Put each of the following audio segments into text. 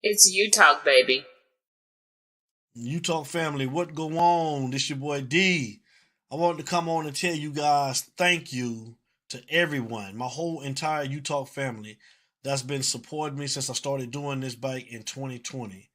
It's you talk, baby. You Talk family, what go on? This your boy D. I wanted to come on and tell you guys thank you to everyone, my whole entire You Talk family that's been supporting me since I started doing this back in 2020.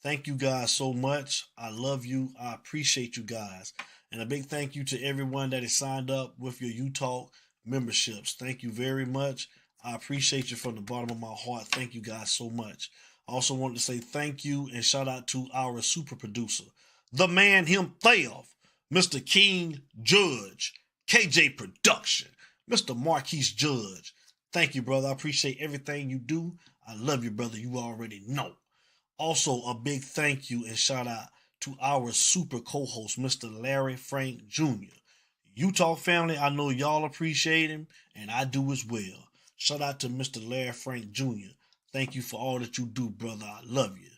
Thank you guys so much. I love you. I appreciate you guys. And a big thank you to everyone that is signed up with your You Talk memberships. Thank you very much. I appreciate you from the bottom of my heart. Thank you guys so much. I also wanted to say thank you and shout out to our super producer, the man himself, Mr. King Judge, KJ Production, Mr. Marquise Judge. Thank you, brother. I appreciate everything you do. I love you, brother. You already know. Also, a big thank you and shout out to our super co-host, Mr. Larry Frank Jr. You Talk family, I know y'all appreciate him, and I do as well. Shout out to Mr. Larry Frank Jr. Thank you for all that you do, brother. I love you.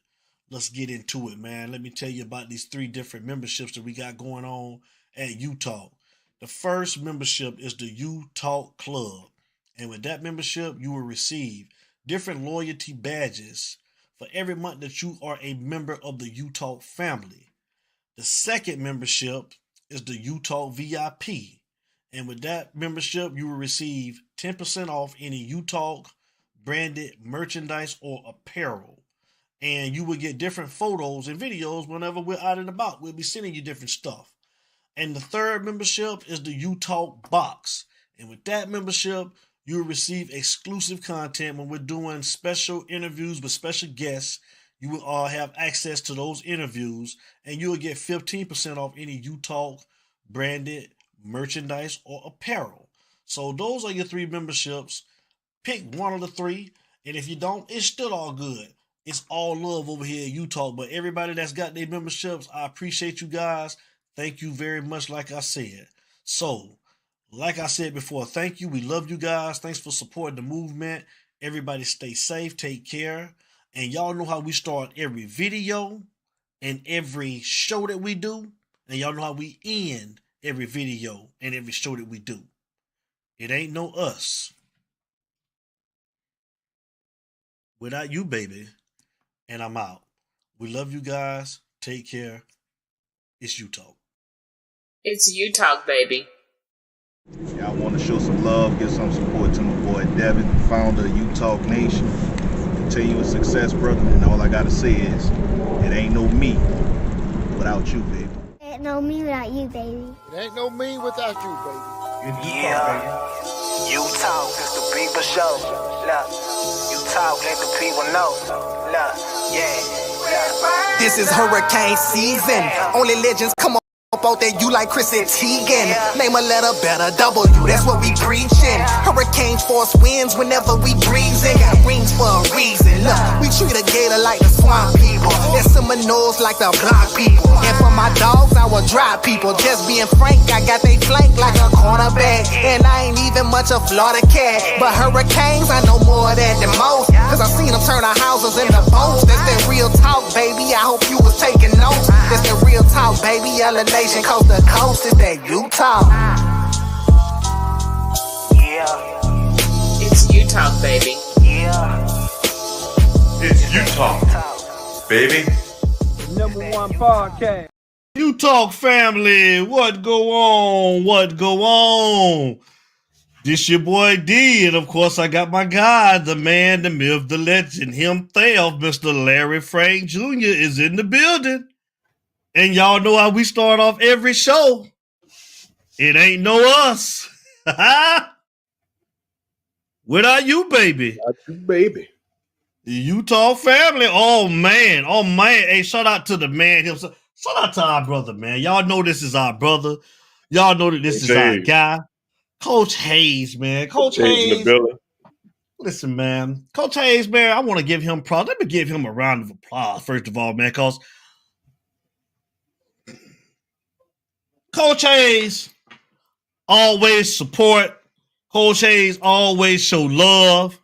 Let's get into it, man. Let me tell you about these 3 different memberships that we got going on at You Talk. The first membership is the You Talk Club. And with that membership, you will receive different loyalty badges for every month that you are a member of the You Talk family. The second membership is the You Talk VIP. And with that membership, you will receive 10% off any You Talk branded merchandise or apparel. And you will get different photos and videos whenever we're out and about. We'll be sending you different stuff. And the third membership is the You Talk Box. And with that membership, you will receive exclusive content when we're doing special interviews with special guests. You will have access to those interviews, and you will get 15% off any You Talk branded merchandise or apparel. So those are your 3 memberships. Pick one of the 3, and if you don't, it's still all good. It's all love over here at You Talk, but everybody that's got their memberships, I appreciate you guys. Thank you very much, like I said. So, like I said before, thank you. We love you guys. Thanks for supporting the movement. Everybody stay safe, take care. And y'all know how we start every video and every show that we do. And y'all know how we end every video and every show that we do. It ain't no us without you, baby. And I'm out. We love you guys. Take care. It's You Talk. It's you talk, baby. Y'all want to show some love, give some support to my boy Devin, founder of You Talk Nation. Continuous success, brother. And all I gotta say is, it ain't no me without you, baby. Ain't no me without you, baby. It ain't no me without you, baby. Yeah, You Talk is the people show. Look, You Talk, let the people know. Look, yeah. This is hurricane season. Only legends come up out there, you like Chris and Teigen. Name a letter better, W, that's what we preaching. Hurricane force winds whenever we breezing. Got rings for a reason. Look, we treat a gator like the swamp people. And Seminoles like the block people. And for my dogs, I will drive people. Just being frank, I got they flank like a cornerback. And I ain't even much a Florida cat. But hurricanes, I know more of that than most. Cause I seen them turn our houses into boats. That's that real talk, baby. I hope you was taking notes. That's that real talk, baby. Nation coast to coast is that You Talk. Yeah. It's you talk, baby. Yeah. It's You Talk, baby. #1 podcast. You Talk family, what go on? What go on? This your boy D, and of course I got my guy, the man, the myth, the legend, himself, Mr. Larry Frank Jr. is in the building. And y'all know how we start off every show. It ain't no us. Without you, baby. Without you, baby. You Talk family. Oh, man. Oh, man. Hey, shout out to the man himself. Shout out to our brother, man. Y'all know this is our brother. Y'all know that this is our guy. Coach Hayes, man. Coach Hayes. Listen, man. Coach Hayes, man, I want to give him props. Let me give him a round of applause, first of all, man, because Coach Hayes always support. Coach Hayes always show love.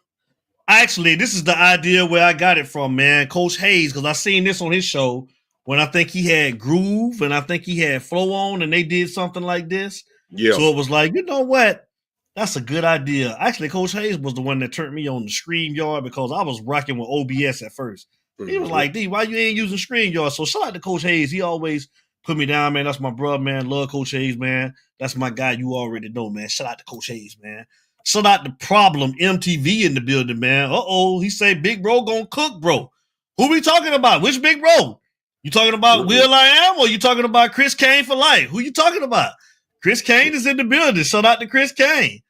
Actually, this is the idea where I got it from, man. Coach Hayes, because I seen this on his show when I think he had Groove and I think he had Flow on and they did something like this. Yeah. So it was like, you know what? That's a good idea. Actually, Coach Hayes was the one that turned me on the StreamYard because I was rocking with OBS at first. He was like, D, why you ain't using StreamYard? So shout out to Coach Hayes. He always put me down, man. That's my brother, man. Love Coach Hayes, man. That's my guy. You already know, man. Shout out to Coach Hayes, man. Shout out to Problem MTV in the building, man. He say Big Bro gonna cook, bro. Who we talking about? Which Big Bro? You talking about Will I Am, or you talking about Chris Kane for life? Who you talking about? Chris Kane is in the building. Shout out to Chris Kane.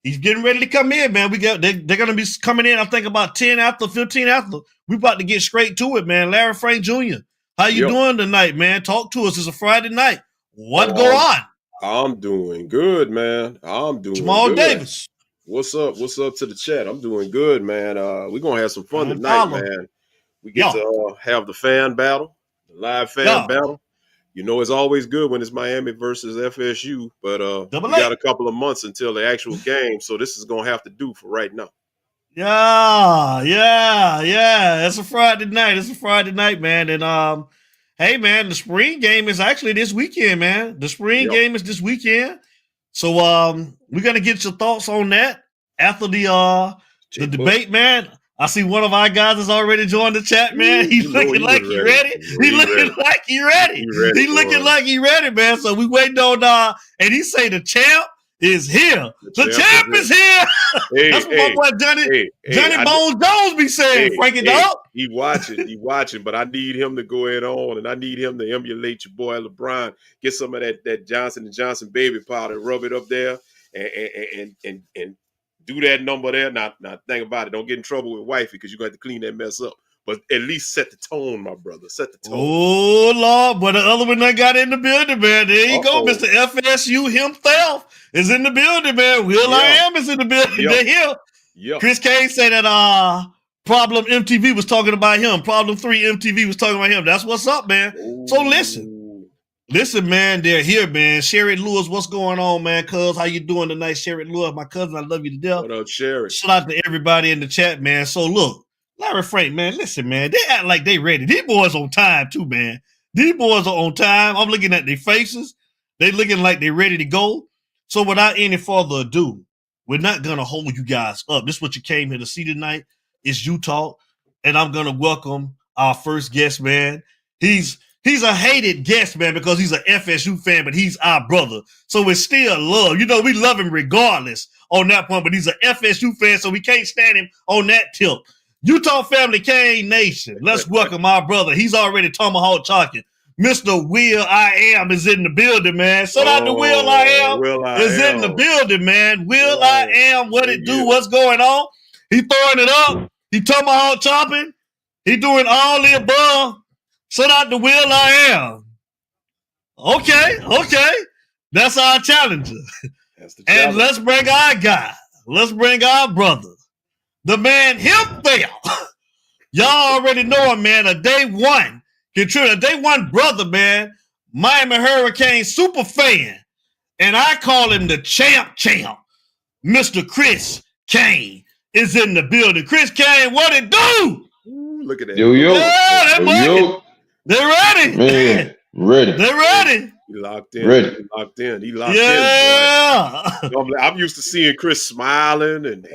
He's getting ready to come in, man. They're gonna be coming in, I think about 10 after, 15 after. We about to get straight to it, man. Larry Frank Jr., how you doing tonight, man? Talk to us. It's a Friday night. What go on? I'm doing good, man. I'm doing Jamal good. Davis. What's up? What's up to the chat? I'm doing good, man. We're gonna have some fun tonight, man. We get to have the fan battle, the live fan battle. You know, it's always good when it's Miami versus FSU, but we got a couple of months until the actual game, so this is gonna have to do for right now. Yeah. It's a Friday night. Man. And hey, man, the spring game is actually this weekend, man. The spring game is this weekend. So we're gonna get your thoughts on that after the debate, man. I see one of our guys has already joined the chat, man. He's looking like he ready. He's looking like he ready. He's looking like he ready, man. So we waiting on and he say the champ is here. The champ is here. That's what my boy Johnny Bones Jones be saying, Frankie dog. He watching, but I need him to go in on, and I need him to emulate your boy LeBron. Get some of that Johnson & Johnson baby powder, rub it up there, and do that number there. Now think about it. Don't get in trouble with wifey because you're going to have to clean that mess up. But at least set the tone, my brother. Set the tone. Oh, Lord. But the other one that got in the building, man. There you go. Mr. FSU himself is in the building, man. Will I Am is in the building. They're here. Chris Kane said that Problem MTV was talking about him. Problem 3 MTV was talking about him. That's what's up, man. Ooh. So listen, man. They're here, man. Sherry Lewis, what's going on, man? Cuz, how you doing tonight, Sherry Lewis? My cousin, I love you to death. What up, Sherry? Shout out to everybody in the chat, man. So look, Larry Frank, man, listen, man. They act like they ready. These boys on time too, man. These boys are on time. I'm looking at their faces. They looking like they ready to go. So without any further ado, we're not gonna hold you guys up. This is what you came here to see tonight. It's Utah, and I'm gonna welcome our first guest, man. He's a hated guest, man, because he's an FSU fan, but he's our brother. So it's still love. You know, we love him regardless on that point, but he's an FSU fan, so we can't stand him on that tip. Utah Family Kane Nation. Let's welcome our brother. He's already tomahawk talking. Mr. Will I Am is in the building, man. Shout out to Will I Am in the building, man. Will I Am, what it do? What's going on? He throwing it up. He tomahawk chopping. He doing all the above. Shout out to Will I Am. Okay. That's our challenger. And let's bring our guy. Let's bring our brother. The man himself. Y'all already know him, man. A day one contributor, a day one brother, man. Miami Hurricane super fan. And I call him the champ. Mr. Chris Kane is in the building. Chris Kane, what it do? Ooh, look at that. Yo. They're ready. Man, ready. They're ready. He locked in. Ready. He locked in. Boy. I'm used to seeing Chris smiling and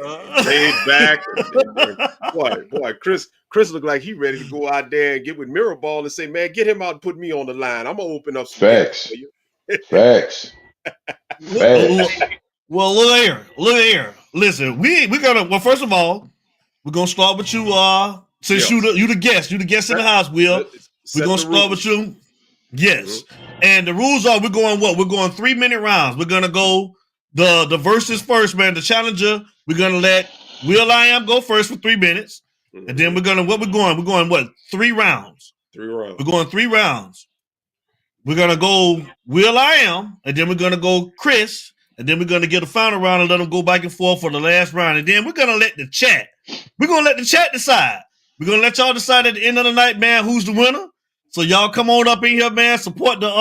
laid back. Boy, Chris looked like he ready to go out there and get with Mirrorball and say, man, get him out and put me on the line. I'm going to open up some facts. Facts. Well, look here. Listen, we're gonna. Well, first of all, we're gonna start with you. Since you the guest, in the house, Will. We're gonna start with you. Yes, and the rules are we're going 3-minute rounds. We're gonna go the verses first, man. The challenger. We're gonna let Will I Am go first for 3 minutes, and then we're going 3 rounds. 3 rounds. We're going 3 rounds. We're gonna go Will I Am, and then we're gonna go Chris. And then we're going to get a final round and let them go back and forth for the last round. And then we're going to let the chat. We're going to let the chat decide. We're going to let y'all decide at the end of the night, man, who's the winner. So y'all come on up in here, man. Support the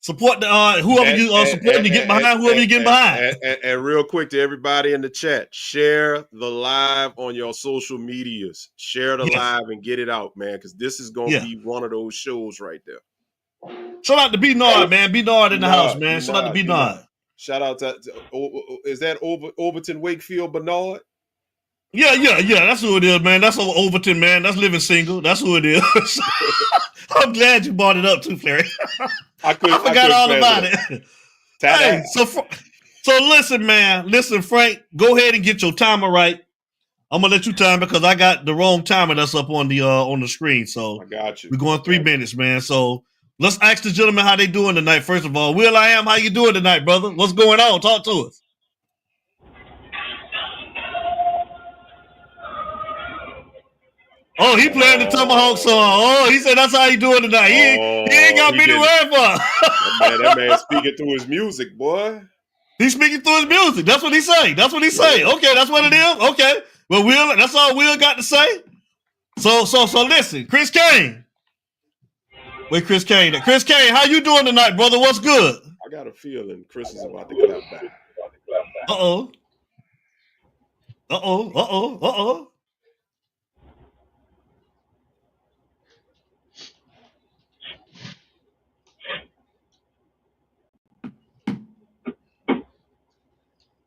whoever you supporting to get behind whoever you get behind. And real quick to everybody in the chat, share the live on your social medias. Share the live and get it out, man, because this is going to be one of those shows right there. Shout out to B-Nard, man. B-Nard in the house, man. Shout out to B-Nard. Shout out to is that Overton Wakefield Bernard? Yeah. That's who it is, man. That's Overton, man. That's living single. That's who it is. I'm glad you brought it up too, Flary. I forgot all about it. Hey, so listen, man. Listen, Frank. Go ahead and get your timer right. I'm gonna let you time because I got the wrong timer that's up on the screen. So I got you. We're going 3 minutes, man. So let's ask the gentlemen how they doing tonight. First of all, Will I Am, how you doing tonight, brother? What's going on? Talk to us. Oh, he playing the Tomahawk song. Oh, he said that's how you doing tonight. He ain't got me to worry for. That man speaking through his music, boy. He's speaking through his music. That's what he say. Okay, that's what it is. Okay. Well, Will, that's all Will got to say. So listen, Chris Kane. Wait, Chris Kane, how you doing tonight, brother? What's good? I got a feeling Chris is about to clap back. Uh-oh.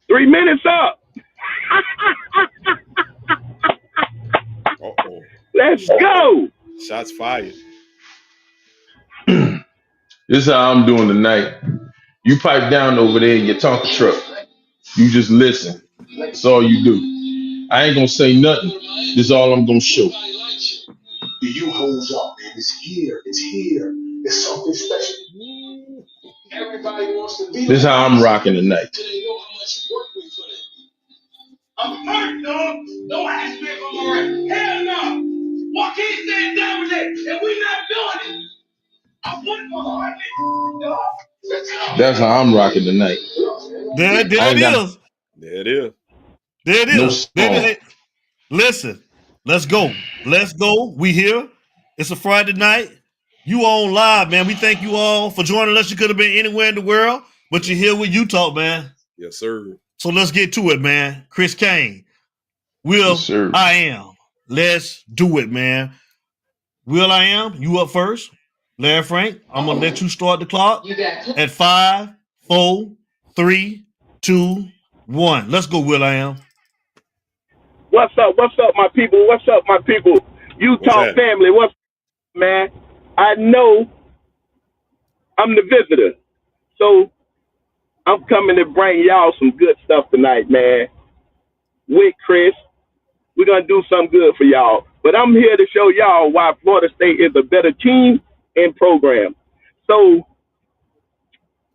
3 minutes up. Uh-oh. Let's go. Shots fired. This is how I'm doing tonight. You pipe down over there in your Tonka truck. You just listen. That's all you do. I ain't gonna say nothing. This is all I'm gonna show. The U holds up, man. It's here. It's here. It's something special. Everybody wants to be. This is how I'm rocking tonight. They know how much work we put in. I'm hurt, dog. Don't ask me if I'm all right. Hell no. Joaquin said down with it, and we not doing it. I'm putting my heart in, dog. That's how I'm rocking tonight. There it is. There it is. No Listen, let's go. We here. It's a Friday night. You on live, man. We thank you all for joining us. You could have been anywhere in the world, but you're here with Utah, man. Yes, sir. So let's get to it, man. Chris Kane. Will yes, sir. I Am. Let's do it, man. Will I Am, you up first. Larry Frank, I'm going to let you start the clock at 5, 4, 3, 2, 1. Let's go, Will I Am. What's up, my people? Utah family, what's up, man? I know I'm the visitor, so I'm coming to bring y'all some good stuff tonight, man. With Chris, we're going to do something good for y'all. But I'm here to show y'all why Florida State is a better team and program. So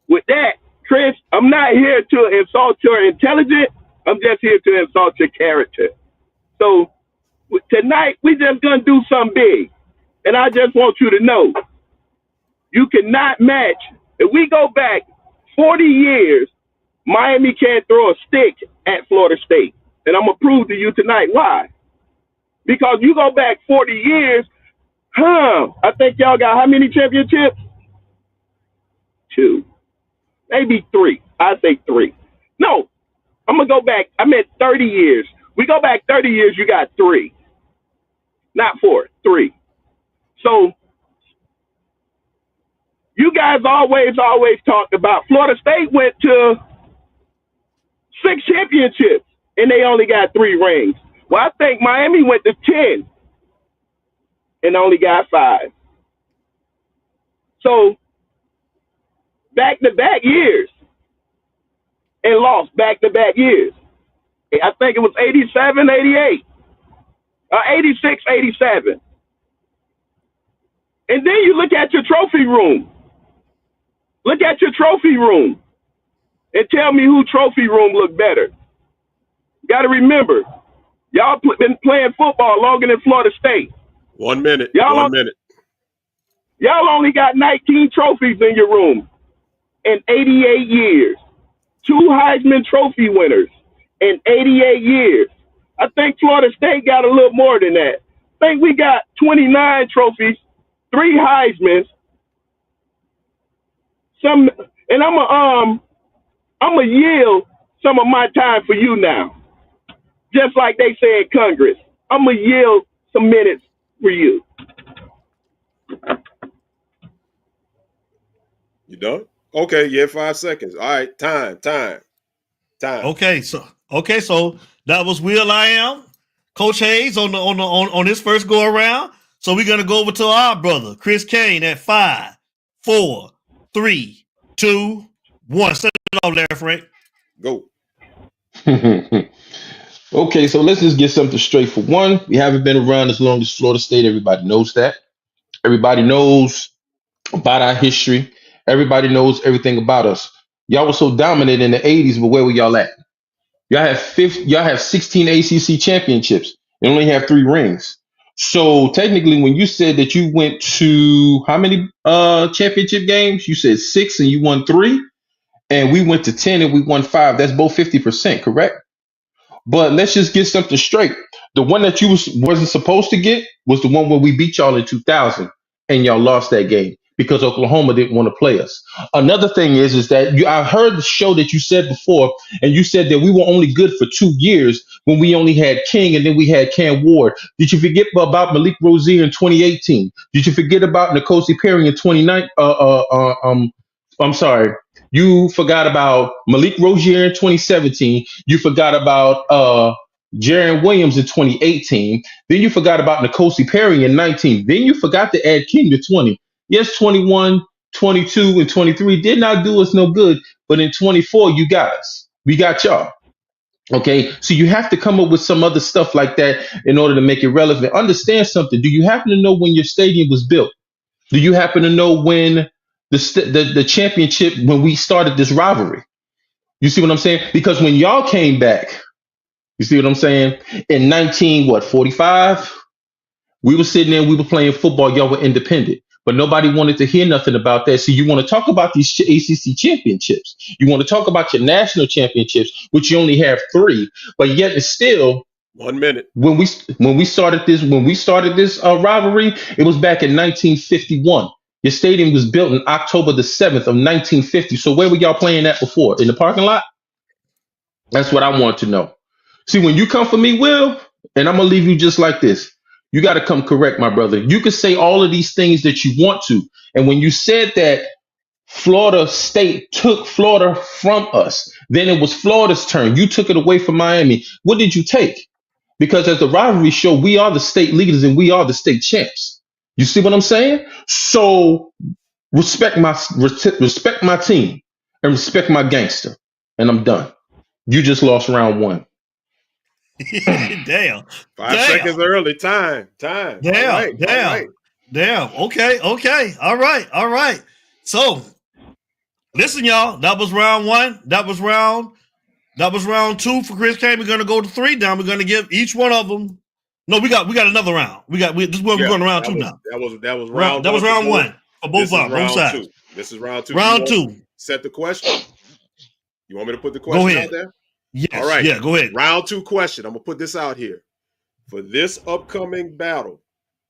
with that, Chris, I'm not here to insult your intelligence. I'm just here to insult your character. So tonight, we just going to do something big. And I just want you to know, you cannot match. If we go back 40 years, Miami can't throw a stick at Florida State. And I'm going to prove to you tonight why. Because you go back 40 years, I think y'all got how many championships? 2. Maybe 3. I say 3. No, I'm going to go back. I meant 30 years. We go back 30 years, you got 3. Not 4, 3. So you guys always talked about Florida State went to 6 championships and they only got 3 rings. Well, I think Miami went to 10 and only got 5. So back-to-back years and lost back-to-back years. I think it was 87, 88, 86, 87. And then you look at your trophy room. Look at your trophy room and tell me who trophy room looked better. Got to remember, y'all been playing football longer than Florida State. 1 minute. Y'all only got 19 trophies in your room in 88 years. 2 Heisman Trophy winners in 88 years. I think Florida State got a little more than that. I think we got 29 trophies, 3 Heismans. And I'm gonna yield some of my time for you now. Just like they say in Congress, I'm gonna yield some minutes for you. You done? Okay, yeah, 5 seconds. All right, time. Okay, so that was Will I Am. Coach Hayes on his first go around. So we're gonna go over to our brother Chris Kane at 5, 4, 3, 2, 1. Set it off, Larry Frank. Go. Okay, so let's just get something straight. For one, we haven't been around as long as Florida State. Everybody knows that. Everybody knows about our history. Everybody knows everything about us. Y'all were so dominant in the 80s, but where were y'all at? Y'all have 16 ACC championships and only have 3 rings. So technically, when you said that you went to how many championship games? You said 6 and you won 3, and we went to 10 and we won 5. That's both 50%, correct? But let's just get something straight. The one that you wasn't supposed to get was the one where we beat y'all in 2000, and y'all lost that game because Oklahoma didn't want to play us. Another thing is that I heard the show that you said before, and you said that we were only good for 2 years when we only had King and then we had Cam Ward. Did you forget about Malik Rozier in 2018? Did you forget about N'Kosi Perry in 2019? I'm sorry. You forgot about Malik Rozier in 2017. You forgot about Jaron Williams in 2018. Then you forgot about N'Kosi Perry in 19. Then you forgot to add King to 20. Yes, 21, 22, and 23 did not do us no good. But in 24, you got us. We got y'all. Okay, so you have to come up with some other stuff like that in order to make it relevant. Understand something. Do you happen to know when your stadium was built? Do you happen to know when the championship, when we started this rivalry? You see what I'm saying? Because when y'all came back, you see what I'm saying? In 45, we were sitting there, we were playing football, y'all were independent. But nobody wanted to hear nothing about that. So you want to talk about these ACC championships. You want to talk about your national championships, which you only have 3. But yet it's still 1 minute. When we started this rivalry, it was back in 1951. Your stadium was built in October the 7th of 1950. So where were y'all playing at before? In the parking lot? That's what I want to know. See, when you come for me, Will, and I'm gonna leave you just like this. You got to come correct, my brother. You can say all of these things that you want to, and when you said that Florida State took Florida from us, then it was Florida's turn. You took it away from Miami. What did you take? Because as the rivalry show, we are the state leaders and we are the state champs. You see what I'm saying? So respect my team and respect my gangster. And I'm done. You just lost round 1. Damn. 5 seconds early. Time. Damn. All right. Damn. Okay. All right. So listen, y'all. That was round 1. That was round 2 for Chris Kane. We're gonna go to 3 now. We're gonna give each one of them. No, we got another round. This is where we're going to round 2 now. That was round. That was round 1 for both sides. This is round 2. Round 2. Set the question. You want me to put the question out there? Yes. All right. Yeah. Go ahead. Round 2 question. I'm gonna put this out here for this upcoming battle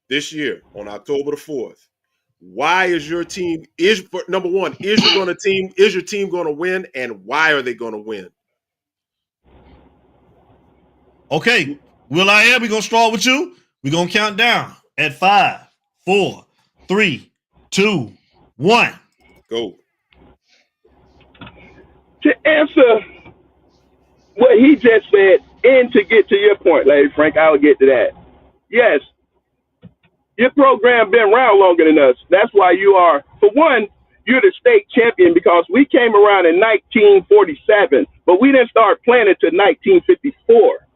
this year on October the 4th. Why is your team number 1? Is your team going to win, and why are they going to win? Okay, Will I Am, we're going to start with you. We're going to count down at 5, 4, 3, 2, 1. Go. To answer what he just said, and to get to your point, Larry Frank, I'll get to that. Yes, your program been around longer than us. That's why you are, for one, you're the state champion because we came around in 1947, but we didn't start playing until 1954.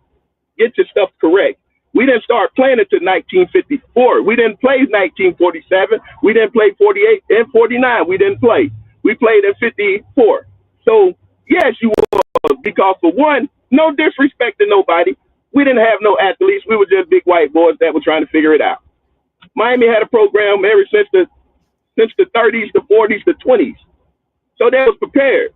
Get your stuff correct. We didn't start playing until 1954. We didn't play 1947. We didn't play 48 and 49. We didn't play. We played in 54. So, yes, you were, because for one, no disrespect to nobody. We didn't have no athletes. We were just big white boys that were trying to figure it out. Miami had a program ever since the 30s, the 40s, the 20s. So they was prepared.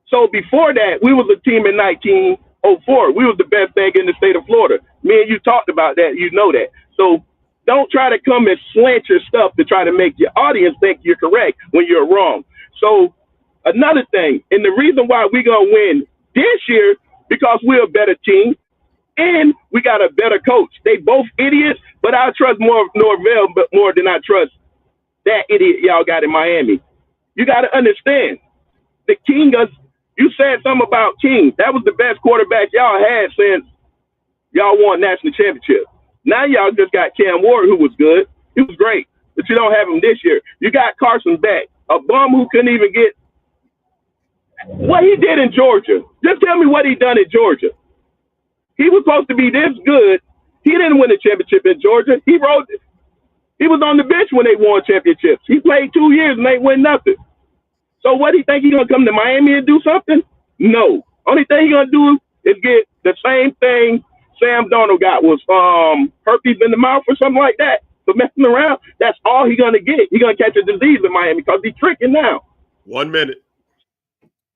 So before that, we was a team in 1904. We was the best thing in the state of Florida. Me and you talked about that. You know that. So don't try to come and slant your stuff to try to make your audience think you're correct when you're wrong. So another thing, and the reason why we're going to win this year, because we're a better team and we got a better coach. They both idiots, but I trust Norvell more than I trust that idiot y'all got in Miami. You got to understand, the King, you said something about King. That was the best quarterback y'all had since Y'all won national championship. Now y'all just got Cam Ward, who was good. He was great, but you don't have him this year. You got Carson Beck, a bum who couldn't even get what he did in Georgia. Just tell me what he done in Georgia. He was supposed to be this good. He didn't win a championship in Georgia. He was on the bench when they won championships. He played 2 years and they win nothing. So what do you think he's gonna come to Miami and do something? No. Only thing he's gonna do is get the same thing Sam Darnold got was herpes in the mouth or something like that for messing around. That's all he's gonna get. He's gonna catch a disease in Miami because he's tricking now. 1 minute.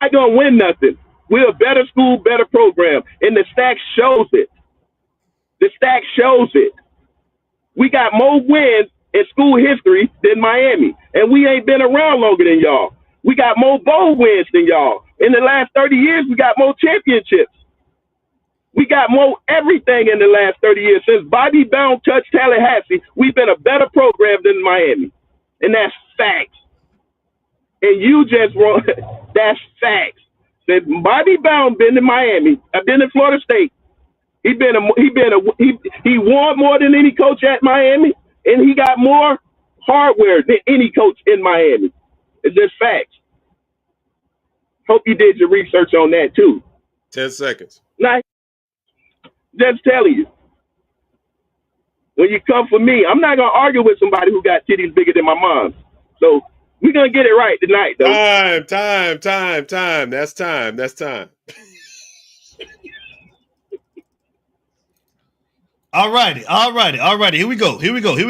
I gonna win nothing. We're a better school, better program, and the stack shows it. The stack shows it. We got more wins in school history than Miami, and we ain't been around longer than y'all. We got more bowl wins than y'all. In the last 30 years, we got more championships. We got more everything in the last 30 years. Since Bobby Bowden touched Tallahassee, we've been a better program than Miami, and that's facts. And you just wrong. That's facts. Since Bobby Bowden been in Miami, I've been in Florida State. He won more than any coach at Miami, and he got more hardware than any coach in Miami. It's just facts. Hope you did your research on that too. 10 seconds. Nice. Just telling you. When you come for me, I'm not gonna argue with somebody who got titties bigger than my mom's. So we're gonna get it right tonight, though. Time. That's time. All righty. Here we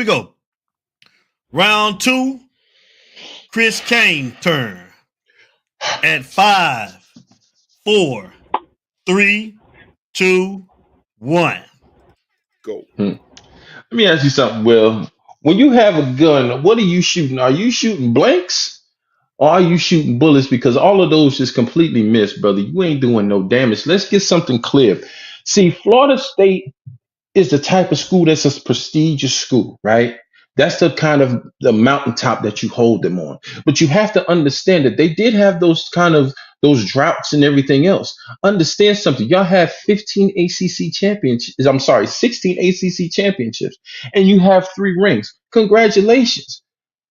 go. Round 2, Chris Kane turn. At 5, 4, 3, 2, 1. Go. Let me ask you something, Will. When you have a gun, what are you shooting? Are you shooting blanks or are you shooting bullets? Because all of those just completely missed, brother. You ain't doing no damage. Let's get something clear. See, Florida State is the type of school that's a prestigious school, right? That's the kind of the mountaintop that you hold them on. But you have to understand that they did have those droughts and everything else. Understand something. Y'all have 16 ACC championships, and you have 3 rings. Congratulations.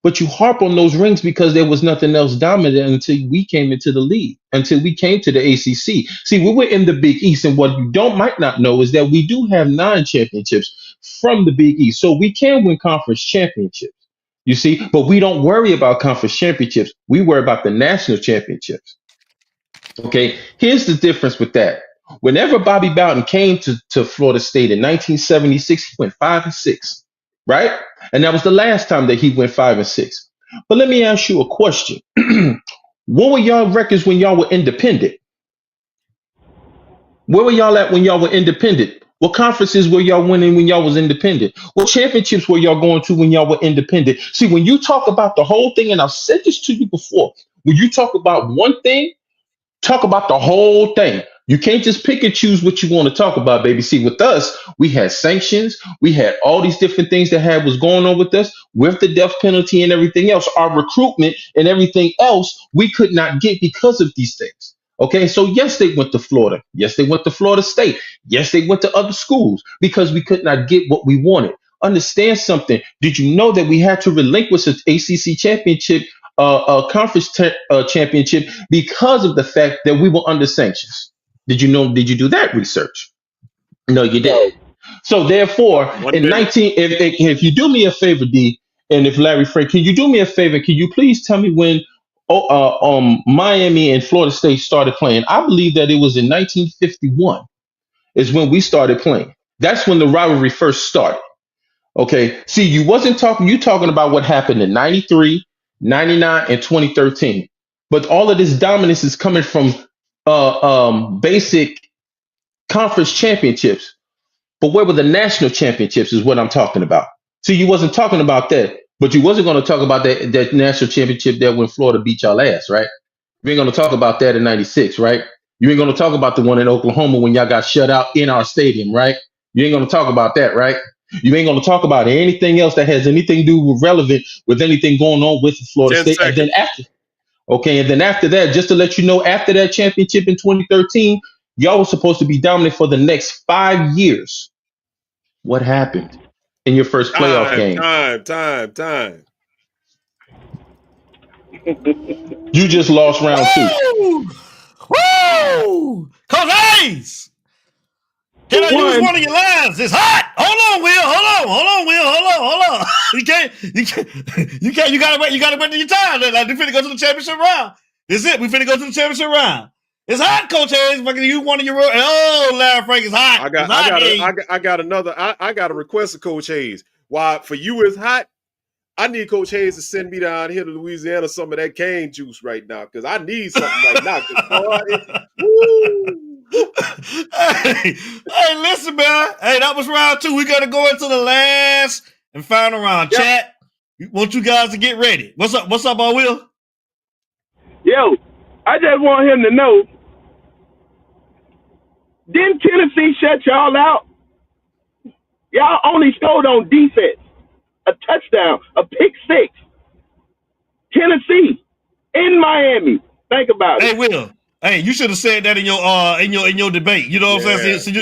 But you harp on those rings because there was nothing else dominant until we came into the league, until we came to the ACC. See, we were in the Big East, and what you might not know is that we do have 9 championships from the Big East. So we can win conference championships, you see, but we don't worry about conference championships. We worry about the national championships. Okay, here's the difference with that. Whenever Bobby Bowden came to Florida State in 1976, he went 5-6, right? And that was the last time that he went 5-6. But let me ask you a question. What were y'all records when y'all were independent? Where were y'all at when y'all were independent? What conferences were y'all winning when y'all was independent? What championships were y'all going to when y'all were independent? See, when you talk about the whole thing, and I've said this to you before, when you talk about one thing, talk about the whole thing. You can't just pick and choose what you want to talk about, baby. See, with us, we had sanctions. We had all these different things that was going on with us, with the death penalty and everything else. Our recruitment and everything else we could not get because of these things. Okay, so yes, they went to Florida. Yes, they went to Florida State. Yes, they went to other schools because we could not get what we wanted. Understand something. Did you know that we had to relinquish an ACC championship, conference championship, because of the fact that we were under sanctions? Did you know? Did you do that research? No, you didn't. So therefore, if you do me a favor, D, and if Larry Frank, can you do me a favor? Can you please tell me when Miami and Florida State started playing? I believe that it was in 1951 is when we started playing. That's when the rivalry first started. Okay. See, you talking about what happened in 93, 99, and 2013. But all of this dominance is coming from basic conference championships. But where were the national championships is what I'm talking about. See, you wasn't talking about that, but you wasn't going to talk about that national championship that when Florida beat y'all ass, right? You ain't going to talk about that in 96, right? You ain't going to talk about the one in Oklahoma when y'all got shut out in our stadium, right? You ain't going to talk about that, right? You ain't going to talk about anything else that has anything to do with relevant with anything going on with Florida State. And then after that, just to let you know, after that championship in 2013, Y'all were supposed to be dominant for the next 5 years. What happened in your first playoff game? Time. You just lost round 2. Woo! Woo! Coach Hayes! Can I use one of your lines? It's hot. Hold on, Will. Hold on. You gotta wait till your time. Like, we finna go to the championship round. That's it. We finna go to the championship round. It's hot, Coach Hayes. Fucking you one of your Larry Frank is hot. I got a request of Coach Hayes. Why for you it's hot? I need Coach Hayes to send me down here to Louisiana some of that cane juice right now because I need something right now. Hey, listen, man. Hey, that was round 2. We gotta go into the last and final round. Yep. Chat, we want you guys to get ready. What's up, Will? Yo, I just want him to know. Didn't Tennessee shut y'all out? Y'all only scored on defense. A touchdown, a pick 6. Tennessee in Miami. Think about it. Hey, Will. Hey, you should have said that in your debate. You know what I'm saying? It's too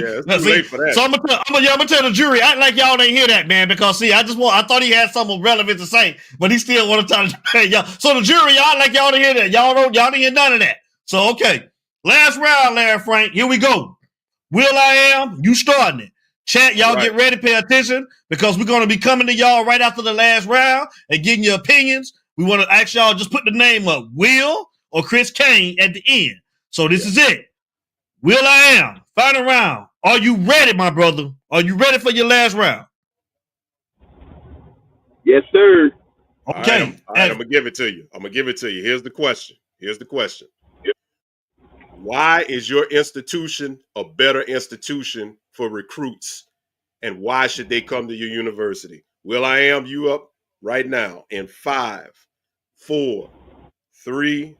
late for that. So I'm gonna tell the jury. Act like y'all didn't hear that, man. Because I thought he had something relevant to say, but he still want to try to hey y'all. So the jury, y'all like y'all didn't hear that. Y'all didn't hear none of that. So okay, last round, Larry Frank. Here we go. Will I am you starting it? Chat, y'all Get ready, pay attention because we're gonna be coming to y'all right after the last round and getting your opinions. We want to ask y'all just put the name up, Will or Chris Kane at the end. So this is it. Will I am. Final round. Are you ready, my brother? Are you ready for your last round? Yes, sir. Okay. All right, I'm going to give it to you. Here's the question. Why is your institution a better institution for recruits? And why should they come to your university? Will I am you up right now in 5, 4, 3,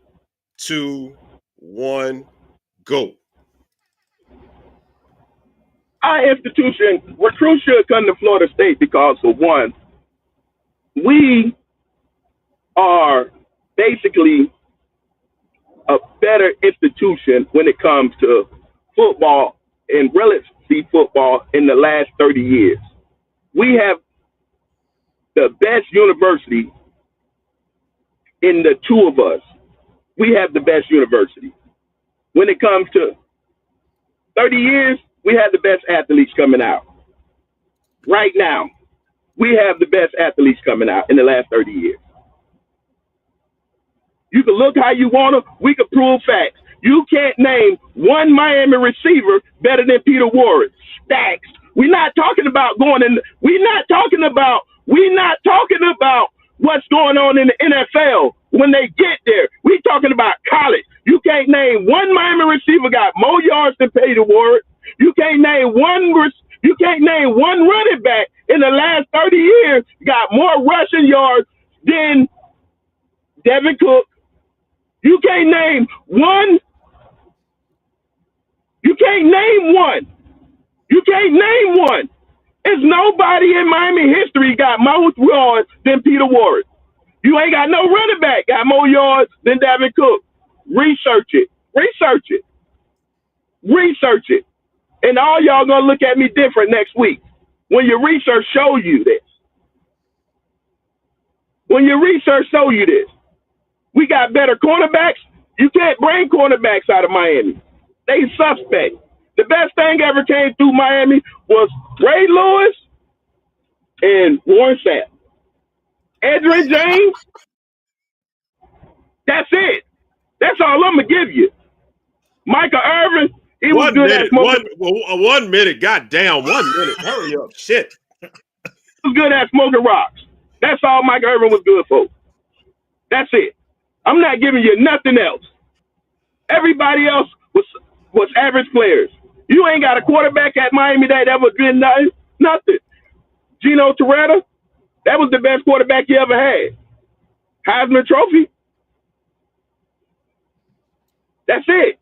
2, 1, go. Our institution, recruits should come to Florida State because, for one, we are basically a better institution when it comes to football and relevancy football in the last 30 years. We have the best university in the two of us. We have the best university. When it comes to 30 years, we have the best athletes coming out. Right now, we have the best athletes coming out in the last 30 years. You can look how you want to. We can prove facts. You can't name one Miami receiver better than Peter Warrick. Stacks. We're not talking about we're not talking about what's going on in the NFL when they get there. We're talking about college. You can't name one Miami receiver got more yards than Peter Warrick. You can't name one running back in the last 30 years got more rushing yards than Devin Cook. You can't name one. There's nobody in Miami history got more yards than Peter Warrick. You ain't got no running back got more yards than Devin Cook. Research it. And all y'all gonna look at me different next week when your research show you this. We got better cornerbacks. You can't bring cornerbacks out of Miami. They suspect. The best thing ever came through Miami was Ray Lewis and Warren Sapp. Edgerrin James. That's it. That's all I'm going to give you. Michael Irvin, he was good at smoking. 1 minute. Goddamn, 1 minute. Hurry up. Shit. He was good at smoking rocks. That's all Mike Irvin was good for. That's it. I'm not giving you nothing else. Everybody else was average players. You ain't got a quarterback at Miami that ever did nothing. Gino Torretta, that was the best quarterback you ever had. Heisman Trophy. That's it.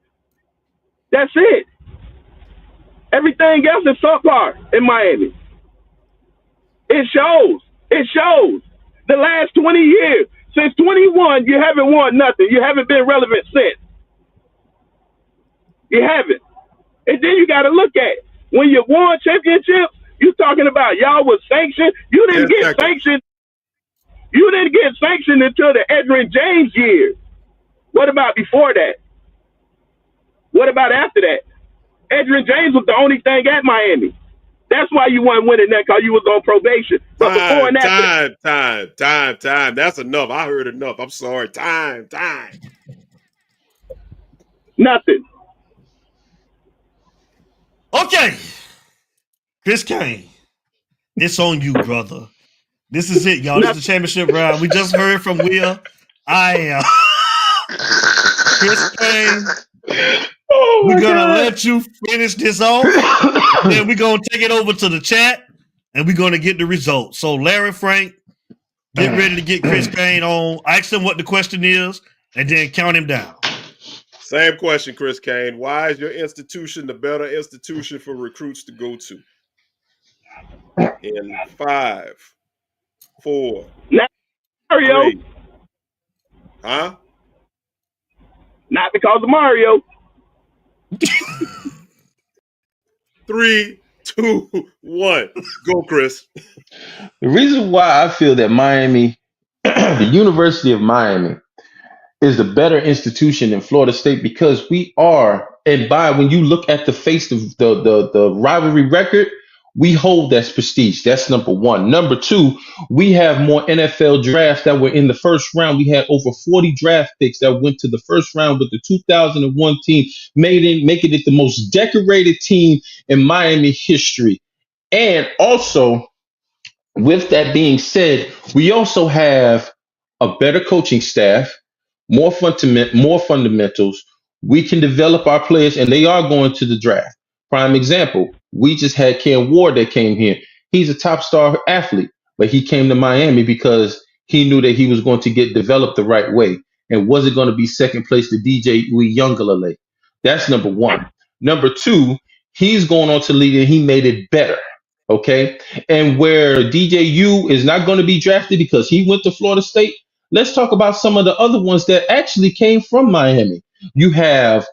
Everything else is subpar in Miami. It shows. The last 20 years. Since 21, you haven't won nothing. You haven't been relevant since. You haven't. And then you got to look at when you won championships. You talking about y'all was sanctioned? You didn't get sanctioned. You didn't get sanctioned until the Edgerrin James years. What about before that? What about after that? Edgerrin James was the only thing at Miami. That's why you weren't winning that, because you was on probation. But before and after time. That's enough. I heard enough. I'm sorry. Time. Nothing. Okay. Chris Kane, it's on you, brother. This is it, y'all. This is the championship round. We just heard from Will. I am Chris Kane. We're going to let you finish this off. Then we're going to take it over to the chat, and we're going to get the results. So, Larry Frank, get ready to get Chris Kane on. Ask him what the question is, and then count him down. Same question, Chris Kane. Why is your institution the better institution for recruits to go to? In 5, 4, Mario. 3. Huh? Not because of Mario. 3, 2, 1. Go, Chris. The reason why I feel that Miami, the University of Miami, is the better institution in Florida State, because we are, and when you look at the face of the rivalry record, we hold that prestige. That's number one. Number two, we have more NFL drafts that were in the first round. We had over 40 draft picks that went to the first round with the 2001 team, making it the most decorated team in Miami history. And also, with that being said, we also have a better coaching staff, more fundamentals. We can develop our players, and they are going to the draft. Prime example, we just had Ken Ward that came here. He's a top star athlete, but he came to Miami because he knew that he was going to get developed the right way and wasn't going to be second place to DJ Uyunglele. That's number one. Number two, he's going on to lead, and he made it better. Okay. And where DJU is not going to be drafted because he went to Florida State, let's talk about some of the other ones that actually came from Miami. You have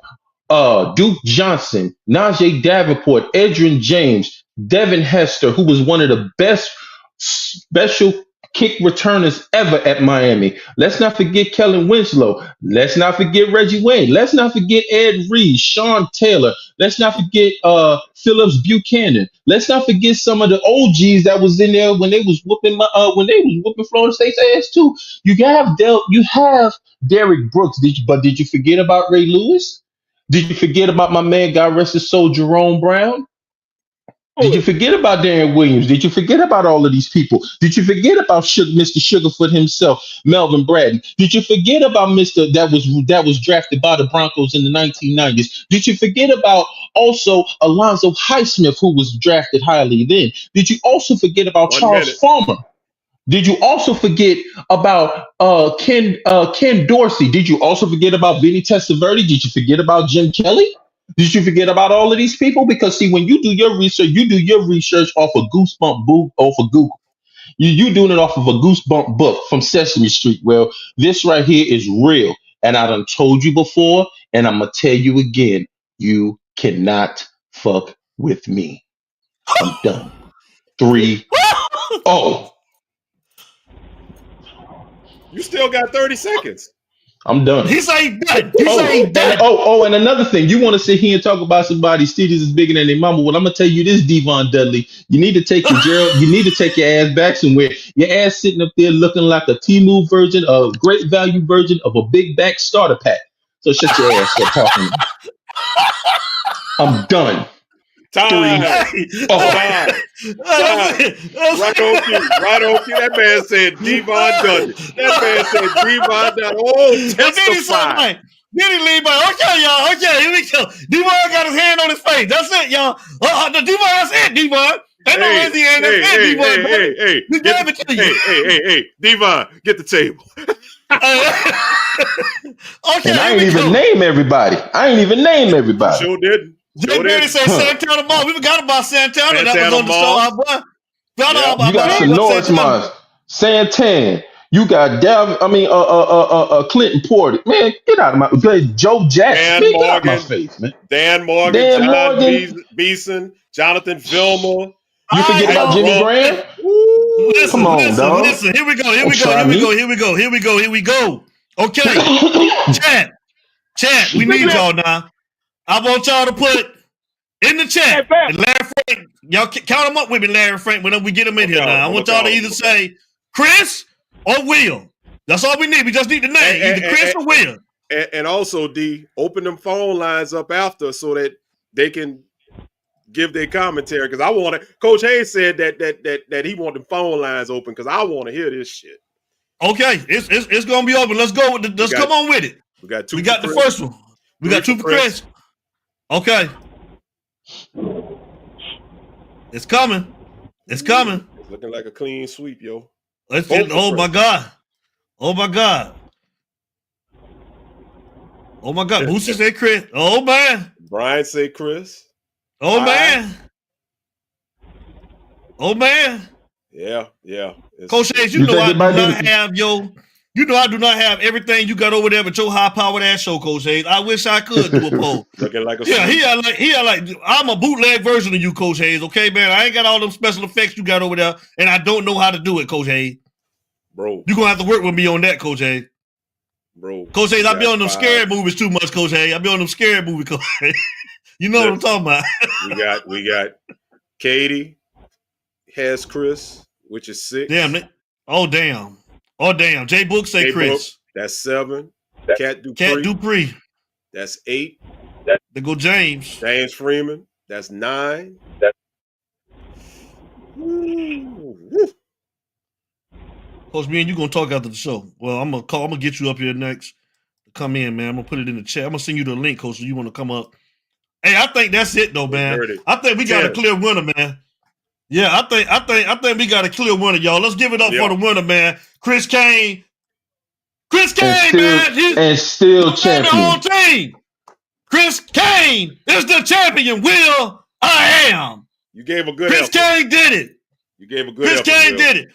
Duke Johnson, Najee Davenport, Edgerrin James, Devin Hester, who was one of the best special kick returners ever at Miami. Let's not forget Kellen Winslow. Let's not forget Reggie Wayne. Let's not forget Ed Reed, Sean Taylor. Let's not forget Phillips Buchanan. Let's not forget some of the OGs that was in there when they was whooping Florida State's ass too. You have Derrick Brooks. Did you forget about Ray Lewis? Did you forget about my man, God rest his soul, Jerome Brown? Did you forget about Darren Williams? Did you forget about all of these people? Did you forget about Mr. Sugarfoot himself, Melvin Bradley? Did you forget about Mr. that was drafted by the Broncos in the 1990s? Did you forget about also Alonzo Highsmith, who was drafted highly then? Did you also forget about Charles Farmer? Did you also forget about Ken Dorsey? Did you also forget about Vinny Testaverde? Did you forget about Jim Kelly? Did you forget about all of these people? Because see, when you do your research off a Goosebump book, off of Google. You doing it off of a Goosebump book from Sesame Street. Well, this right here is real. And I done told you before, and I'm going to tell you again, you cannot fuck with me. I'm done. 3-0. You still got 30 seconds. I'm done. He's ain't done. Done. And another thing, you want to sit here and talk about somebody's titties is bigger than their mama? Well, I'm gonna tell you this, Devon Dudley. You need to take your ass back somewhere. Your ass sitting up there looking like a Temu version, a great value version of a big back starter pack. So shut your ass up talking. I'm done. Time. Time. Right on cue. That man said Devon Dudley. That man said Devon Dudley. Oh, testify. Then he leave by. Okay, y'all. Okay, here we go. Devon got his hand on his face. That's it, y'all. Devon, that's it, Devon. Hey, Devon, get the table. Okay, and I ain't even name everybody. Sure didn't. Jay Brady said Santana Mall. We forgot about Santana. That was on the show, our boy. You got some Norris Mines. Santan. You got Clinton Porter. Man, get out of my Joe Jackson. Dan Man, get out of my Morgan, face, man. Dan Morgan, Dan John Morgan. Beeson, Jonathan Vilma, You forget Mike about Jimmy Rump. Graham? Come on, dog. Here we go. Don't try me. Here we go. Okay. Chat, we need y'all now. I want y'all to put in the chat. And Larry Frank, y'all count them up with me, Larry Frank, when we get them in here now. I want y'all to either say Chris or Will. That's all we need. We just need the name, either Chris or Will. And also, D, open them phone lines up after so that they can give their commentary. Because I want to. Coach Hayes said that he wanted the phone lines open because I want to hear this shit. Okay, it's gonna be open. Let's go with Let's come on with it. We got two. We got the first one. We got two for Chris. Okay. It's coming. It's coming. It's looking like a clean sweep, yo. Oh my God. Oh my God. Oh my God. Boosie said Chris. Oh man. Brian said Chris. Oh man. Oh man. Yeah. Coach Hayes, you know I do not have everything you got over there but your high-powered ass show, Coach Hayes. I wish I could do a poll. Looking like a he had like I'm a bootleg version of you, Coach Hayes. Okay, man. I ain't got all them special effects you got over there, and I don't know how to do it, Coach Hayes. Bro, you're gonna have to work with me on that, Coach Hayes. Bro, Coach Hayes, I be on them scary movies too much, Coach Hayes. I be on them scary movies, Coach Hayes. You know what I'm talking about. we got Katie has Chris, which is 6. Damn. Oh damn. J Book say Chris. Book, that's 7. Cat Dupree. That's 8. They go James. James Freeman. That's 9. Coach, me and you gonna talk after the show. Well, I'm gonna get you up here next. Come in, man. I'm gonna put it in the chat. I'm gonna send you the link, Coach, so you want to come up. Hey, I think that's it though, man. I think we got a clear winner, man. Yeah, I think we got a clear winner, y'all. Let's give it up for the winner, man. Chris Kane. And still champion. Team. Chris Kane is the champion. Will I am. You gave a good Chris Kane did it. You gave a good Chris Kane did it.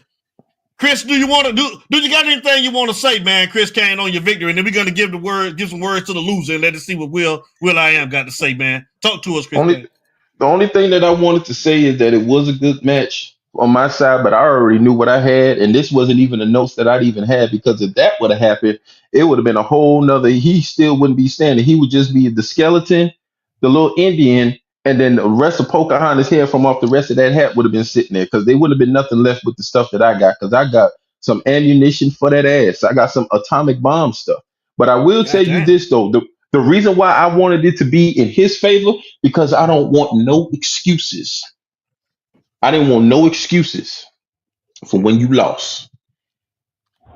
Chris, do you got anything you want to say, man? Chris Kane on your victory, and then we're gonna give some words to the loser and let us see what Will I am got to say, man. Talk to us, Chris Kane. The only thing that I wanted to say is that it was a good match on my side, but I already knew what I had, and this wasn't even the notes that I'd even had, because if that would have happened, it would have been a whole nother. He still wouldn't be standing. He would just be the skeleton, the little Indian, and then the rest of Pocahontas' hair from off the rest of that hat would have been sitting there, because there would have been nothing left with the stuff that I got, because I got some ammunition for that ass. I got some atomic bomb stuff. But I will tell you this, though. The reason why I wanted it to be in his favor, because I don't want no excuses. I didn't want no excuses for when you lost.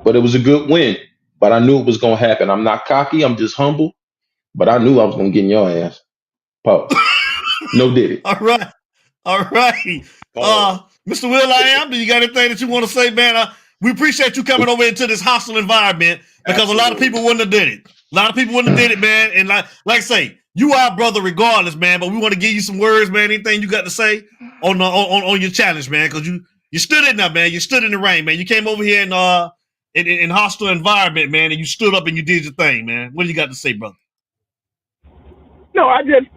But it was a good win. But I knew it was going to happen. I'm not cocky. I'm just humble. But I knew I was going to get in your ass. Pause. No did it. All right. Mr. Will I am, do you got anything that you want to say, man? We appreciate you coming over into this hostile environment, because a lot of people wouldn't have did it. A lot of people wouldn't have did it, man. And like I say, you are brother regardless, man. But we want to give you some words, man. Anything you got to say on your challenge, man? Because you stood in there, man. You stood in the rain, man. You came over here in hostile environment, man, and you stood up and you did your thing, man. What do you got to say, brother? No, I just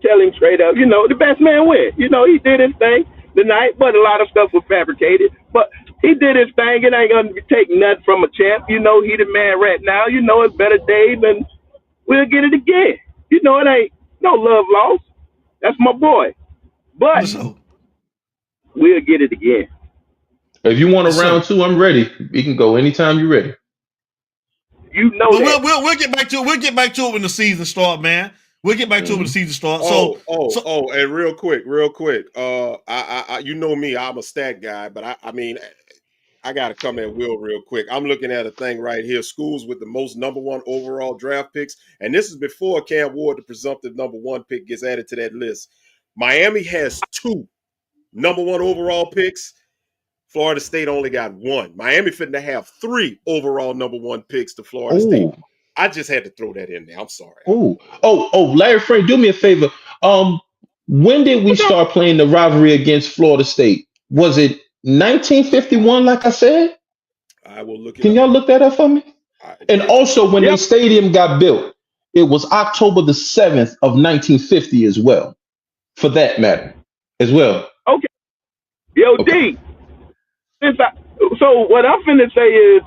tell him straight up, the best man win. He did his thing tonight, but a lot of stuff was fabricated. But he did his thing. It ain't going to take nothing from a champ. He the man right now. It's better days, and we'll get it again. It ain't no love lost. That's my boy. But we'll get it again. If you want a round 2, I'm ready. We can go anytime you're ready. That. We'll get back to it. We'll get back to it when the season starts, man. We'll get back to it when the season starts. And real quick. I you know me, I'm a stat guy, but I got to come at Will real quick. I'm looking at a thing right here. Schools with the most #1 overall draft picks. And this is before Cam Ward, the presumptive #1 pick, gets added to that list. Miami has 2 #1 overall picks. Florida State only got 1. Miami finna have 3 overall #1 picks to Florida State. I just had to throw that in there. I'm sorry. Larry Frank, do me a favor. When did we start playing the rivalry against Florida State? Was it 1951, like I said? I will look it Can up. y'all look that up for me? And also, when the stadium got built, it was October the 7th of 1950 as well, for that matter, as well. Okay. Yo, Okay. D. So what I'm finna say is,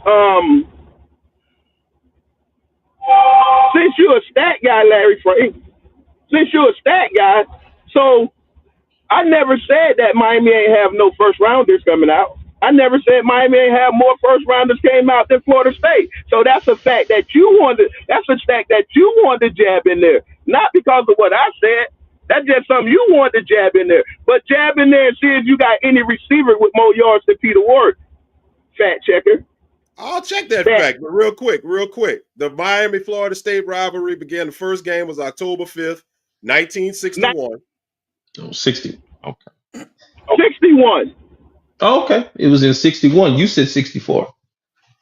since you're a stat guy, Larry Frank, since you're a stat guy, so I never said that Miami ain't have no first rounders coming out. I never said Miami ain't have more first rounders came out than Florida State. So that's a fact that you wanted. That's a fact that you wanted to jab in there, not because of what I said. That's just something you wanted to jab in there. But jab in there and see if you got any receiver with more yards than Peter Ward. Fact checker. I'll check that fact, but real quick. The Miami-Florida State rivalry began. The first game was October 5th, 1961. Oh, 60. Okay. 61. Oh, okay. It was in 61. You said 64.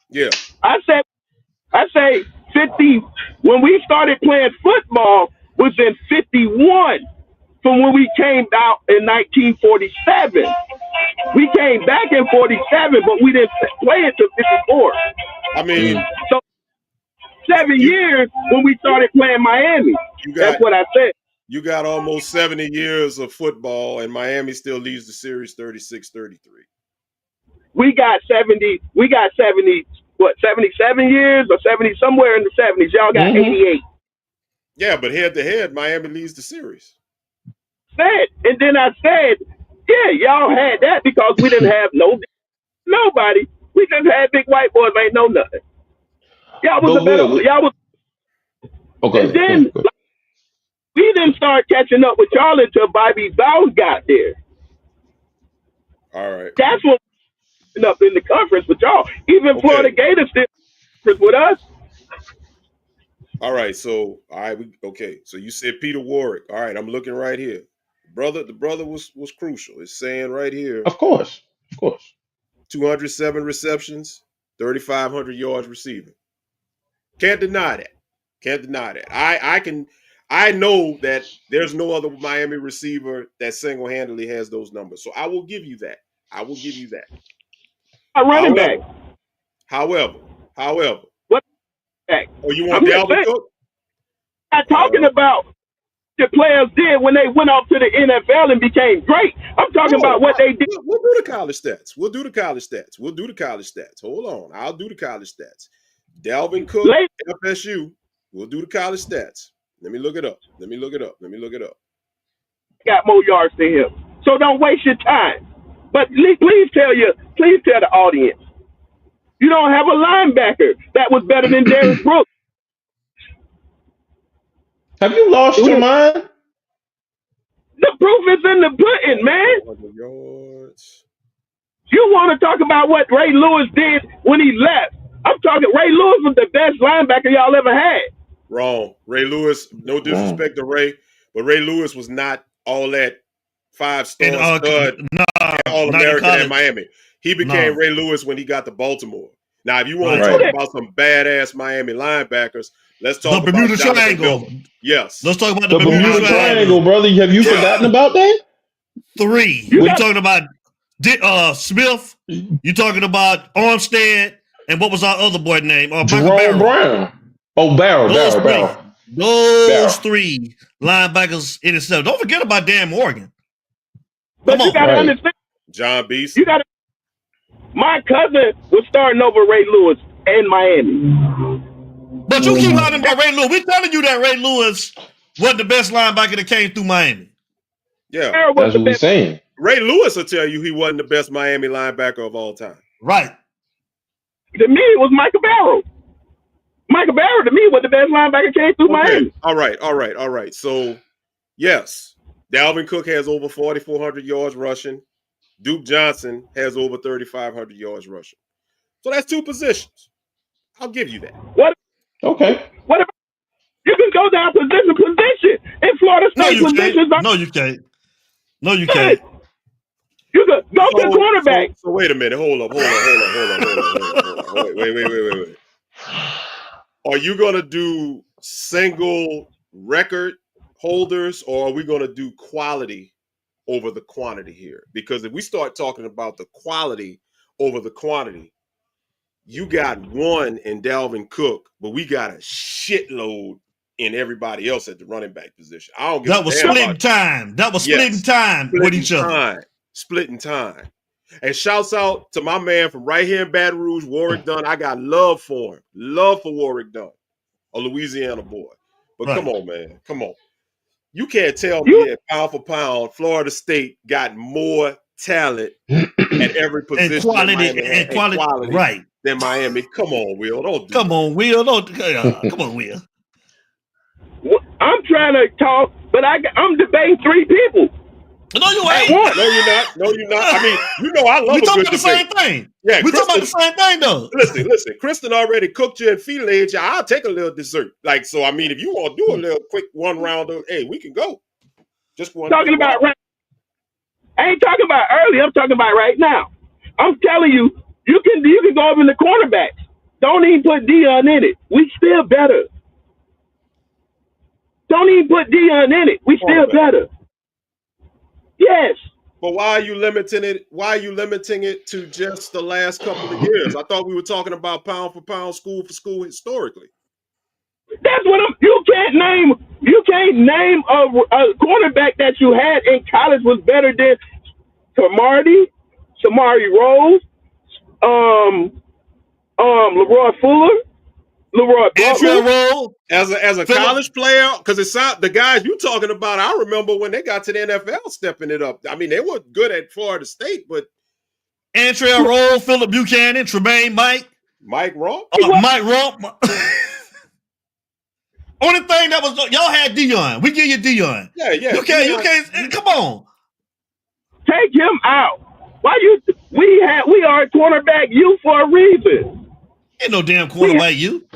Yeah. I say 50. When we started playing football was in 51. From when we came out in 1947. We came back in 47, but we didn't play until 54. I mean, so 7 years when we started playing Miami. That's what I said. You got almost 70 years of football, and Miami still leads the series 36-33. We got 70. We got 70. What, 77 years or 70? Somewhere in the 70s. Y'all got 88. Yeah, but head to head, Miami leads the series. And then I said, yeah, y'all had that because we didn't have nobody. We just had big white boys ain't know nothing. Y'all was a better. Y'all was. Okay. And then we didn't start catching up with y'all until Bobby Bowles got there. All right. That's what we up in the conference with y'all. Even Florida Gators still with us. All right. So So you said Peter Warwick. All right. I'm looking right here. The brother was crucial. It's saying right here. Of course. 207 receptions, 3,500 yards receiving. Can't deny that. I know that there's no other Miami receiver that single-handedly has those numbers. So I will give you that. A running back. However. What back? Oh, you want Dalvin Cook? I'm talking about the players did when they went off to the NFL and became great. I'm talking about what they did. We'll do the college stats. Hold on. I'll do the college stats. Dalvin Cook, FSU. We'll do the college stats. Let me look it up. Got more yards than him. So don't waste your time. But please tell the audience, you don't have a linebacker that was better than Derrick Brooks. Have you lost your mind? The proof is in the pudding, man. You want to talk about what Ray Lewis did when he left. I'm talking Ray Lewis was the best linebacker y'all ever had. Wrong. Ray Lewis, no disrespect to Ray, but Ray Lewis was not all that 5-star stud, All-American at Miami. He became Ray Lewis when he got to Baltimore. Now, if you want to talk about some badass Miami linebackers, let's talk about Bermuda Triangle. Yes. Let's talk about the Bermuda Triangle, brother. Have you forgotten about that? 3. We're talking about Smith. You talking about Armstead, and what was our other boy name? Jerome Brown. Oh, Barrow. Those 3 linebackers in itself. Don't forget about Dan Morgan. But you got to understand. John Beast. My cousin was starting over Ray Lewis in Miami. But you keep lying about Ray Lewis. We're telling you that Ray Lewis wasn't the best linebacker that came through Miami. Yeah. That's what we're saying. Ray Lewis will tell you he wasn't the best Miami linebacker of all time. Right. To me, it was Michael Barrow. Michael Barrow, to me, was the best linebacker came through Miami. All right. So, yes, Dalvin Cook has over 4,400 yards rushing. Duke Johnson has over 3,500 yards rushing. So that's 2 positions. I'll give you that. What? Okay. What about you can go down position in Florida State positions? No, you can't. You can go to the quarterback. So wait a minute. Hold up. Wait. Are you going to do single record holders, or are we going to do quality over the quantity here? Because if we start talking about the quality over the quantity, you got one in Dalvin Cook, but we got a shitload in everybody else at the running back position. I don't give a That was damn splitting about time. That was splitting yes, time with each other. splitting time. And shouts out to my man from right here in Baton Rouge, Warwick Dunn. I got love for him, love for Warwick Dunn, a Louisiana boy. But come on, man, come on. You can't tell me that pound for pound, Florida State got more talent at every And position than quality Miami had, and quality right. than Miami. Come on, Will. Don't do Come that. on, Will. Come on, Will. I'm trying to talk, but I'm debating three people. No, you at ain't. once. No, you're not. No, you're not. I mean, you know, I love We a talking good about the debate. same thing. Yeah, we talking about the same thing, though. Listen. Kristen already cooked you and filleted you. I'll take a little dessert. Like, so, I mean, if you want to do a little quick one round, hey, we can go. Just one. Talking about right. I ain't talking about early. I'm talking about right now. I'm telling you, you can go over in the cornerbacks. Don't even put Dion in it. We still better. Don't even put Dion in it. We still better. Yes. But why are you limiting it? Why are you limiting it to just the last couple of years? I thought we were talking about pound for pound, school for school historically. That's what you can't name. You can't name a cornerback that you had in college was better than Samari Rose, Leroy Fuller, Leroy Butler. As a college player, because it's not the guys you talking about. I remember when they got to the NFL stepping it up. I mean, they were good at Florida State, but Antrell Roll, Philip Buchanan, Tremaine, Mike Rump, Mike Rump. Only thing that was y'all had Dion. We give you Dion. Yeah. You can't. Come on. Take him out. Why we are a cornerback you for a reason. Ain't no damn cornerback you.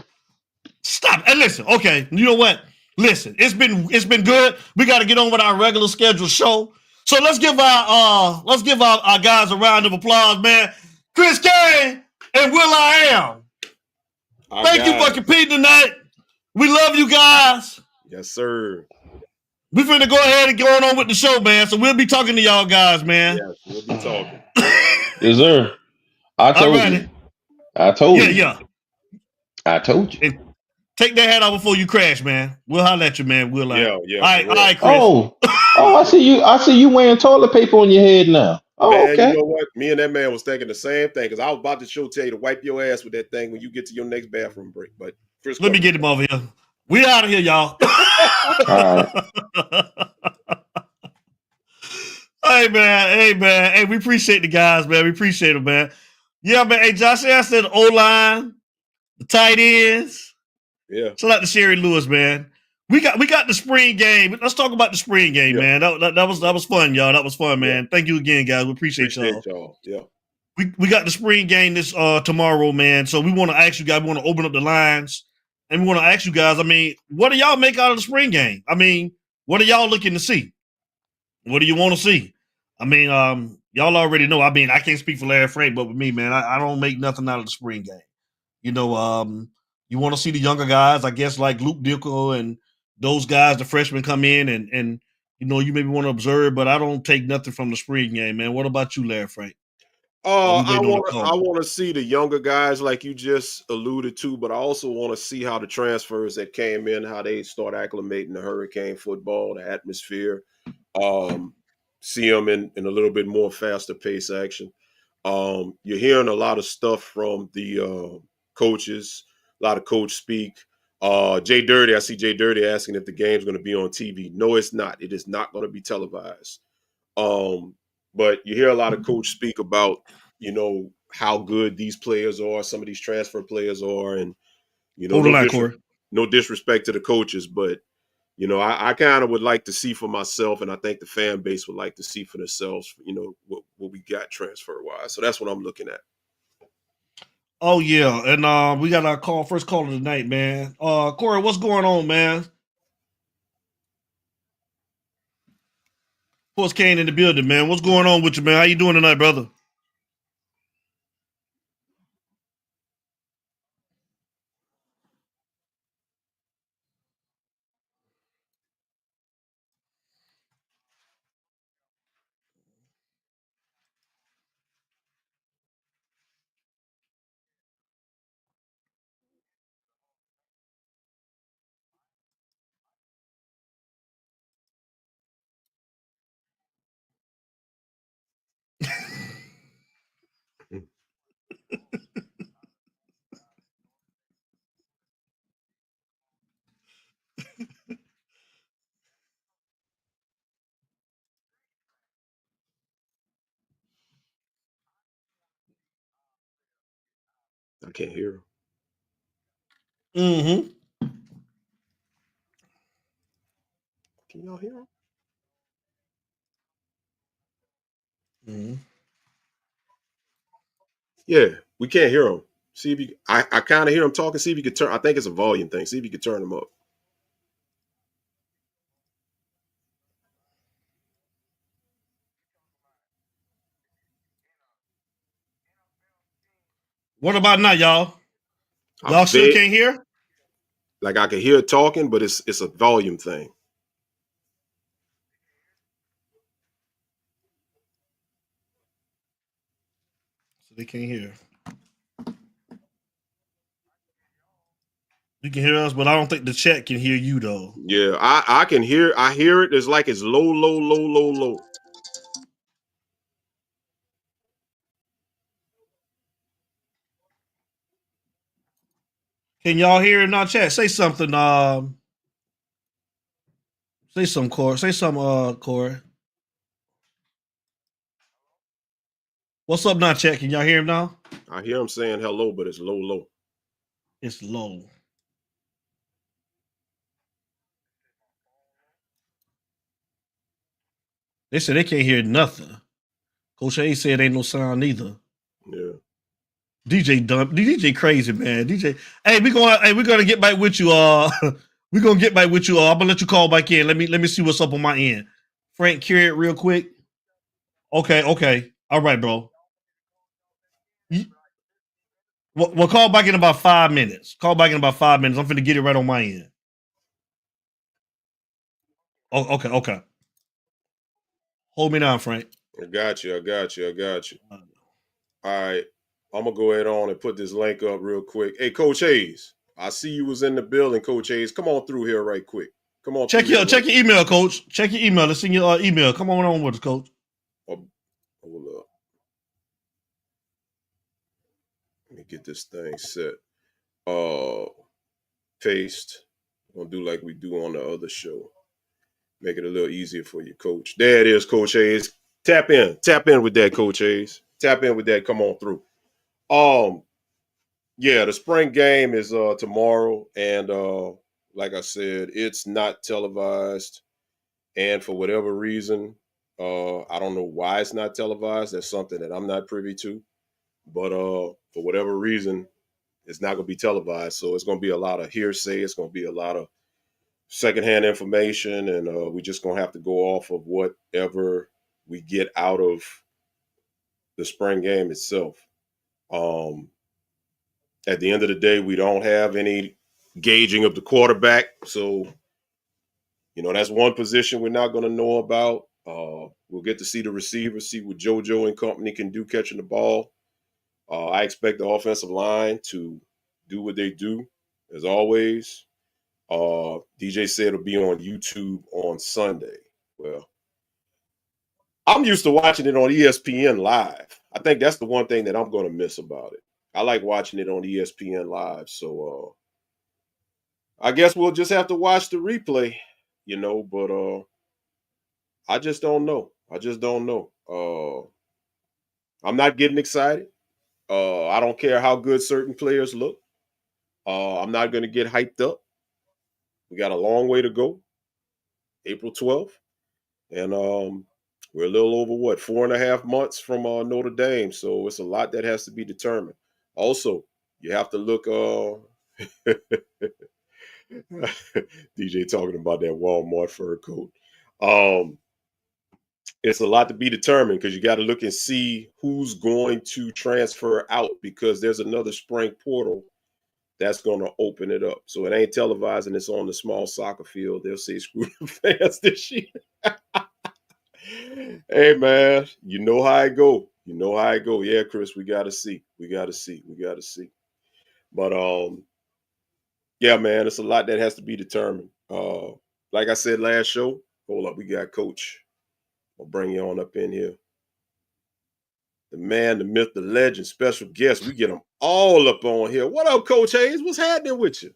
Stop. And listen, okay, you know what? Listen, it's been good. We got to get on with our regular scheduled show. So let's give our guys a round of applause, man. Chris Kane and Will I Am. Thank you for competing tonight. We love you guys. Yes, sir. We finna go ahead and go on with the show, man. So we'll be talking to y'all guys, man. Yes, we'll be talking. Yes, sir. I told you. I told you. Yeah. I told you. And take that hat off before you crash, man. We'll holler at you, man. We'll Yeah. All right, Chris. Oh, I see you wearing toilet paper on your head now. Oh, man, okay. You know what? Me and that man was thinking the same thing because I was about to tell you to wipe your ass with that thing when you get to your next bathroom break. But Chris, let me get him over here. We out of here, y'all. All right. Hey, man. Hey, we appreciate the guys, man. We appreciate them, man. Yeah, man. Hey, Josh, I said the O-line, the tight ends. Yeah. Shout out to Sherry Lewis, man. We got the spring game. Let's talk about the spring game, man. That was fun, y'all. That was fun, man. Yeah. Thank you again, guys. We appreciate y'all. Yeah. We got the spring game this tomorrow, man. So we want to ask you guys, we want to open up the lines. And we want to ask you guys, I mean, what do y'all make out of the spring game? I mean, what are y'all looking to see? What do you want to see? I mean, y'all already know. I mean, I can't speak for Larry Frank, but with me, man, I don't make nothing out of the spring game. You know, you want to see the younger guys, I guess, like Luke Dickel and those guys, the freshmen come in and you know, you maybe want to observe, but I don't take nothing from the spring game, man. What about you, Larry Frank? I want to see the younger guys like you just alluded to, but I also want to see how the transfers that came in, how they start acclimating to Hurricane football, the atmosphere. See them in a little bit more faster pace action. You're hearing a lot of stuff from the coaches, a lot of coach speak. Jay Dirty, I see Jay Dirty asking if the game's going to be on TV. No, it's not. It is not going to be televised. But you hear a lot of coach speak about, you know, how good these players are, some of these transfer players are, and you know, no disrespect to the coaches, but you know, I kind of would like to see for myself, and I think the fan base would like to see for themselves, you know, what we got transfer wise. So that's what I'm looking at. Oh yeah, and we got our first call of the night, man. Corey, what's going on, man? Force Kane in the building, man. What's going on with you, man? How you doing tonight, brother? I can't hear him. Mm-hmm. Can y'all hear him? Mm-hmm. Yeah, we can't hear him. See if you. I kind of hear him talking. See if you could turn. I think it's a volume thing. See if you could turn him up. What about now, y'all? I Y'all still bet, can't hear? like I can hear it talking, but it's a volume thing. So they can't hear. You can hear us, but I don't think the chat can hear you though. Yeah, I can hear. I hear it. It's like it's low, low, low, low, low. Can y'all hear it in our chat? Say something. Say some, Corey. Say some, Corey. What's up now, chat? Can y'all hear him now? I hear him saying hello, but it's low, low. It's low. They said they can't hear nothing. Coach A said ain't no sound either. Yeah. DJ dumb. DJ crazy, man. DJ. Hey, we're gonna get back with you. We're gonna get back with you. I'm gonna let you call back in. Let me see what's up on my end. Frank, carry it real quick. Okay. All right, bro. We'll call back in about 5 minutes. Call back in about 5 minutes. I'm finna get it right on my end. Oh, okay. Hold me down, Frank. I got you. All right. I'm gonna go ahead on and put this link up real quick. Hey, Coach Hayes, I see you was in the building, Coach Hayes. Come on through here right quick. Come on Check through here. your email, Coach. Check your email. Let's send your email. Come on with us, Coach. Hold up. Let me get this thing set. Paste. I'm gonna do like we do on the other show. Make it a little easier for you, Coach. There it is, Coach Hayes. Tap in with that, Coach Hayes. Tap in with that. Come on through. Yeah, the spring game is tomorrow, and like I said, it's not televised. And for whatever reason, I don't know why it's not televised. That's something that I'm not privy to. But for whatever reason, it's not going to be televised. So it's going to be a lot of hearsay. It's going to be a lot of secondhand information, and we're just going to have to go off of whatever we get out of the spring game itself. At the end of the day, we don't have any gauging of the quarterback. So, that's one position we're not going to know about. We'll get to see the receivers, see what JoJo and company can do catching the ball. I expect the offensive line to do what they do, as always. DJ said it'll be on YouTube on Sunday. Well, I'm used to watching it on ESPN Live. I think that's the one thing that I'm going to miss about it. I like watching it on ESPN Live. So I guess we'll just have to watch the replay, but I just don't know. I'm not getting excited. I don't care how good certain players look. I'm not going to get hyped up. We got a long way to go. April 12th. And we're a little over 4.5 months from Notre Dame. So it's a lot that has to be determined. Also, you have to look DJ talking about that Walmart fur coat. It's a lot to be determined because you got to look and see who's going to transfer out because there's another spring portal that's going to open it up. So it ain't televised and it's on the small soccer field. They'll say screw the fans this year. Hey, man, you know how I go. Yeah, Chris, we got to see. But, yeah, man, it's a lot that has to be determined. Like I said last show, hold up, we got Coach. I'll bring you on up in here. the man, the myth, the legend, special guest. We get them all up on here. What up, Coach Hayes? What's happening with you?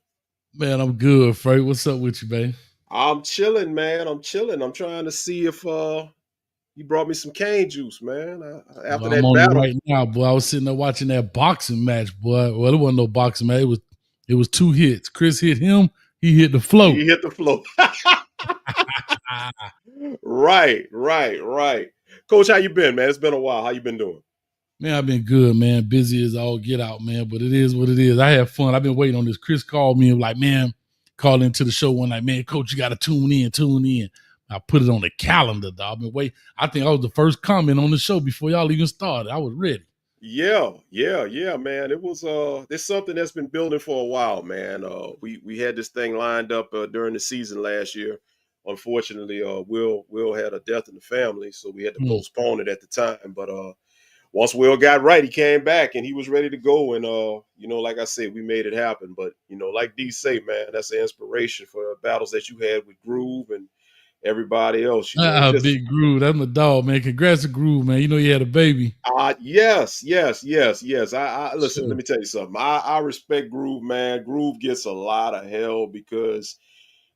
Man, I'm good, Frank. What's up with you, man? I'm chilling, man. I'm chilling. I'm trying to see if you brought me some cane juice, man. After Well, I'm that on it battle. right now, boy. I was sitting there watching that boxing match, boy. Well, it wasn't no boxing match. It was 2 hits. Chris hit him. He hit the floor. He hit the floor. Right. Coach, how you been, man? It's been a while. How you been doing? Man, I've been good, man. Busy as all get out, man. But it is what it is. I had fun. I've been waiting on this. Chris called me and was like, man, called into the show one night, man, Coach, you got to tune in. I put it on the calendar, dog. I've been waiting. I think I was the first comment on the show before y'all even started. I was ready. Yeah, man. It was there's something that's been building for a while, man. We had this thing lined up during the season last year. Unfortunately, Will had a death in the family, so we had to postpone it at the time. But once Will got right, he came back and he was ready to go. And like I said, we made it happen. But like D say, man, that's an inspiration for the battles that you had with Groove and everybody else. Big Groove. That's my dog, man. Congrats to Groove, man. You know you had a baby. Yes. I listen, let me tell you something. I respect Groove, man. Groove gets a lot of hell because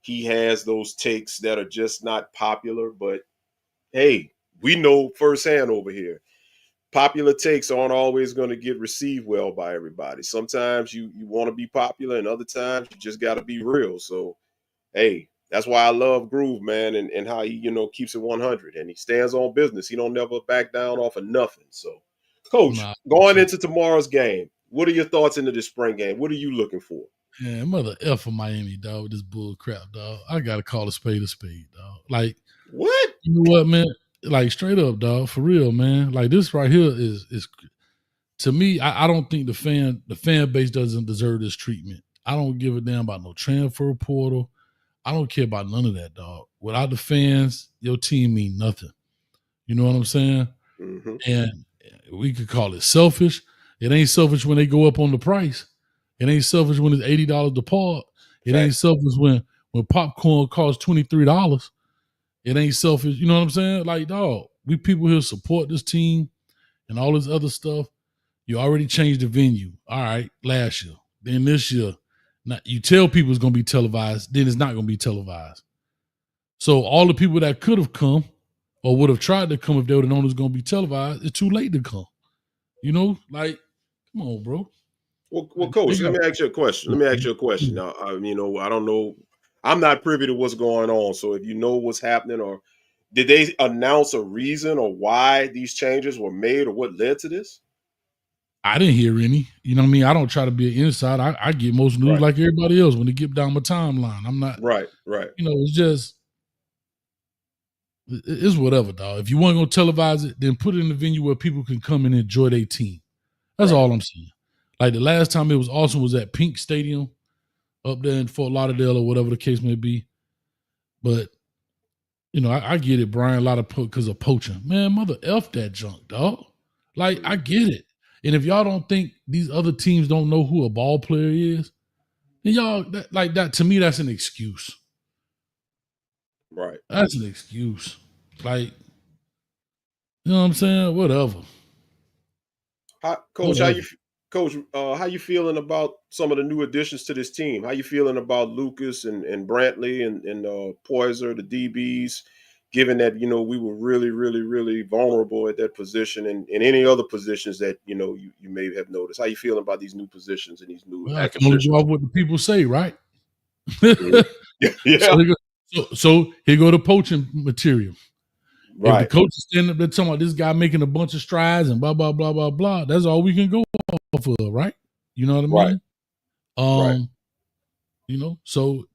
he has those takes that are just not popular. But hey, we know firsthand over here. Popular takes aren't always going to get received well by everybody. Sometimes you want to be popular, and other times you just got to be real. So, hey, that's why I love Groove, man, and how he, keeps it 100 and he stands on business. He don't never back down off of nothing. So, Coach, going into tomorrow's game, what are your thoughts into this spring game? What are you looking for? Yeah, mother F of Miami, dog, with this bull crap, dog. I got to call a spade, dog. Like, what? You know what, man? Like, straight up, dog, for real, man. Like, this right here is to me, I don't think the fan base doesn't deserve this treatment. I don't give a damn about no transfer portal. I don't care about none of that, dog. Without the fans, your team mean nothing. You know what I'm saying? Mm-hmm. And we could call it selfish. It ain't selfish when they go up on the price. It ain't selfish when it's $80 to part. It ain't selfish when popcorn costs $23. It ain't selfish. You know what I'm saying? Like, dog, we people here support this team and all this other stuff. You already changed the venue. All right, last year. Then this year, you tell people it's going to be televised, then it's not going to be televised. So all the people that could have come or would have tried to come if they would have known it was going to be televised, it's too late to come. Like, come on, bro. Well, Coach, let me ask you a question. Now, I don't know. I'm not privy to what's going on. So if you know what's happening, or did they announce a reason or why these changes were made or what led to this? I didn't hear any. You know what I mean? I don't try to be an insider. I get most news like everybody else when they get down my timeline. I'm not. Right. It's just, it's whatever, dog. If you weren't going to televise it, then put it in the venue where people can come and enjoy their team. That's all I'm saying. Like the last time it was awesome was at Pink Stadium up there in Fort Lauderdale or whatever the case may be. But, I get it, Brian, a lot of because of poaching. Man, mother F that junk, dog. Like, I get it. And if y'all don't think these other teams don't know who a ball player is, then y'all, that to me, that's an excuse. Right. That's an excuse. Like, you know what I'm saying? Whatever. Coach, how you feeling about some of the new additions to this team? How you feeling about Lucas and Brantley and Poyser, the DBs, given that, we were really, really, really vulnerable at that position and any other positions that, you may have noticed? How you feeling about these new positions and these new I can only go off what the people say, right? Yeah. So here go the poaching material. Right. If the coach is standing up there talking about this guy making a bunch of strides and blah, blah, blah, blah, blah, that's all we can go off of, right? You know what I mean? So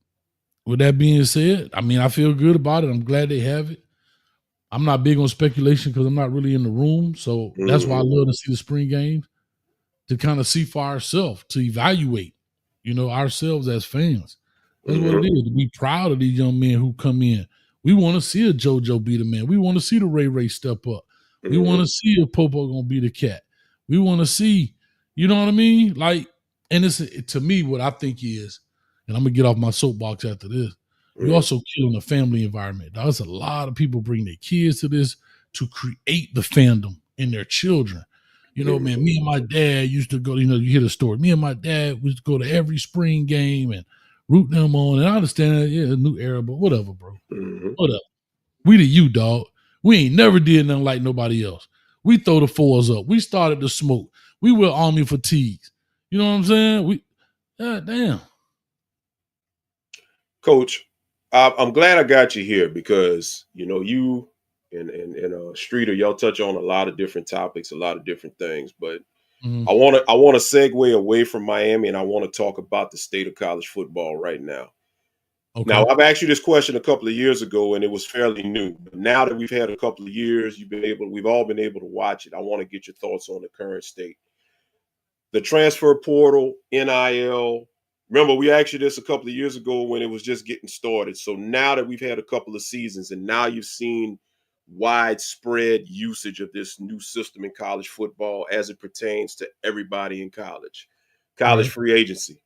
with that being said, I feel good about it. I'm glad they have it. I'm not big on speculation because I'm not really in the room. So that's why I love to see the spring games, to kind of see for ourselves, to evaluate, ourselves as fans. That's what it is, to be proud of these young men who come in. We want to see a JoJo be the man. We want to see the Ray step up. We want to see if Popo going to be the cat. We want to see, you know what I mean? Like, and it's to me what I think is, and I'm going to get off my soapbox after this, we also killing the family environment. There's a lot of people bring their kids to this to create the fandom in their children. You know, man, me and my dad used to go, you hear the story. Me and my dad used to go to every spring game and root them on. And I understand that, yeah, a new era, but whatever, bro. Whatever. We the you, dog. We ain't never did nothing like nobody else. We throw the fours up. We started to smoke. We wear army fatigues. You know what I'm saying? God damn. Coach, I'm glad I got you here because, you and Streeter, y'all touch on a lot of different topics, a lot of different things, but I want to segue away from Miami and I want to talk about the state of college football right now. Okay. Now, I've asked you this question a couple of years ago and it was fairly new. But now that we've had a couple of years, we've all been able to watch it. I want to get your thoughts on the current state. The transfer portal, NIL. Remember, we asked you this a couple of years ago when it was just getting started. So now that we've had a couple of seasons and now you've seen widespread usage of this new system in college football as it pertains to everybody in college free agency.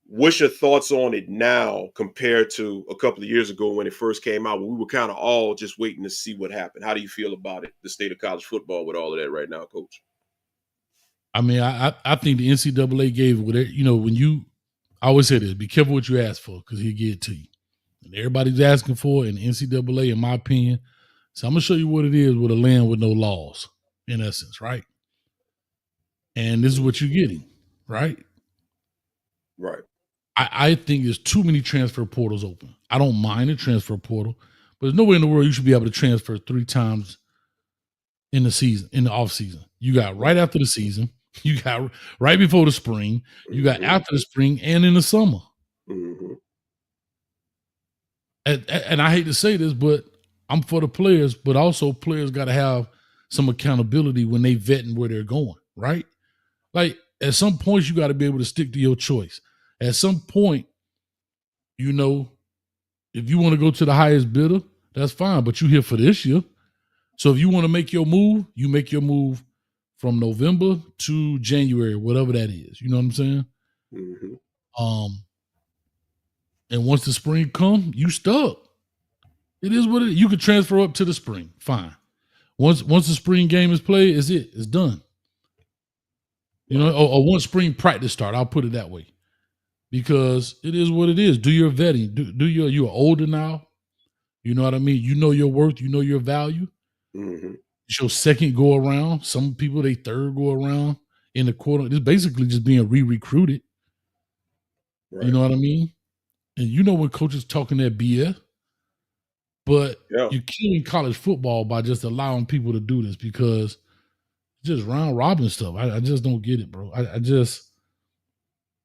What's your thoughts on it now compared to a couple of years ago when it first came out? We were kind of all just waiting to see what happened. How do you feel about it, the state of college football with all of that right now, Coach? I mean, I think the NCAA gave it, I always say this, be careful what you ask for because he'll get it to you. And everybody's asking for it, and the NCAA, in my opinion. So I'm going to show you what it is with a land with no laws, in essence, right? And this is what you're getting, right? Right. I think there's too many transfer portals open. I don't mind a transfer portal, but there's no way in the world you should be able to transfer 3 times in the season, in the off season. You got right after the season, you got right before the spring, you got after the spring, and in the summer. And I hate to say this, but I'm for the players, but also players got to have some accountability when they vetting where they're going, right? Like at some point, you got to be able to stick to your choice. At some point, if you want to go to the highest bidder, that's fine, but you're here for this year. So if you want to make your move, you make your move from November to January, whatever that is. You know what I'm saying? And once the spring come, you stuck. It is what it is. You could transfer up to the spring. Fine. Once the spring game is played, it's done. Or once spring practice start, I'll put it that way. Because it is what it is. Do your vetting. You're older now. You know what I mean? You know your worth. You know your value. It's your second go around. Some people, they third go around in the quarter. It's basically just being re-recruited. Right. You know what I mean? And when coaches talking that BS, but you're killing college football by just allowing people to do this because just round robin stuff. I just don't get it, bro.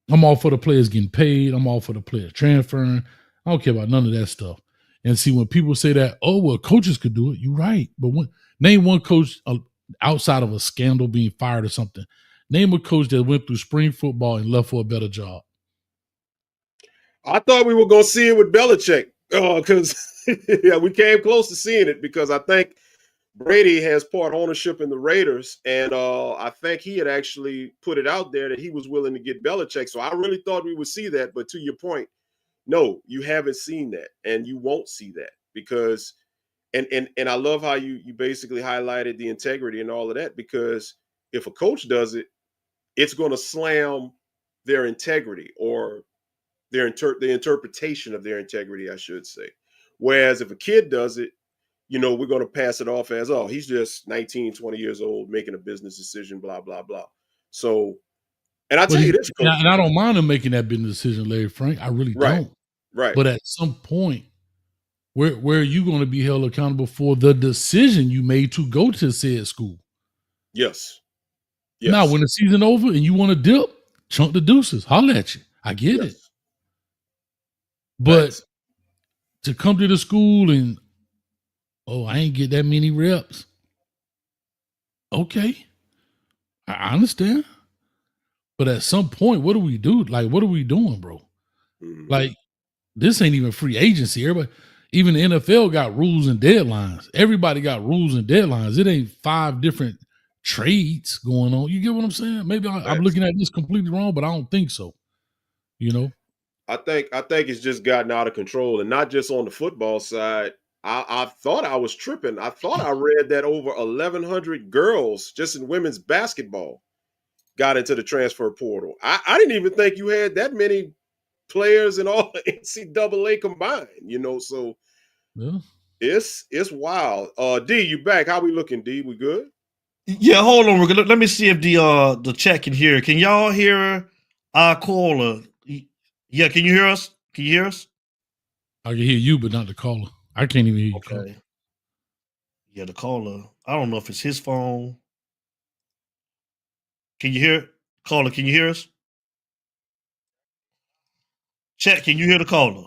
I'm all for the players getting paid. I'm all for the players transferring. I don't care about none of that stuff. And see, when people say that, oh, well, coaches could do it, you're right. But name one coach outside of a scandal being fired or something. Name a coach that went through spring football and left for a better job. I thought we were going to see it with Belichick because we came close to seeing it because I think Brady has part ownership in the Raiders, and I think he had actually put it out there that he was willing to get Belichick. So I really thought we would see that. But to your point, no, you haven't seen that, and you won't see that because, and I love how you basically highlighted the integrity and all of that because if a coach does it, it's going to slam their integrity or the interpretation of their integrity, I should say. Whereas if a kid does it, we're going to pass it off as, oh, he's just 19, 20 years old, making a business decision, blah, blah, blah. So, and I'll tell you this, Coach. And I don't mind him making that business decision, Larry Frank. I really don't. Right. But at some point, where are you going to be held accountable for the decision you made to go to said school? Yes. Now, when the season over and you want to dip, chunk the deuces. Holler at you. I get it. But to come to the school and, oh, I ain't get that many reps. Okay. I understand. But at some point, what do we do? Like, what are we doing, bro? Like, this ain't even free agency. Everybody, even the NFL got rules and deadlines. Everybody got rules and deadlines. It ain't 5 different trades going on. You get what I'm saying? Maybe I'm looking at this completely wrong, but I don't think so. I think it's just gotten out of control, and not just on the football side. I thought I was tripping. I thought I read that over 1,100 girls just in women's basketball got into the transfer portal. I didn't even think you had that many players in all NCAA combined, so Yeah. it's wild. D, you back. How we looking, D? We good? Yeah, hold on. Let me see if the chat can hear. Can y'all hear our caller? Yeah, can you hear us? Can you hear us? I can hear you, but not the caller. I can't even hear you. Okay. Yeah, the caller. I don't know if it's his phone. Can you hear caller? Can you hear us? Chat, can you hear the caller?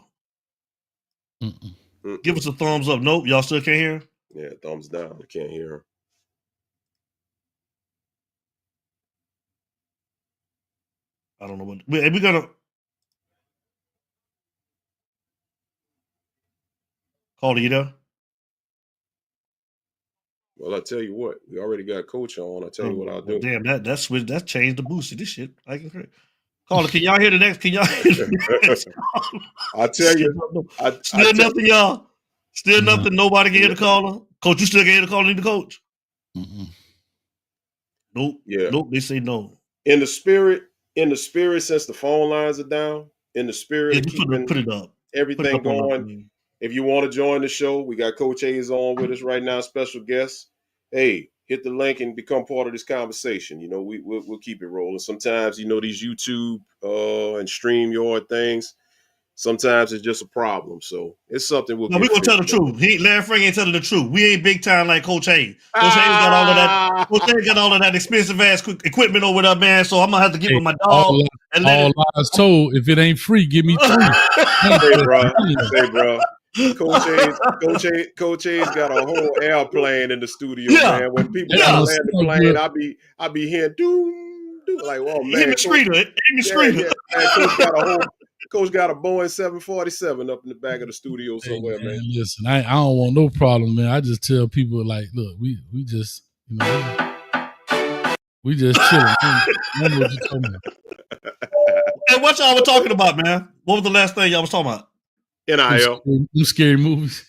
Mm-mm. Give us a thumbs up. Nope, y'all still can't hear? Yeah, thumbs down. I can't hear her. I don't know what we're gonna call you there. Well, I tell you what, we already got Coach on. I tell you what I'll do. Damn, that switch that changed the boost of this shit. I can hear. Caller, can y'all hear the next? Can y'all hear the next? I tell you, still nothing, y'all. Still nothing. Nobody can hear the caller. Coach, you still can hear the caller? Need the coach? Nope. Yeah. Nope. They say no. In the spirit, since the phone lines are down, in the spirit of keeping put it up. Everything going. If you want to join the show, we got Coach Hayes on with us right now, special guest. Hey, hit the link and become part of this conversation. We'll keep it rolling. Sometimes, these YouTube and StreamYard things, sometimes it's just a problem. So it's something we're going to tell the truth. Larry Frank ain't telling the truth. We ain't big time like Coach Hayes. Coach Hayes got all of that. Coach Hayes got all of that expensive ass equipment over there, man. So I'm going to have to get with my dog. All lies told, if it ain't free, give me 3. Say, bro. Coach Hayes got a whole airplane in the studio, man. When people land the plane, I be hearing doom, like, oh man. Coach got a Boeing 747 up in the back of the studio somewhere, man. Listen, I don't want no problem, man. I just tell people like, look, we just we just chilling. What you talking about? Hey, what y'all were talking about, man? What was the last thing y'all was talking about? NIL. Them scary movies.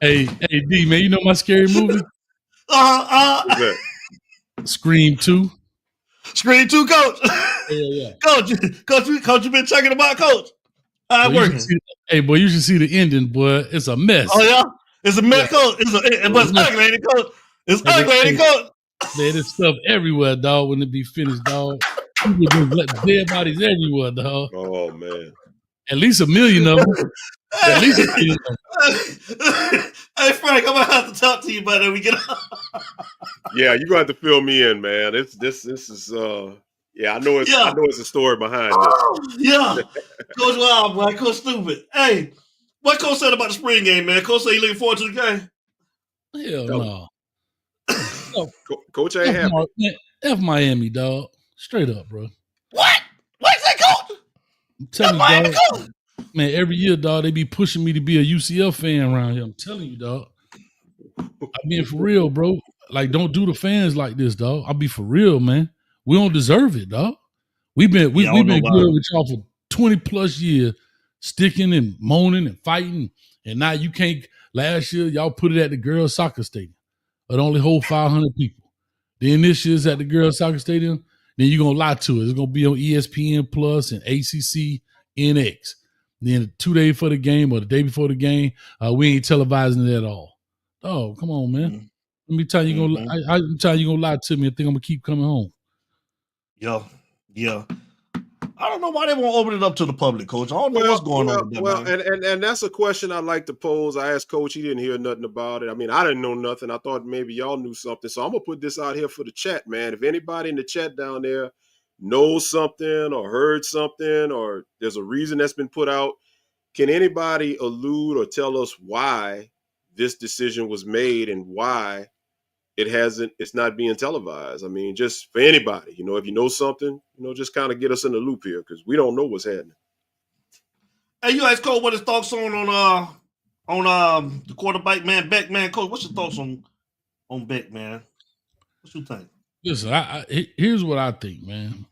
hey, D, man, you know my scary movie? Scream 2. Scream 2, Coach. Yeah. Coach, you been checking them out, Coach? How it working? Boy, you should see the ending, boy. It's a mess. Oh, yeah? It's a mess, Coach. It's ugly, ain't it, Coach? It's ugly, ain't it, Coach? Man, there's stuff everywhere, dog, when it be finished, dog. People just let dead bodies everywhere, dog. Oh, man. At least 1 million of them. At least 1 million of them. Hey, Frank, I'm going to have to talk to you about it when we get out. Yeah, you're going to have to fill me in, man. This is, I know it's a story behind this. Yeah. Coach Wild, boy. Coach Stupid. Hey, what Coach said about the spring game, man? Coach said he looking forward to the game? Hell no. Coach ain't happy. F Miami, dog. Straight up, bro. What? What's that, Coach? I'm telling you, dog. Man, every year, dog, they be pushing me to be a UCF fan around here. I'm telling you, dog. I mean, for real, bro. Like, don't do the fans like this, dog. I'll be for real, man. We don't deserve it, dog. We've been good with y'all for 20 plus years, sticking and moaning and fighting. And now you can't. Last year, y'all put it at the girls' soccer stadium. It only hold 500 people. Then this year's at the girls' soccer stadium. Then you're going to lie to it. It's going to be on ESPN Plus and ACC NX. Then 2 days for the game or the day before the game, we ain't televising it at all. Oh, come on, man. Mm-hmm. Let me tell you, I'm telling you, going to lie to me and think I'm going to keep coming home. Yeah. I don't know why they won't open it up to the public, Coach. I don't know what's going on with that. And that's a question I'd like to pose. I asked Coach, he didn't hear nothing about it. I mean, I didn't know nothing. I thought maybe y'all knew something. So I'm going to put this out here for the chat, man. If anybody in the chat down there knows something or heard something or there's a reason that's been put out, can anybody allude or tell us why this decision was made and why it's not being televised? I mean, just for anybody, if you know something, just kind of get us in the loop here because we don't know what's happening. Hey, you asked Coach what his thoughts on the quarterback, man, Beck, man. Coach, what's your thoughts on Beck, man? What you think? Listen, here's what I think, man.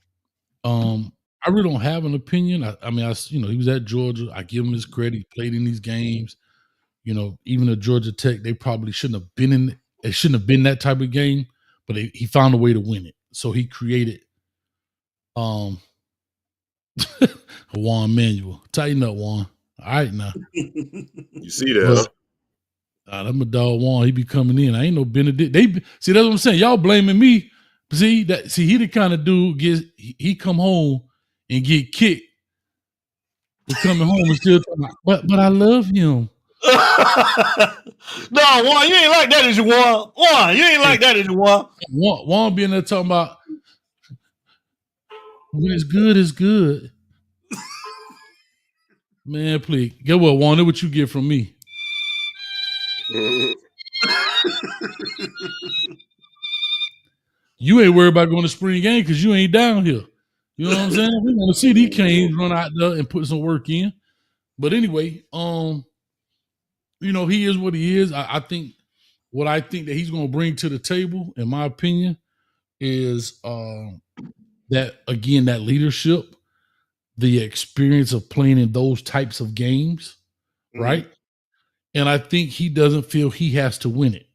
I really don't have an opinion. I mean, he was at Georgia. I give him his credit. He played in these games. Even at Georgia Tech, they probably shouldn't have been in. It shouldn't have been that type of game, but he found a way to win it. So he created Juan Manuel. Tighten up, Juan. All right now. You see that? I'm a dog Juan. He be coming in. I ain't no Benedict. See, that's what I'm saying. Y'all blaming me. See, he the kind of dude he come home and get kicked. But coming home and still talking about, but I love him. No, Juan, you ain't like that as you want. Juan, you ain't like that as you want. Juan being there talking about when it's good, it's good. Man, please. Get what, Juan? That's what you get from me. You ain't worried about going to spring game because you ain't down here. You know what I'm saying? We want to see these Canes run out there and put some work in. But anyway, he is what he is. I think what I think that he's going to bring to the table, in my opinion, is that leadership, the experience of playing in those types of games, right? And I think he doesn't feel he has to win it,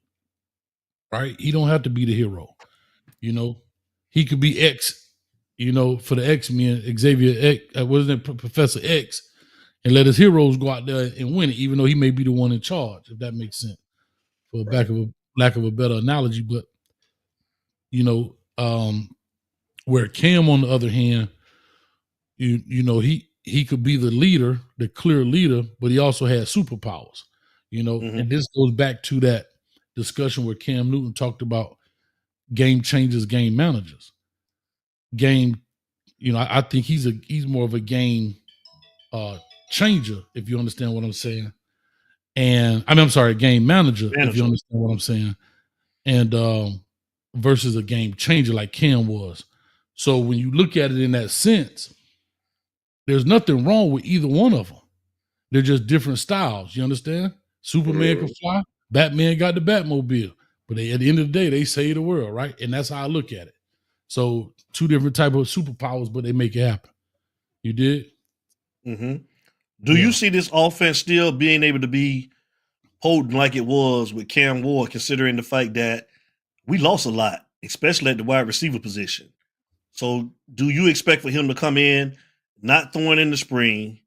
right? He don't have to be the hero. He could be X, for the X-Men, Xavier X, wasn't it Professor X, and let his heroes go out there and win it, even though he may be the one in charge, if that makes sense, for lack of a better analogy. But, where Cam, on the other hand, he could be the leader, the clear leader, but he also has superpowers, and this goes back to that discussion where Cam Newton talked about game changers, game managers. I think he's more of a game changer, if you understand what I'm saying. And I'm sorry, a game manager, if you understand what I'm saying. And versus a game changer like Cam was. So when you look at it in that sense, there's nothing wrong with either one of them. They're just different styles. You understand? Superman can fly. Batman got the Batmobile. But at the end of the day, they save the world, right? And that's how I look at it. So two different type of superpowers, but they make it happen. You did? Mm-hmm. Do you see this offense still being able to be potent like it was with Cam Ward, considering the fact that we lost a lot, especially at the wide receiver position? So do you expect for him to come in, not throwing in the spring,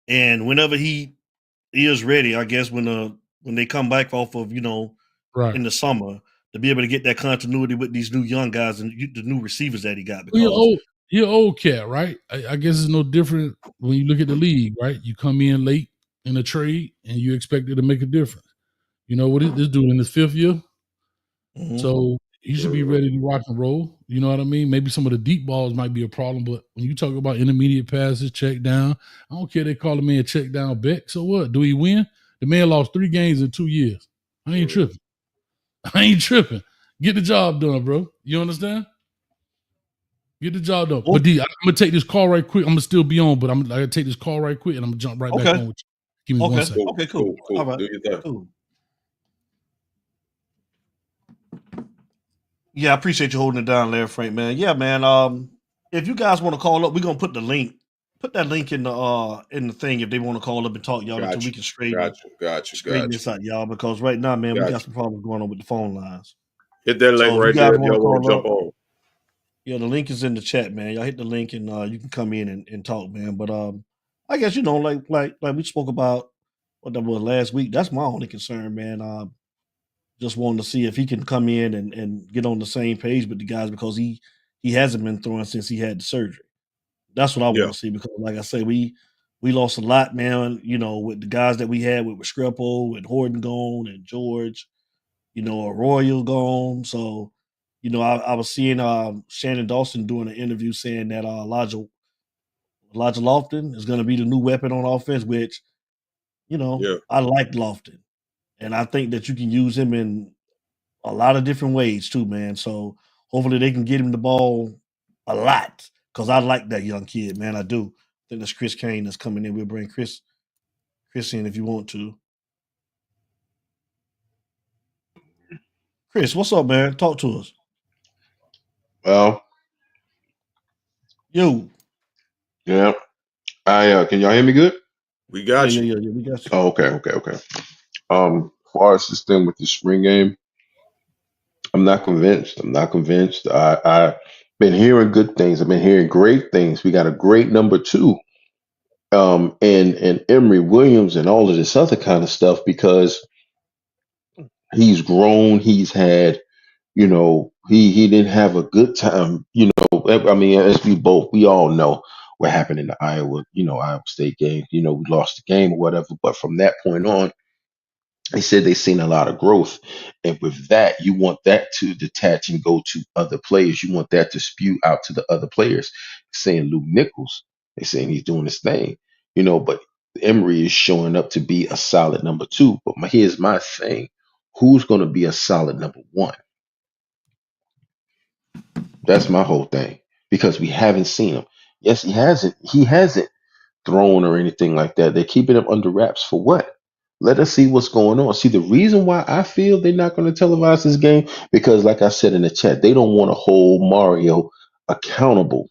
and whenever he is ready, I guess when they come back off of, right, in the summer, to be able to get that continuity with these new young guys and the new receivers that he got? Because you're an old cat, right? I guess it's no different when you look at the league, right? You come in late in a trade and you expect it to make a difference. You know what this dude in his 5th year? So he should be ready to rock and roll. You know what I mean? Maybe some of the deep balls might be a problem, but when you talk about intermediate passes, check down, I don't care they call the man check down Beck. So what? Do he win? The man lost 3 games in 2 years. I ain't tripping. Get the job done, bro. You understand? Get the job done. But D, I'm gonna take this call right quick. I'm gonna still be on, but I gotta take this call right quick and I'm gonna jump right back on with you. Give me 1 second. Okay, cool. All right. Do your thing. Cool. Yeah, I appreciate you holding it down, Larry Frank, man. Yeah, man. If you guys want to call up, we're gonna put the link. Put that link in the thing if they want to call up and talk, y'all, until we can straighten this out, y'all. Because right now, man, we got some problems going on with the phone lines. Hit that link right there if y'all want to jump on. Yeah, the link is in the chat, man. Y'all hit the link and you can come in and talk, man. But I guess like we spoke about what that was last week. That's my only concern, man. Just wanting to see if he can come in and get on the same page with the guys, because he hasn't been throwing since he had the surgery. That's what I want to see, because like I say, we lost a lot, man, with the guys that we had with Restrepo and Horton gone and George, Arroyo gone. So, I was seeing Shannon Dawson doing an interview saying that Elijah Lofton is going to be the new weapon on offense, which, I like Lofton. And I think that you can use him in a lot of different ways too, man. So hopefully they can get him the ball a lot, because I like that young kid, man. I do. I think that's Chris Kane that's coming in. We'll bring Chris in if you want to. Chris, what's up, man? Talk to us. Well, Yo. Yeah. I can y'all hear me good? We Yeah, got yeah, you. yeah, yeah. We got you. Oh, okay. As far as this thing with the spring game, I'm not convinced. I'm not convinced. I've been hearing good things. I've been hearing great things. We got a great number two, and Emery Williams and all of this other kind of stuff because he's grown. He's had, he didn't have a good time. I mean, as we all know what happened in the Iowa State game. We lost the game or whatever. But from that point on, they said they've seen a lot of growth. And with that, you want that to detach and go to other players. You want that to spew out to the other players. Saying Luke Nichols, they're saying he's doing his thing, but Emery is showing up to be a solid number two. But here's my thing. Who's going to be a solid number one? That's my whole thing. Because we haven't seen him. Yes, he hasn't thrown or anything like that. They're keeping him under wraps for what? Let us see what's going on. See, the reason why I feel they're not going to televise this game, because like I said in the chat, they don't want to hold Mario accountable.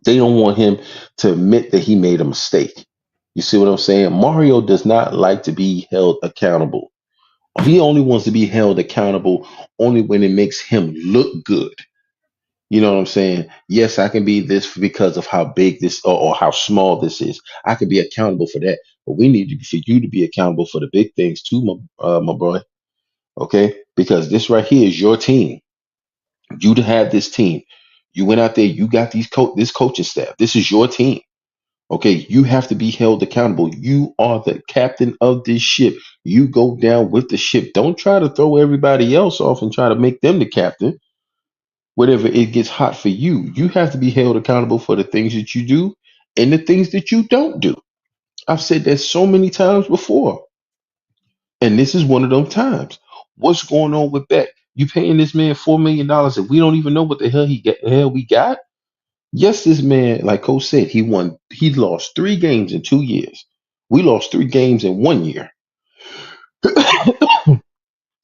They don't want him to admit that he made a mistake. You see what I'm saying? Mario does not like to be held accountable. He only wants to be held accountable only when it makes him look good. You know what I'm saying? Yes, I can be this because of how big this or how small this is. I can be accountable for that, but we need for you to be accountable for the big things too, my boy. Okay, because this right here is your team. You to have this team. You went out there. You got this coaching staff. This is your team. Okay, you have to be held accountable. You are the captain of this ship. You go down with the ship. Don't try to throw everybody else off and try to make them the captain whenever it gets hot for you. You have to be held accountable for the things that you do and the things that you don't do. I've said that so many times before, and this is one of them times. What's going on with Beck? You paying this man $4 million and we don't even know what the hell we got? Yes, this man, like Coach said, he lost 3 games in 2 years. We lost 3 games in 1 year.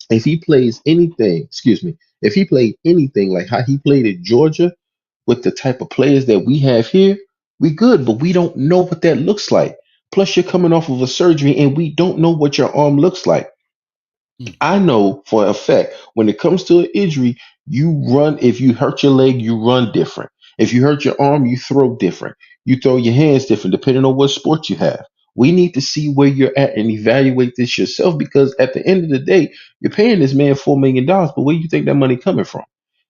If he plays anything, excuse me, if he played anything like how he played at Georgia with the type of players that we have here, we good, but we don't know what that looks like. Plus, you're coming off of a surgery and we don't know what your arm looks like. I know for a fact when it comes to an injury, you run. If you hurt your leg, you run different. If you hurt your arm, you throw different. You throw your hands different depending on what sport you have. We need to see where you're at and evaluate this yourself because at the end of the day, you're paying this man $4 million, but where do you think that money coming from?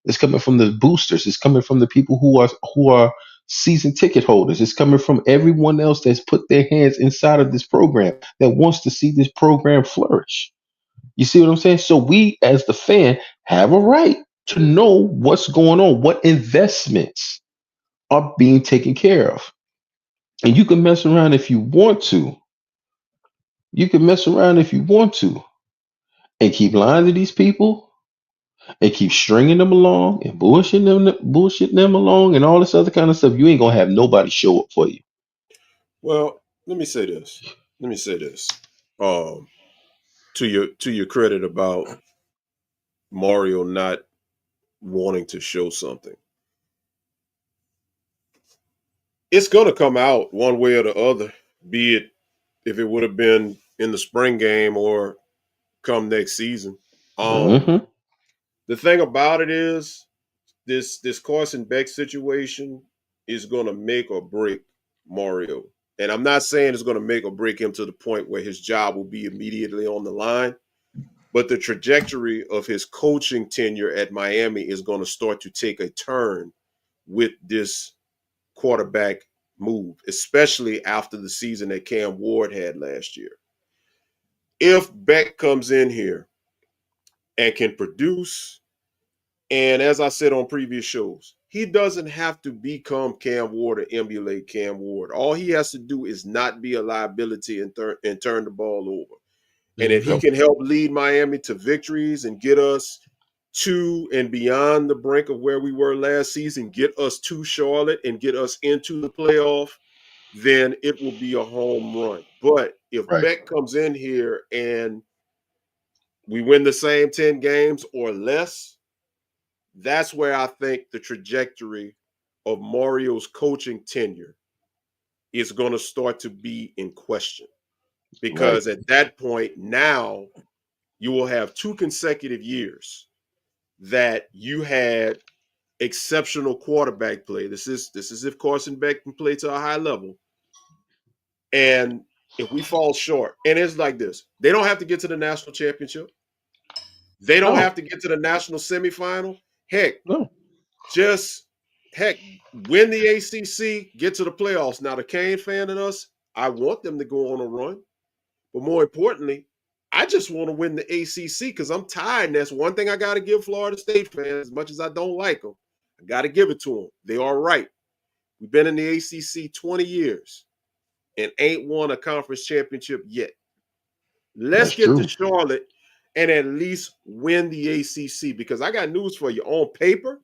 It's coming from the boosters. It's coming from the people who are season ticket holders. It's coming from everyone else that's put their hands inside of this program that wants to see this program flourish. You see what I'm saying? So we, as the fan, have a right to know what's going on, what investments are being taken care of. And you can mess around if you want to. You can mess around if you want to and keep lying to these people and keep stringing them along and bullshitting them along and all this other kind of stuff. You ain't gonna have nobody show up for you. Well, let me say this. Um, to your credit about Mario not wanting to show something. It's gonna come out one way or the other, be it if it would have been in the spring game or come next season. Mm-hmm. The thing about it is this Carson Beck situation is gonna make or break Mario. And I'm not saying it's gonna make or break him to the point where his job will be immediately on the line. But the trajectory of his coaching tenure at Miami is going to start to take a turn with this quarterback move, especially after the season that Cam Ward had last year. If Beck comes in here and can produce, and as I said on previous shows, he doesn't have to become Cam Ward or emulate Cam Ward. All he has to do is not be a liability and turn the ball over. And if he can help lead Miami to victories and get us to and beyond the brink of where we were last season, get us to Charlotte and get us into the playoff, then it will be a home run. But if Right. Beck comes in here and we win the same 10 games or less, that's where I think the trajectory of Mario's coaching tenure is going to start to be in question. Because at that point, now you will have 2 consecutive years that you had exceptional quarterback play. This is if Carson Beck can play to a high level. And if we fall short, and it's like this, they don't have to get to the national championship. They don't have to get to the national semifinal. Heck, just win the ACC, get to the playoffs. Now, the Kane fan in us, I want them to go on a run. But more importantly, I just want to win the ACC because I'm tired. And that's one thing I got to give Florida State fans, as much as I don't like them. I got to give it to them. They are right. We've been in the ACC 20 years and ain't won a conference championship yet. Let's get to Charlotte and at least win the ACC, because I got news for you. On paper,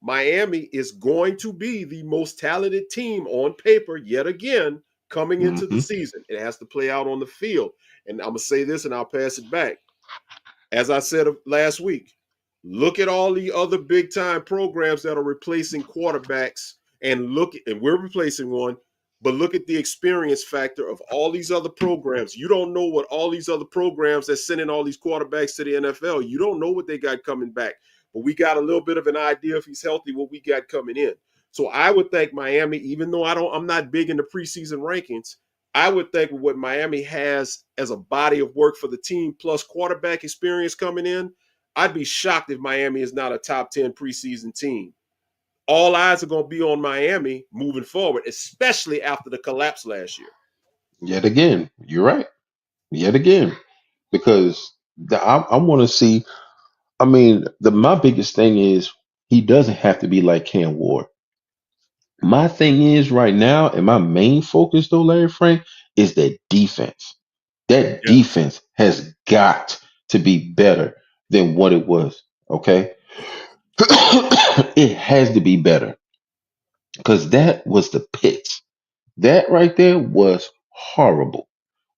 Miami is going to be the most talented team on paper yet again coming into the season. It has to play out on the field. And I'm going to say this and I'll pass it back. As I said last week, look at all the other big-time programs that are replacing quarterbacks, and we're replacing one, but look at the experience factor of all these other programs. You don't know what all these other programs that's sending all these quarterbacks to the NFL, you don't know what they got coming back. But we got a little bit of an idea, if he's healthy, what we got coming in. So I would think Miami, even though I'm not big into preseason rankings, I would think what Miami has as a body of work for the team plus quarterback experience coming in, I'd be shocked if Miami is not a top 10 preseason team. All eyes are going to be on Miami moving forward, especially after the collapse last year. Yet again, you're right. Yet again, because I want to see. I mean, my biggest thing is he doesn't have to be like Cam Ward. My thing is right now, and my main focus though, Larry Frank, is that defense. That defense has got to be better than what it was. Okay, it has to be better because that was the pits. That right there was horrible.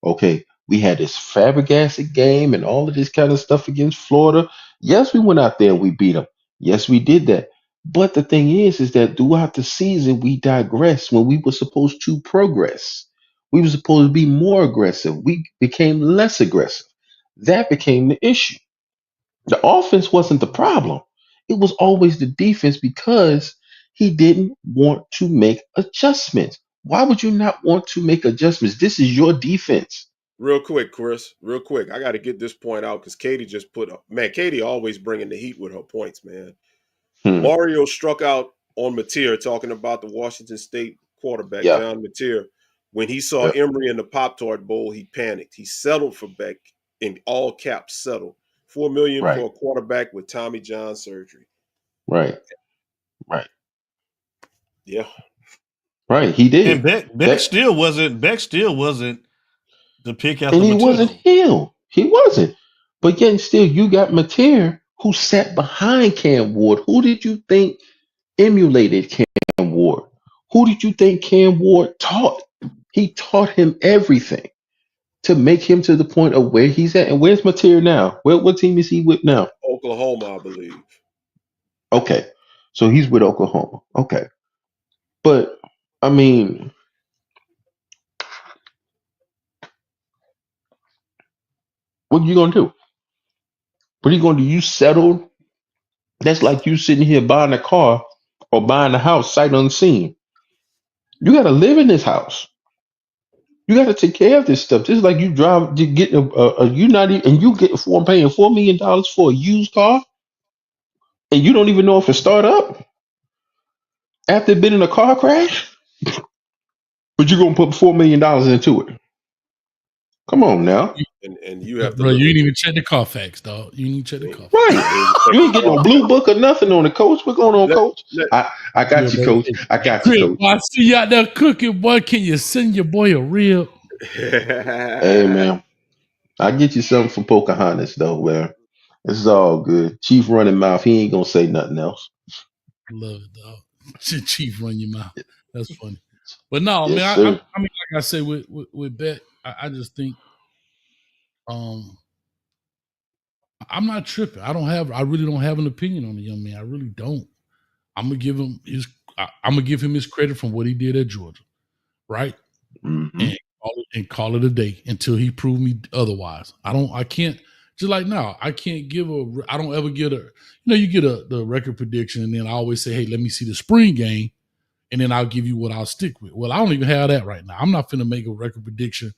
Okay, we had this flabbergasted game and all of this kind of stuff against Florida. Yes, we went out there and we beat them. Yes, we did that. But the thing is that throughout the season, we digressed when we were supposed to progress. We were supposed to be more aggressive. We became less aggressive. That became the issue. The offense wasn't the problem. It was always the defense because he didn't want to make adjustments. Why would you not want to make adjustments? This is your defense. Real quick, Chris, real quick. I got to get this point out because Katie just put up. Man, Katie always bringing the heat with her points, man. Mario struck out on Mateer, talking about the Washington State quarterback, John Mateer. When he saw Emory in the Pop-Tart Bowl, he panicked. He settled for Beck, in all caps, settled. $4 million for a quarterback with Tommy John surgery. Right. Yeah. Right. He did. And Beck still wasn't the pick after and he Mateer, wasn't him. He wasn't. But yet still you got Mateer who sat behind Cam Ward. Who did you think emulated Cam Ward? Who did you think Cam Ward taught? He taught him everything to make him to the point of where he's at. And where's Mateer now? What team is he with now? Oklahoma, I believe. Okay. So he's with Oklahoma. Okay. But I mean, what are you gonna do? What are you gonna do? You settled. That's like you sitting here buying a car or buying a house sight unseen. You got to live in this house. You got to take care of this stuff. Just like you drive to get you not even, and you get paying $4 million for a used car, and you don't even know if it start up after it been in a car crash. But you're gonna put $4 million into it. Come on now. And you have to. Bro, you didn't even check the Carfax, dog. You didn't even check the Carfax. Right. You ain't getting no blue book or nothing on it, coach. What's going on, coach? I got you, coach. I got you, coach. Boy, I see you out there cooking, boy. Can you send your boy a rib? Hey, man. I get you something from Pocahontas, though, man. It's all good. Chief running mouth. He ain't gonna say nothing else. Love it, dog. Chief run your mouth. That's funny. But no, Yes, man. sir. I mean, like I say with Bet, I just think, I'm not tripping. I really don't have an opinion on the young man. I really don't. I'm gonna give him I'm gonna give him his credit from what he did at Georgia, right? Mm-hmm. And call it a day until he proved me otherwise. I can't just like now. I can't give I don't ever get you get the record prediction, and then I always say, hey, let me see the spring game, and then I'll give you what I'll stick with. Well, I don't even have that right now. I'm not finna make a record prediction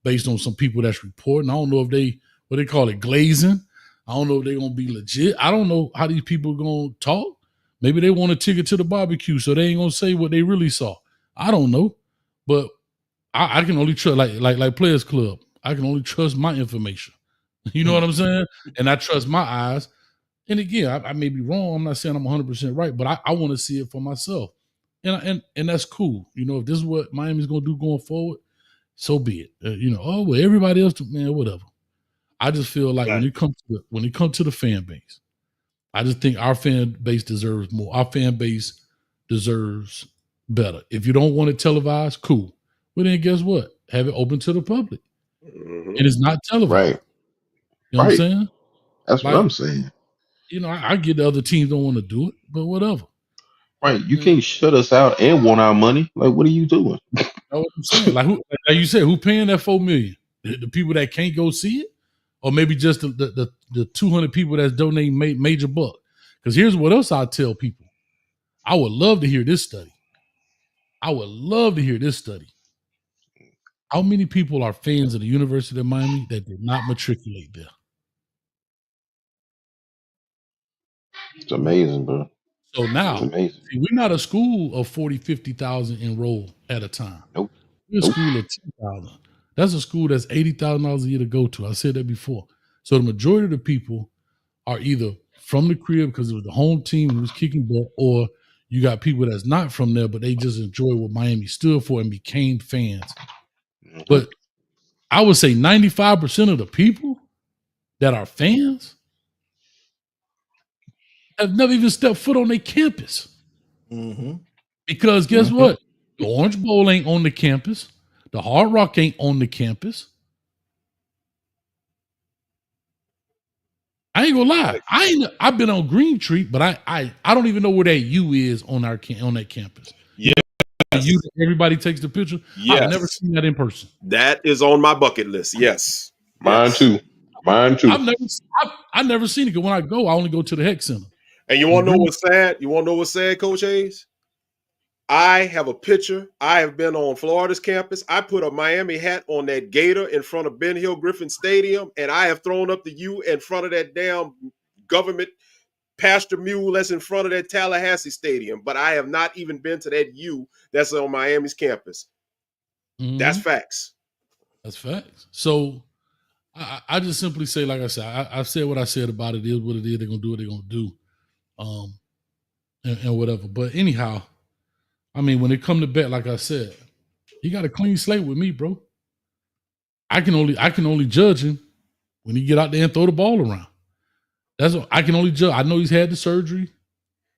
based on some people that's reporting. I don't know if what they call it, glazing. I don't know if they're gonna be legit. I don't know how these people are gonna talk. Maybe they want a ticket to the barbecue, so they ain't gonna say what they really saw. I don't know, but I can only trust like Players Club. I can only trust my information. You know what I'm saying? And I trust my eyes. And again, I may be wrong. I'm not saying I'm 100% right, but I want to see it for myself. And that's cool. If this is what Miami's gonna do going forward, so be it. Well, everybody else, man, whatever. I just feel like when it comes to the fan base, I just think our fan base deserves more. Our fan base deserves better. If you don't want it televised, cool. Well, then guess what? Have it open to the public. Mm-hmm. It is not televised. Right. You know what I'm saying? That's what I'm saying. I get the other teams don't want to do it, but whatever. Right. You can't shut us out and want our money. Like, what are you doing? That's what I'm saying. Like you said, who paying that $4 million? The people that can't go see it, or maybe just the 200 people that's donating major buck. Because here's what else I tell people: I would love to hear this study. How many people are fans of the University of Miami that did not matriculate there? It's amazing, bro. So now, see, we're not a school of 40, 50,000 enrolled at a time. Nope. We're a school of 2,000. That's a school that's $80,000 a year to go to. I said that before. So the majority of the people are either from the crib because it was the home team who was kicking butt, or you got people that's not from there, but they just enjoy what Miami stood for and became fans. Mm-hmm. But I would say 95% of the people that are fans have never even stepped foot on their campus. Mm-hmm. Because guess what? The Orange Bowl ain't on the campus. The Hard Rock ain't on the campus. I ain't gonna lie. I've been on Green Tree, but I don't even know where that U is on that campus. Yeah. You everybody takes the picture. Yes. I've never seen that in person. That is on my bucket list. Yes. Mine too. I've never seen it, because when I go, I only go to the Heck Center. And you want to know what's sad? You want to know what's sad, Coach Hayes? I have a picture. I have been on Florida's campus. I put a Miami hat on that Gator in front of Ben Hill Griffin Stadium, and I have thrown up the U in front of that damn government pasture mule that's in front of that Tallahassee Stadium. But I have not even been to that U that's on Miami's campus. Mm-hmm. That's facts. That's facts. So I just simply say, like I said, I've said what I said about it. Is what it is. They're gonna do what they're gonna do, and whatever. But anyhow, I mean, when it come to bet, like I said, he got a clean slate with me, bro. I can only judge him when he get out there and throw the ball around. That's what I can only judge. I know he's had the surgery.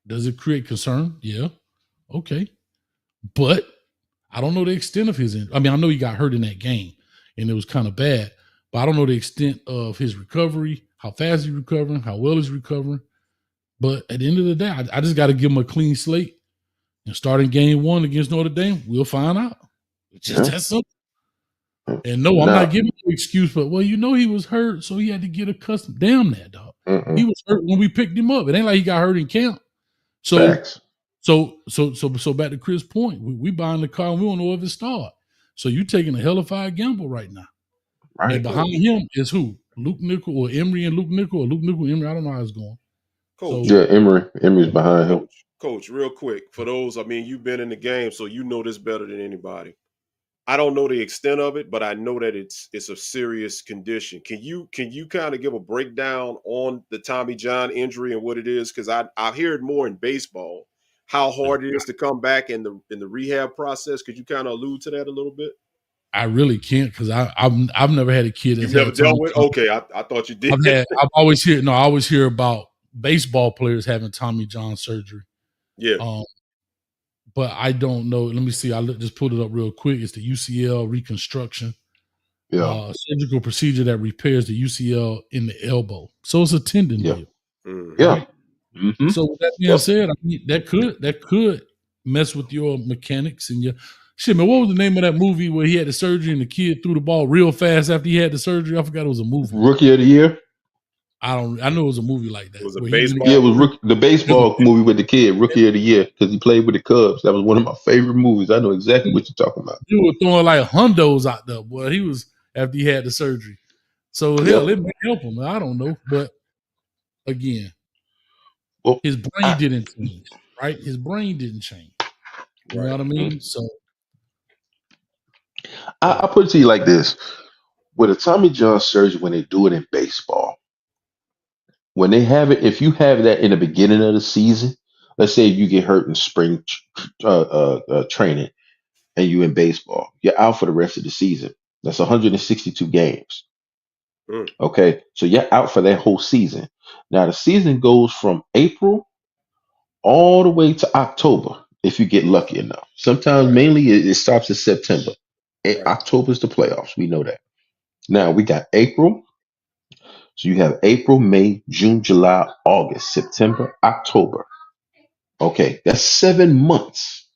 Does it create concern? Yeah. Okay. But I don't know the extent of his injury. I mean, I know he got hurt in that game and it was kind of bad, but I don't know the extent of his recovery, how fast he's recovering, how well he's recovering. But at the end of the day, I just got to give him a clean slate. And starting game 1 against Notre Dame, we'll find out. It's just that simple. And no, I'm not giving you an excuse, but he was hurt, so he had to get accustomed. Damn that, dog. He was hurt when we picked him up. It ain't like he got hurt in camp. So back to Chris' point, we buying the car and we don't know if it starts. So you taking a hellified gamble right now. Right. And behind him is who? Luke Nickel or Emery and Luke Nickel, or Luke Nickel and Emery. I don't know how it's going. Coach. So, yeah, Emery's behind him. Coach, real quick, for those, I mean, you've been in the game, so you know this better than anybody. I don't know the extent of it, but I know that it's a serious condition. Can you kind of give a breakdown on the Tommy John injury and what it is? Because I hear it more in baseball, how hard it is to come back in the rehab process. Could you kind of allude to that a little bit? I really can't, because I've never had a kid that's never dealt with. Okay, I thought you did. I always hear about baseball players having Tommy John surgery. Yeah. But I don't know. Let me see. I just pulled it up real quick. It's the UCL reconstruction. Yeah. Surgical procedure that repairs the UCL in the elbow. So it's a tendon deal. Yeah. Right? Mm-hmm. So with that being said, I mean, that could mess with your mechanics and your shit, man. What was the name of that movie where he had the surgery and the kid threw the ball real fast after he had the surgery? I forgot it was a movie. Rookie of the Year. I know it was a movie like that. It was a where baseball. Yeah, it was the baseball movie with the kid, Rookie of the Year, because he played with the Cubs. That was one of my favorite movies. I know exactly what you're talking about. You were throwing like hundos out there, boy. He was after he had the surgery. So hell, it may help him. I don't know, but again, well, his brain didn't change, right? His brain didn't change. You know what I mean? So I put it to you like this: with a Tommy John surgery, when they do it in baseball, when they have it, if you have that in the beginning of the season, let's say you get hurt in spring training and you in baseball, you're out for the rest of the season. That's 162 games. Okay, so you're out for that whole season. Now the season goes from April all the way to October if you get lucky enough. Sometimes mainly it stops in September. October is the playoffs. We know that. Now we got April. So you have April, May, June, July, August, September, October. Okay, that's 7 months.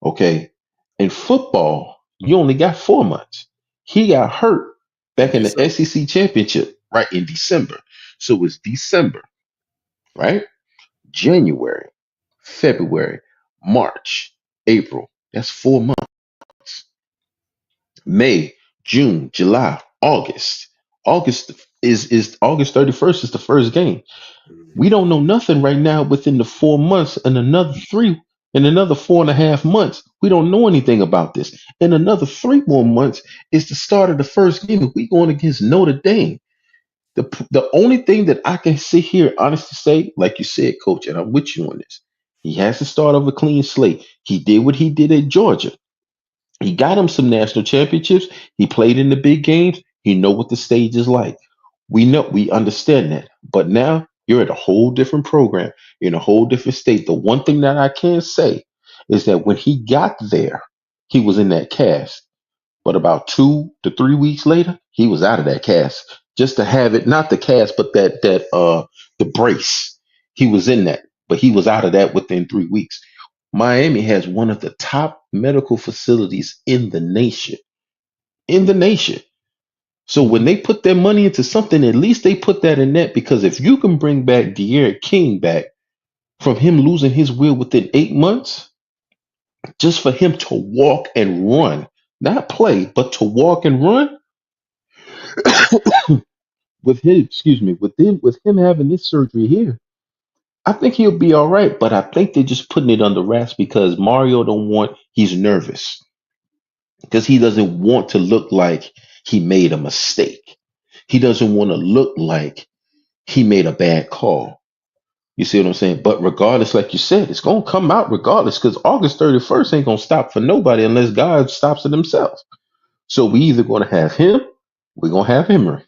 Okay, in football, you only got 4 months. He got hurt back in the SEC championship right in December. So it's December, right? January, February, March, April. That's 4 months. May, June, July, August. August is August 31st is the first game. We don't know nothing right now within the 4 months and another 4.5 months. We don't know anything about this. In another 3 more months is the start of the first game. We going against Notre Dame. The only thing that I can sit here honestly say, like you said, coach, and I'm with you on this. He has to start off a clean slate. He did what he did at Georgia. He got him some national championships. He played in the big games. He know what the stage is like. We understand that. But now you're at a whole different program, in a whole different state. The one thing that I can say is that when he got there, he was in that cast. But about 2 to 3 weeks later, he was out of that cast. Just to have it, not the cast, but the brace. He was in that, but he was out of that within 3 weeks. Miami has one of the top medical facilities in the nation. In the nation. So when they put their money into something, at least they put that in that, because if you can bring back De'Aaron King back from him losing his will within 8 months, just for him to walk and run, not play, but to walk and run, with him having this surgery here, I think he'll be all right. But I think they're just putting it under wraps because Mario he's nervous. Because he doesn't want to look like he made a mistake. He doesn't want to look like he made a bad call. You see what I'm saying? But regardless, like you said, it's going to come out regardless, because August 31st ain't going to stop for nobody unless God stops it himself. So we either going to have him, we're going to have Emery.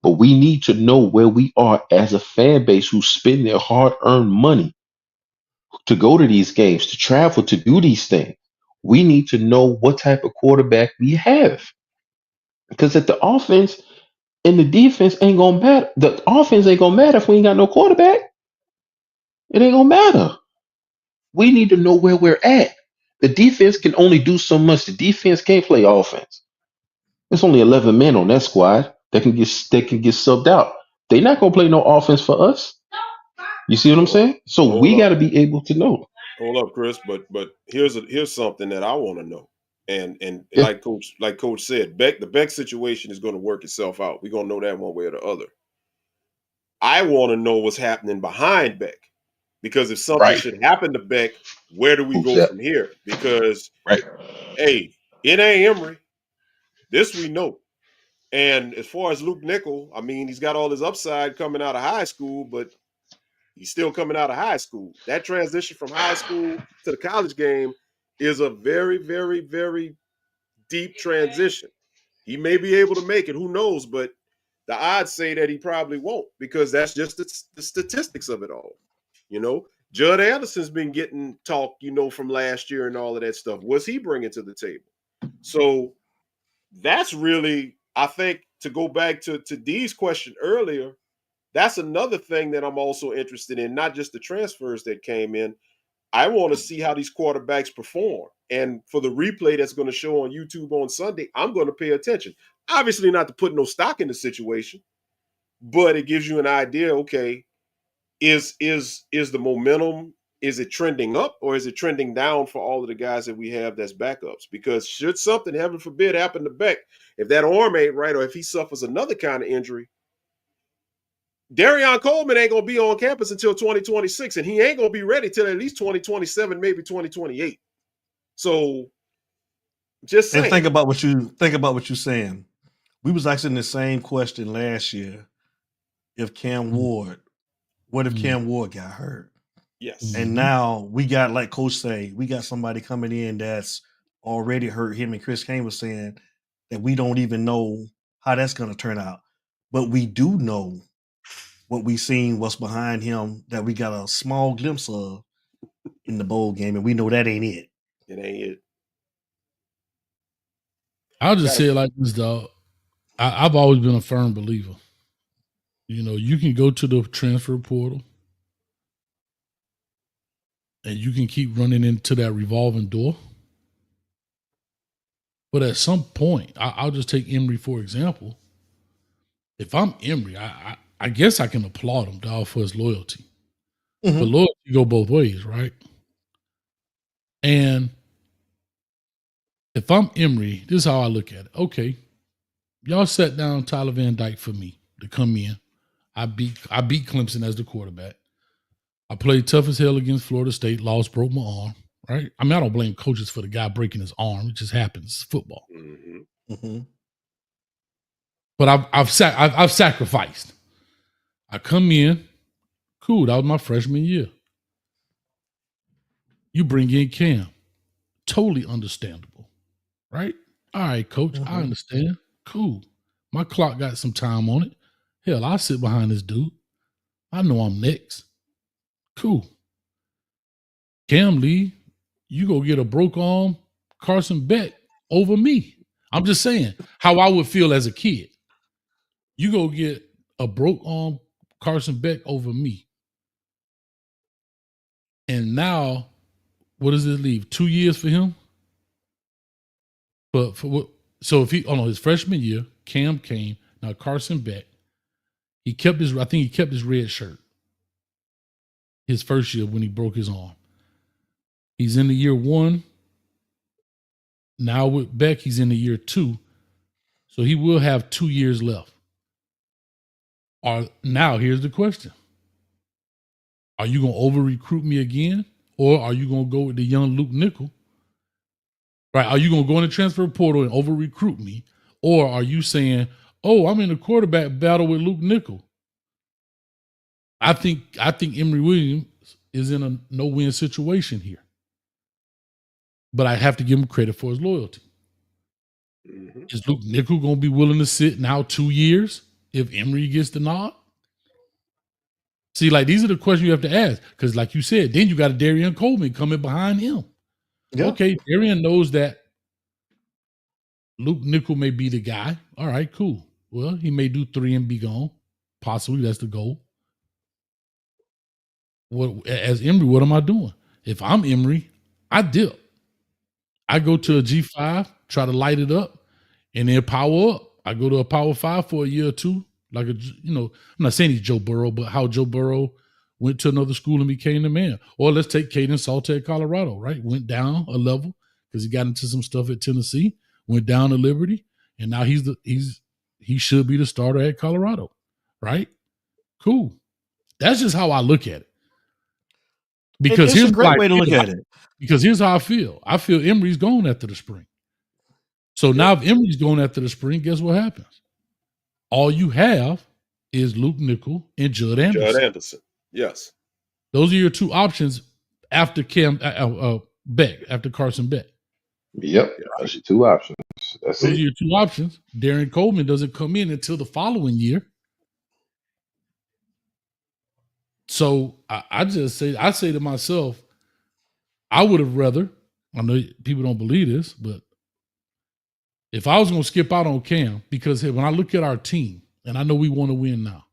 But we need to know where we are as a fan base who spend their hard-earned money to go to these games, to travel, to do these things. We need to know what type of quarterback we have. Because if the offense and the defense ain't gonna matter, the offense ain't gonna matter if we ain't got no quarterback. It ain't gonna matter. We need to know where we're at. The defense can only do so much. The defense can't play offense. There's only 11 men on that squad that can get subbed out. They're not gonna play no offense for us. You see what I'm saying? So we got to be able to know. Hold up, Chris. But here's something that I want to know. And like Coach said, the Beck situation is going to work itself out. We're going to know that one way or the other. I want to know what's happening behind Beck, because if something should happen to Beck, where do we go from here? Because hey, it ain't Emery. This we know. And as far as Luke Nickel, I mean, he's got all his upside coming out of high school, but he's still coming out of high school. That transition from high school to the college game is a very, very, very deep transition. He may be able to make it, who knows, but the odds say that he probably won't, because that's just the statistics of it all. Judd Anderson's been getting talk, from last year and all of that stuff. What's he bringing to the table? So that's really, I think, to go back to Dee's question earlier, that's another thing that I'm also interested in, not just the transfers that came in, I want to see how these quarterbacks perform. And for the replay that's going to show on YouTube on Sunday, I'm going to pay attention. Obviously not to put no stock in the situation, but it gives you an idea, okay, is the momentum, is it trending up or is it trending down for all of the guys that we have that's backups? Because should something, heaven forbid, happen to Beck, if that arm ain't right or if he suffers another kind of injury, Darion Coleman ain't going to be on campus until 2026, and he ain't going to be ready till at least 2027, maybe 2028. So just saying. And think about what you're saying. We was asking the same question last year. If Cam Ward, what if Cam Ward got hurt? Yes. And now we got, like Coach say, we got somebody coming in that's already hurt. Him and Chris Kane was saying that we don't even know how that's going to turn out. But we do know what we seen, what's behind him, that we got a small glimpse of in the bowl game, and we know that ain't it. It ain't it. I'll just say it like this, dog. I've always been a firm believer. You know, you can go to the transfer portal and you can keep running into that revolving door. But at some point, I'll just take Emory for example. If I'm Emory, I guess I can applaud him, dog, for his loyalty. Mm-hmm. But loyalty go both ways, right? And if I'm Emory, this is how I look at it. Okay, y'all sat down Tyler Van Dyke for me to come in. I beat Clemson as the quarterback. I played tough as hell against Florida State, lost, broke my arm, right? I mean, I don't blame coaches for the guy breaking his arm. It just happens. It's football. Mm-hmm. Mm-hmm. But I've sacrificed. I come in, cool, that was my freshman year. You bring in Cam. Totally understandable, right? All right, coach, I understand. Cool. My clock got some time on it. Hell, I'll sit behind this dude. I know I'm next. Cool. Cam Lee, you go get a broke arm Carson Beck over me. I'm just saying how I would feel as a kid. You go get a broke arm Carson Beck over me. And now, what does it leave? 2 years for him? But for what? So if his freshman year, Cam came, now Carson Beck, I think he kept his red shirt. His first year when he broke his arm. He's in the year 1. Now with Beck, he's in the year 2. So he will have 2 years left. Now here's the question. Are you going to over-recruit me again? Or are you going to go with the young Luke Nickel? Right? Are you going to go in the transfer portal and over-recruit me? Or are you saying, oh, I'm in a quarterback battle with Luke Nickel? I think Emory Williams is in a no-win situation here. But I have to give him credit for his loyalty. Mm-hmm. Is Luke Nickel going to be willing to sit now 2 years if Emory gets the nod? See, like, these are the questions you have to ask. Because like you said, then you got a Darian Coleman coming behind him. Yeah. Okay, Darian knows that Luke Nickel may be the guy. All right, cool. Well, he may do 3 and be gone. Possibly, that's the goal. As Emory, what am I doing? If I'm Emory, I dip. I go to a G5, try to light it up, and then power up. I go to a Power 5 for a year or two. Like, I'm not saying he's Joe Burrow, but how Joe Burrow went to another school and became the man. Or let's take Caden Salter at Colorado, right? Went down a level because he got into some stuff at Tennessee, went down to Liberty, and now he should be the starter at Colorado, right? Cool. That's just how I look at it. Because it's a great way to look at it. Because here's how I feel. I feel Emory's going after the spring. So now if Emory's going after the spring, guess what happens? All you have is Luke Nickel and Judd Anderson. Yes. Those are your 2 options after Beck, after Carson Beck. Yep. That's your 2 options. Those are your 2 options. Darian Coleman doesn't come in until the following year. So I say to myself, I would have rather, I know people don't believe this, but if I was going to skip out on Cam, because when I look at our team, and I know we want to win now,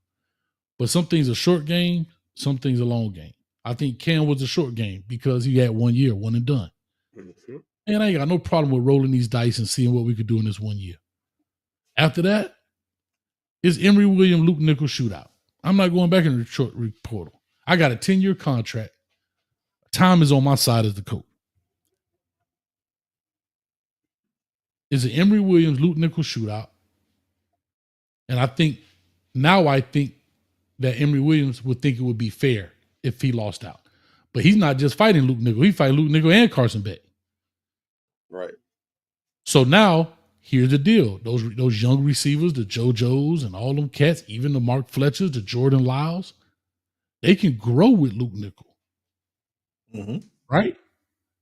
but some things are short game, some things are long game. I think Cam was a short game because he had 1 year, one and done. Mm-hmm. And I ain't got no problem with rolling these dice and seeing what we could do in this 1 year. After that, it's Emory Williams, Luke Nichols shootout. I'm not going back in the short portal. I got a 10-year contract. Time is on my side as the coach. It's an Emory Williams, Luke Nichols shootout. And I think that Emory Williams would think it would be fair if he lost out. But he's not just fighting Luke Nichols. He's fighting Luke Nichols and Carson Beck. Right. So now, here's the deal. Those young receivers, the JoJos and all them cats, even the Mark Fletchers, the Jordan Lyles, they can grow with Luke Nichols. Mm-hmm. Right?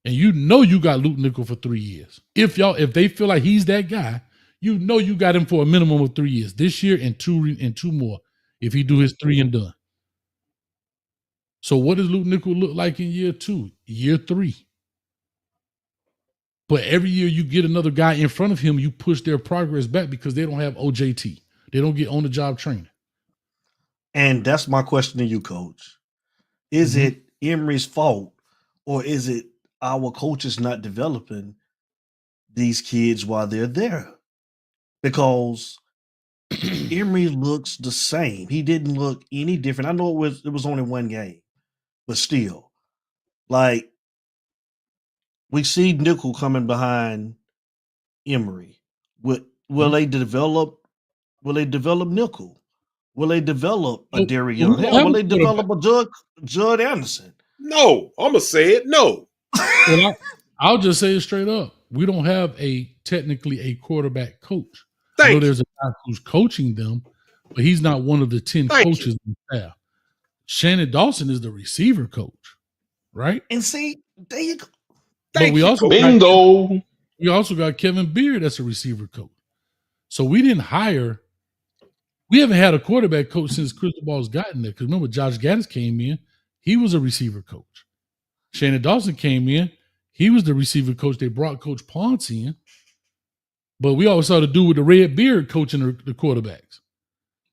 And you know you got Luke Nichols for 3 years. If they feel like he's that guy, you know you got him for a minimum of 3 years. This year and two more if he do his 3 and done. So what does Luke Nichols look like in year 2, year 3? But every year you get another guy in front of him, you push their progress back because they don't have OJT. They don't get on-the-job training. And that's my question to you, Coach. Is it Emory's fault, or is it our coaches not developing these kids while they're there? Because Emory looks the same. He didn't look any different. I know it was only one game, but still, like, we see Nickel coming behind Emory. Will they develop? Will they develop Nickel? Will they develop a Derrick Young? Hell, will they develop a Judd Anderson? No, I'm gonna say it. No. Well, I'll just say it straight up. We don't have technically a quarterback coach. I know there's a guy who's coaching them, but he's not one of the 10 coaches in the staff. Shannon Dawson is the receiver coach, right? And see, there you go. But we also got Kevin Beard as a receiver coach. So we haven't had a quarterback coach since Cristobal's gotten there. Because remember, Josh Gaddis came in, he was a receiver coach. Shannon Dawson came in, he was the receiver coach. They brought Coach Ponce in. But we always saw the dude with the red beard coaching the quarterbacks.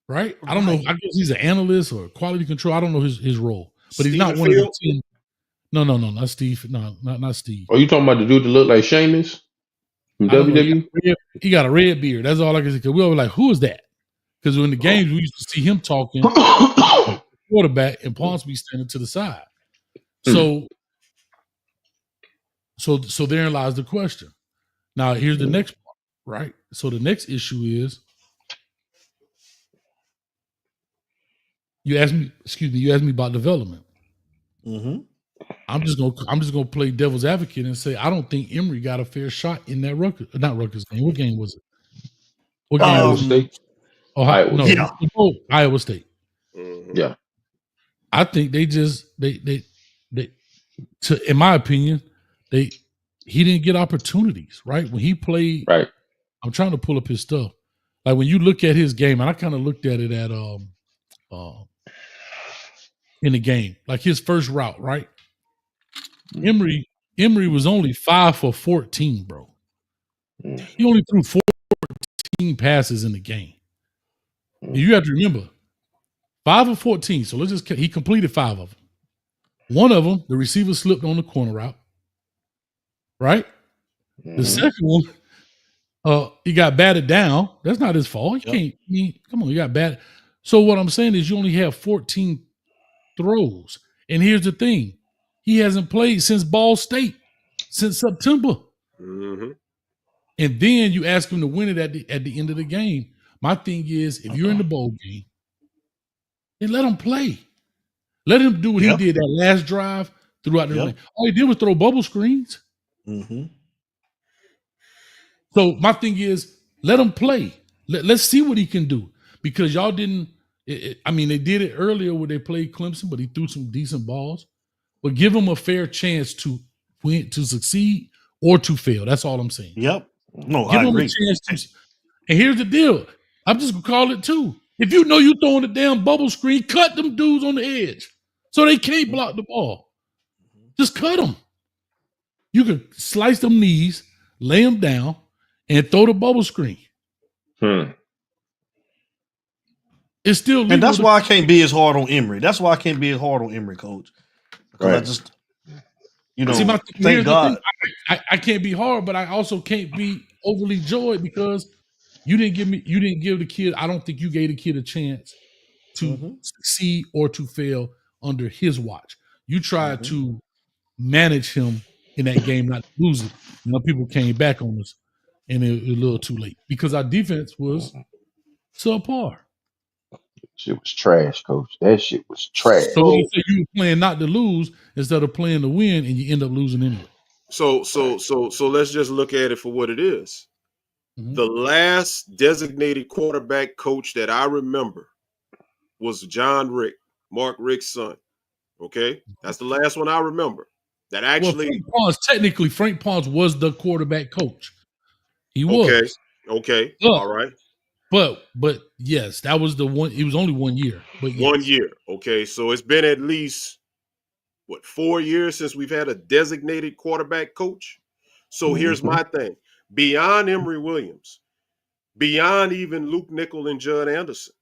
Right? I don't know. I guess he's an analyst or quality control. I don't know his role. But he's not one of the 10. No, not Steve. No, not Steve. Are you talking about the dude that looked like Sheamus from WWE? He got a red beard. That's all I can say. Because we were like, who is that? Because in the games, we used to see him talking quarterback and Ponce be standing to the side. So therein lies the question. Now, here's the next part, right? So the next issue is you asked me about development. Mm-hmm. I'm just gonna play devil's advocate and say I don't think Emory got a fair shot in that Rutgers game. What game was it? What game Iowa was it? State. Iowa State. Yeah. I think they in my opinion, he didn't get opportunities, right? When he played, right. I'm trying to pull up his stuff. Like when you look at his game, and I kind of looked at it at in the game, like his first route, right? Emory was only 5 for 14, bro. He only threw 14 passes in the game. And you have to remember, 5 of 14. So he completed 5 of them. One of them, the receiver slipped on the corner route, right? The second one, he got batted down. That's not his fault. He got batted. So what I'm saying is you only have 14 throws. And here's the thing. He hasn't played since Ball State, since September. Mm-hmm. And then you ask him to win it at the end of the game. My thing is, if you're in the bowl game, then let him play. Let him do what he did that last drive throughout the game. All he did was throw bubble screens. Mm-hmm. So my thing is, let him play. Let's see what he can do. Because y'all didn't, they did it earlier where they played Clemson, but he threw some decent balls. But give him a fair chance to win, to succeed or to fail. That's all I'm saying. Yep. No, give I him agree. a chance to. And here's the deal. I'm just going to call it too. If you know you're throwing a damn bubble screen, cut them dudes on the edge so they can't block the ball. Just cut them. You can slice them knees, lay them down, and throw the bubble screen. It's still legal. And that's why I can't be as hard on Emory. That's why I can't be as hard on Emory, Coach. because I just, See, thank here's the thing. God. I can't be hard, but I also can't be overly joyed because you didn't give the kid. I don't think you gave the kid a chance to succeed or to fail under his watch. You tried to manage him in that game, not lose it. People came back on us, and it was a little too late because our defense was subpar. Shit was trash, coach. That shit was trash. So what do you say? You were playing not to lose instead of playing to win, and you end up losing anyway. So let's just look at it for what it is. The last designated quarterback coach that I remember was John Rick, Mark Rick's son. Okay, that's the last one I remember. That actually, Frank Pons was the quarterback coach. He was. Okay, all right. But yes, that was the one. It was only 1 year. But yes. 1 year. Okay, so it's been at least 4 years since we've had a designated quarterback coach. So here's my thing: beyond Emory Williams, beyond even Luke Nickel and Judd Anderson,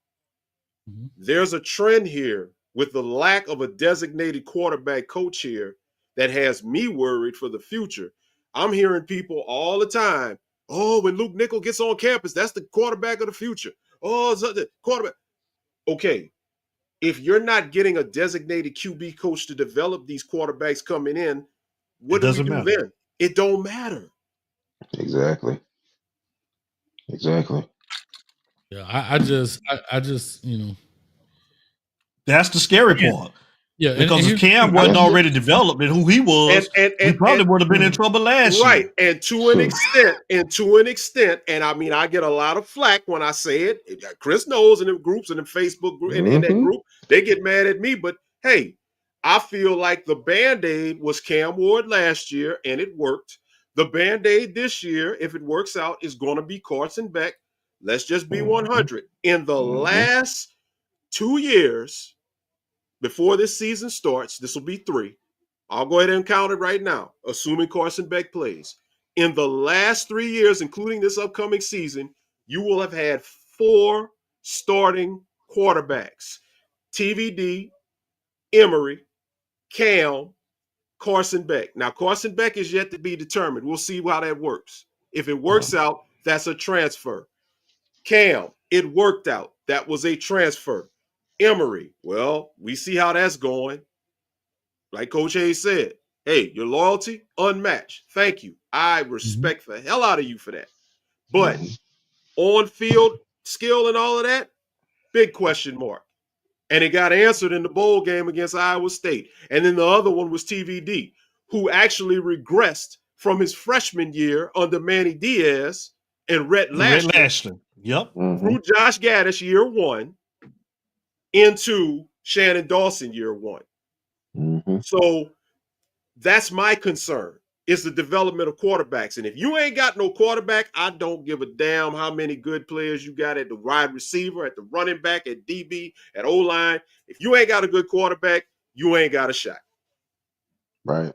there's a trend here with the lack of a designated quarterback coach here that has me worried for the future. I'm hearing people all the time, oh, when Luke Nickel gets on campus, that's the quarterback of the future. Oh, it's the quarterback. Okay, if you're not getting a designated QB coach to develop these quarterbacks coming in, what do we do then? It don't matter. Exactly. Yeah, I just That's the scary part. Yeah, because if Cam wasn't already developed and who he was, we probably would have been in trouble last year. Right, and to an extent, and I mean, I get a lot of flack when I say it. Chris knows in the groups and in Facebook group, in that group, they get mad at me. But hey, I feel like the Band-Aid was Cam Ward last year, and it worked. The Band-Aid this year, if it works out, is going to be Carson Beck. Let's just be 100. In the last 2 years, before this season starts, this will be 3. I'll go ahead and count it right now, assuming Carson Beck plays. In the last 3 years, including this upcoming season, you will have had 4 starting quarterbacks: TVD, Emory, Cam, Carson Beck. Now, Carson Beck is yet to be determined. We'll see how that works. If it works out, that's a transfer. Cam, it worked out. That was a transfer. Emory, well, we see how that's going. Like Coach Hayes said, hey, your loyalty, unmatched. Thank you. I respect the hell out of you for that. But on-field skill and all of that, big question mark. And it got answered in the bowl game against Iowa State. And then the other one was TVD, who actually regressed from his freshman year under Manny Diaz and Rhett Lashton. Yep. Through Josh Gaddis year 1 into Shannon Dawson year 1. So that's my concern, is the development of quarterbacks. And if you ain't got no quarterback, I don't give a damn how many good players you got at the wide receiver, at the running back, at DB, at O-line. If you ain't got a good quarterback, you ain't got a shot. Right.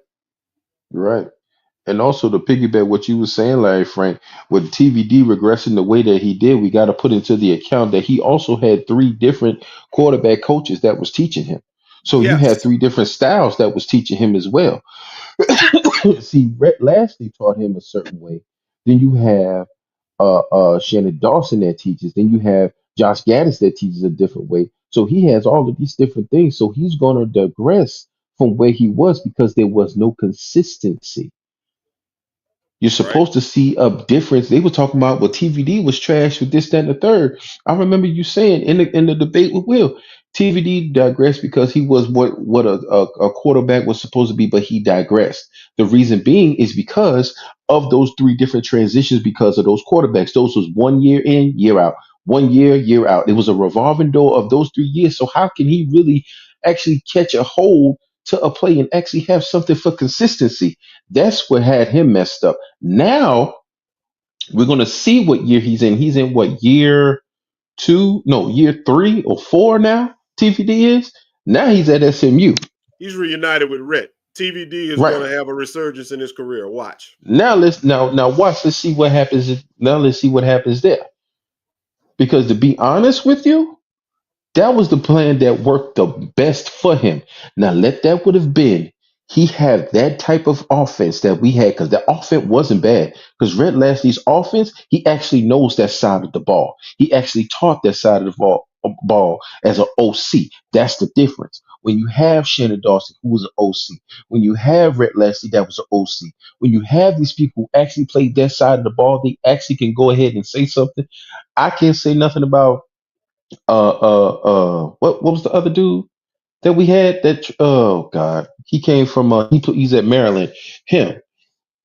Right. And also to piggyback what you were saying, Larry Frank, with TVD regressing the way that he did, we got to put into the account that he also had 3 different quarterback coaches that was teaching him. So you had 3 different styles that was teaching him as well. See, Rhett Lashlee taught him a certain way. Then you have Shannon Dawson that teaches. Then you have Josh Gaddis that teaches a different way. So he has all of these different things. So he's going to digress from where he was because there was no consistency. You're supposed to see a difference. They were talking about, well, TVD was trash with this, that, and the third. I remember you saying in the debate with Will, TVD digressed because he was what a quarterback was supposed to be, but he digressed. The reason being is because of those 3 different transitions because of those quarterbacks. Those was 1 year in, year out. 1 year, year out. It was a revolving door of those 3 years. So how can he really actually catch a hold to a play and actually have something for consistency? That's what had him messed up. Now we're going to see what year he's in. He's in what, year 2? No, year 3 or 4 now. TVD is. Now he's at SMU. He's reunited with Rhett. TVD is going to have a resurgence in his career. Watch. Now now watch. Let's see what happens. Now let's see what happens there. Because to be honest with you, That was the plan that worked the best for him. Now let that would have been he had that type of offense that we had because the offense wasn't bad. Because Red Lashley's offense, he actually knows that side of the ball. He actually taught that side of the ball as an OC. That's the difference. When you have Shannon Dawson, who was an OC, when you have Red Lashley, that was an OC. When you have these people who actually played that side of the ball, they actually can go ahead and say something. I can't say nothing about what was the other dude that we had that oh god, he came from he's at Maryland. The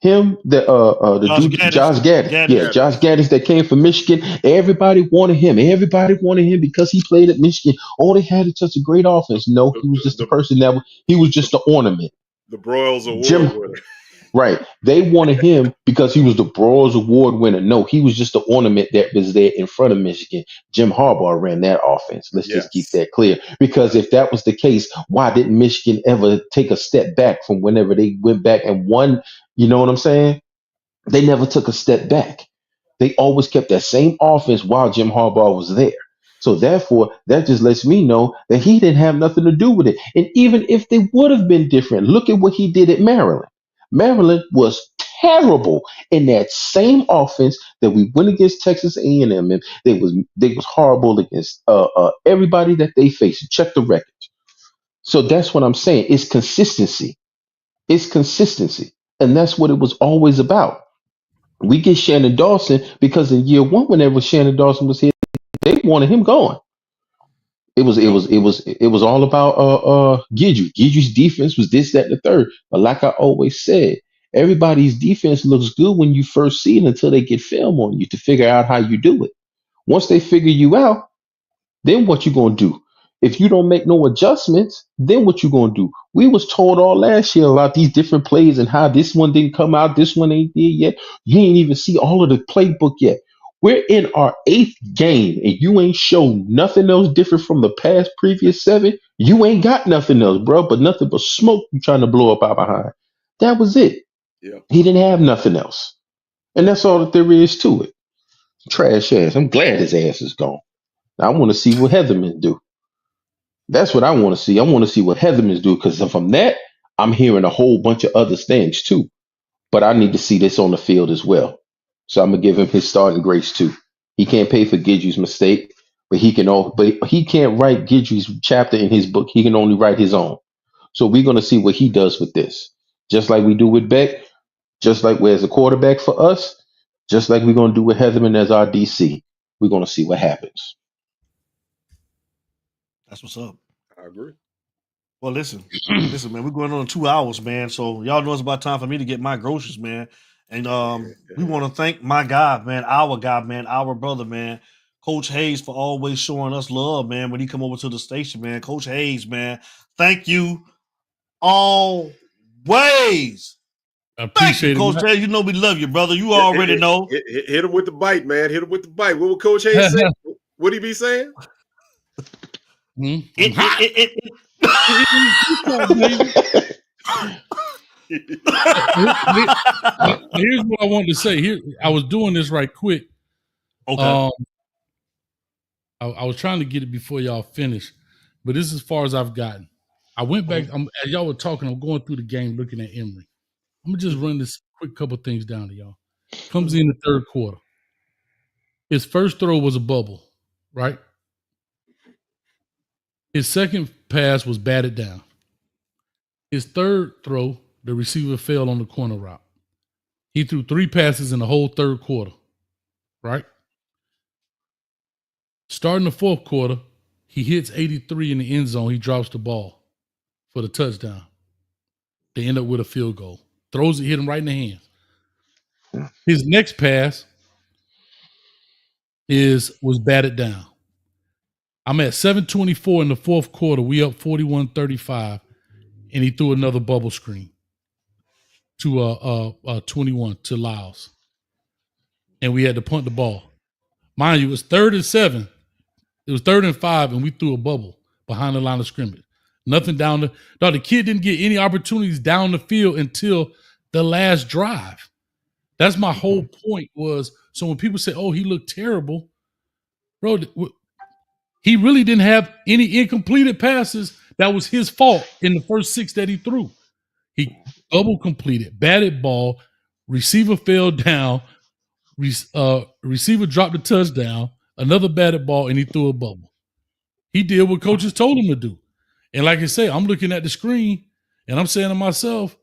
Josh dude Gaddis. Josh Gaddis. Yeah, Gaddis. Josh Gaddis that came from Michigan. Everybody wanted him. Everybody wanted him because he played at Michigan. Oh, they had such a great offense. No, he was just the person he was just the ornament. The Broyles Award Jim, winner. right. They wanted him because he was the Broyles Award winner. No, he was just the ornament that was there in front of Michigan. Jim Harbaugh ran that offense. Let's just keep that clear. Because if that was the case, why didn't Michigan ever take a step back from whenever they went back and won? You know what I'm saying? They never took a step back. They always kept that same offense while Jim Harbaugh was there. So therefore, that just lets me know that he didn't have nothing to do with it. And even if they would have been different, look at what he did at Maryland. Maryland was terrible in that same offense that we went against Texas A&M, and they was horrible against everybody that they faced. Check the records. So that's what I'm saying. It's consistency. It's consistency, and that's what it was always about. We get Shannon Dawson because in year one, whenever Shannon Dawson was here, they wanted him gone. It was all about Gidry. Gidry's defense was this, that, and the third. But like I always said, everybody's defense looks good when you first see it until they get film on you to figure out how you do it. Once they figure you out, then what you gonna do? If you don't make no adjustments, then what you gonna do? We was told all last year about these different plays and how this one didn't come out, this one ain't there yet. You ain't even see all of the playbook yet. We're in our 8th game and you ain't shown nothing else different from the past previous 7. You ain't got nothing else, bro, but nothing but smoke you trying to blow up out behind. That was it. Yeah. He didn't have nothing else. And that's all that there is to it. Trash ass. I'm glad his ass is gone. I want to see what Heatherman do. That's what I want to see. I want to see what Heatherman's do because from that, I'm hearing a whole bunch of other things too. But I need to see this on the field as well. So I'm gonna give him his starting grace too. He can't pay for Gidry's mistake, but he can't write Gidry's chapter in his book. He can only write his own. So we're gonna see what he does with this. Just like we do with Beck, just like as a quarterback for us, just like we're gonna do with Heatherman as our DC. We're gonna see what happens. That's what's up. I agree. Well, listen, man. We're going on 2 hours, man. So y'all know it's about time for me to get my groceries, man. And we want to thank my guy, man, our brother, man, Coach Hayes, for always showing us love, man. When he come over to the station, man, Coach Hayes, man, thank you always. I appreciate it, Coach Hayes. You know we love you, brother. You already know. Hit him with the bite, man. Hit him with the bite. What would Coach Hayes say? What'd he be saying? Here's what I wanted to say. Here, I was doing this right quick. Okay. I was trying to get it before y'all finish, but this is as far as I've gotten. I went back. As y'all were talking, I'm going through the game, looking at Emory. I'm gonna just run this quick couple things down to y'all. Comes in the third quarter. His first throw was a bubble, right? His second pass was batted down. His third throw, the receiver fell on the corner route. He threw 3 passes in the whole third quarter, right? Starting the fourth quarter, he hits 83 in the end zone. He drops the ball for the touchdown. They end up with a field goal. Throws it, hit him right in the hands. His next pass was batted down. I'm at 7:24 in the fourth quarter. We up 41-35, and he threw another bubble screen to 21 to Lyles, and we had to punt the ball. Mind you, it was 3rd and 7. It was 3rd and 5, and we threw a bubble behind the line of scrimmage. Nothing down the kid didn't get any opportunities down the field until the last drive. That's my whole point was, so when people say, oh, he looked terrible, bro, He really didn't have any incompleted passes. That was his fault in the first 6 that he threw. He double completed, batted ball, receiver fell down, receiver dropped a touchdown, another batted ball, and he threw a bubble. He did what coaches told him to do. And like I say, I'm looking at the screen and I'm saying to myself,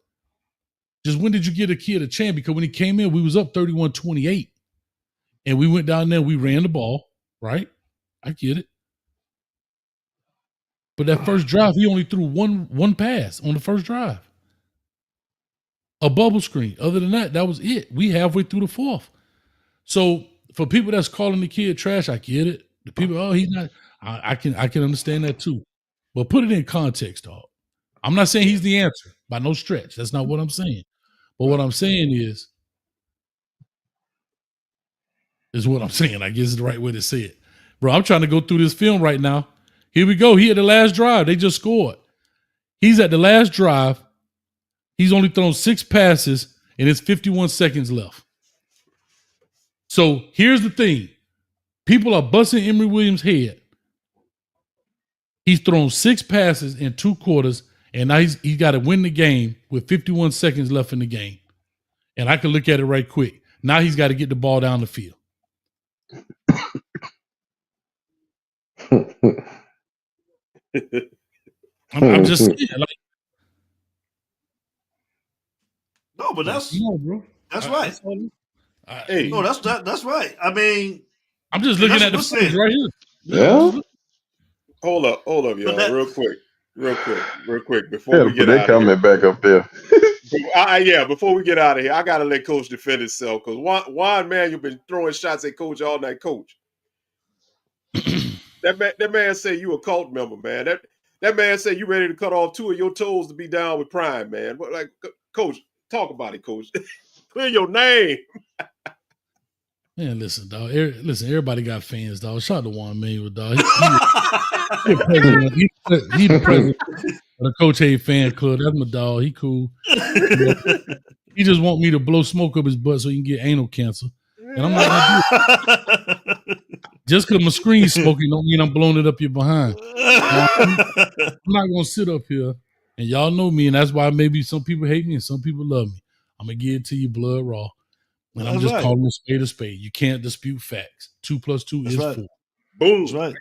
just when did you get a kid a chance? Because when he came in, we was up 31-28. And we went down there, we ran the ball, right? I get it. But that first drive, he only threw one pass on the first drive. A bubble screen. Other than that, that was it. We halfway through the fourth. So for people that's calling the kid trash, I get it. The people, oh, he's not. I can understand that too. But put it in context, dog. I'm not saying he's the answer by no stretch. That's not what I'm saying. But what I'm saying is what I'm saying. I guess is the right way to say it. Bro, I'm trying to go through this film right now. Here we go. He at the last drive. They just scored. He's at the last drive. He's only thrown 6 passes and it's 51 seconds left. So here's the thing. People are busting Emory Williams' head. He's thrown 6 passes in 2 quarters, and now he's got to win the game with 51 seconds left in the game. And I can look at it right quick. Now he's got to get the ball down the field. I'm just saying, like, no, but that's bro. That's right. Hey, no, that's right. I mean, I'm just looking at the footage right here. Yeah. Hold up, y'all, real quick, before Yeah, we get put that out comment of here. back up there. Before we get out of here, I gotta let Coach defend himself because Juan Manuel been throwing shots at Coach all night. Coach, that man said you a cult member, man. That man said you ready to cut off 2 of your toes to be down with Prime, man. But like, Coach, talk about it, Coach. Clear your name. Man, listen, dog. Everybody got fans, dog. Shout out to Juan Manuel, dog. He the president of the Coach A fan club. That's my dog. He cool. He just want me to blow smoke up his butt so he can get anal cancer. And I'm not gonna do it. Just because my screen's smoking don't mean I'm blowing it up your behind. I'm not gonna sit up here, and y'all know me, and that's why maybe some people hate me and some people love me. I'm gonna give it to you blood raw. And I'm just calling a spade. You can't dispute facts. 2 + 2 is 4. Boom. That's right.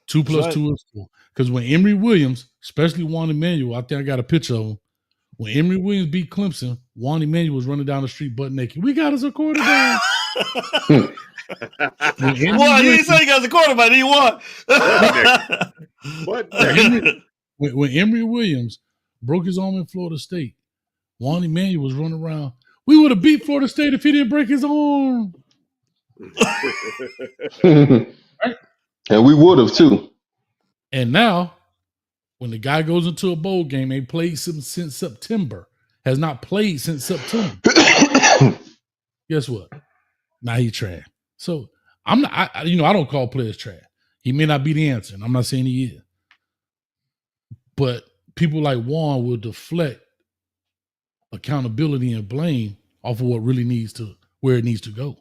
2 + 2 is 4. Because when Emory Williams, especially Juan Emanuel, I think I got a picture of him. When Emory Williams beat Clemson, Juan Emanuel was running down the street butt naked. We got us a quarterback. What? He didn't say he got the quarterback. He won. When Emory Williams broke his arm in Florida State, Juan Emanuel was running around. We would have beat Florida State if he didn't break his arm. Right? And we would have too. And now, when the guy goes into a bowl game, ain't played since September, has not played since September. Guess what? Now he trash. So I'm not. I don't call players trash. He may not be the answer, and I'm not saying he is. But people like Juan will deflect accountability and blame off of what really needs to where it needs to go.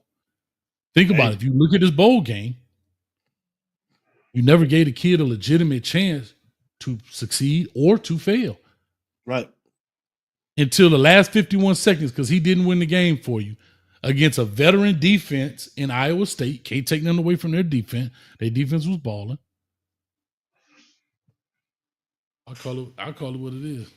Think about it. If you look at this bowl game, you never gave a kid a legitimate chance to succeed or to fail. Right. Until the last 51 seconds, because he didn't win the game for you against a veteran defense in Iowa State. Can't take nothing away from their defense. Their defense was balling. I'll call it what it is.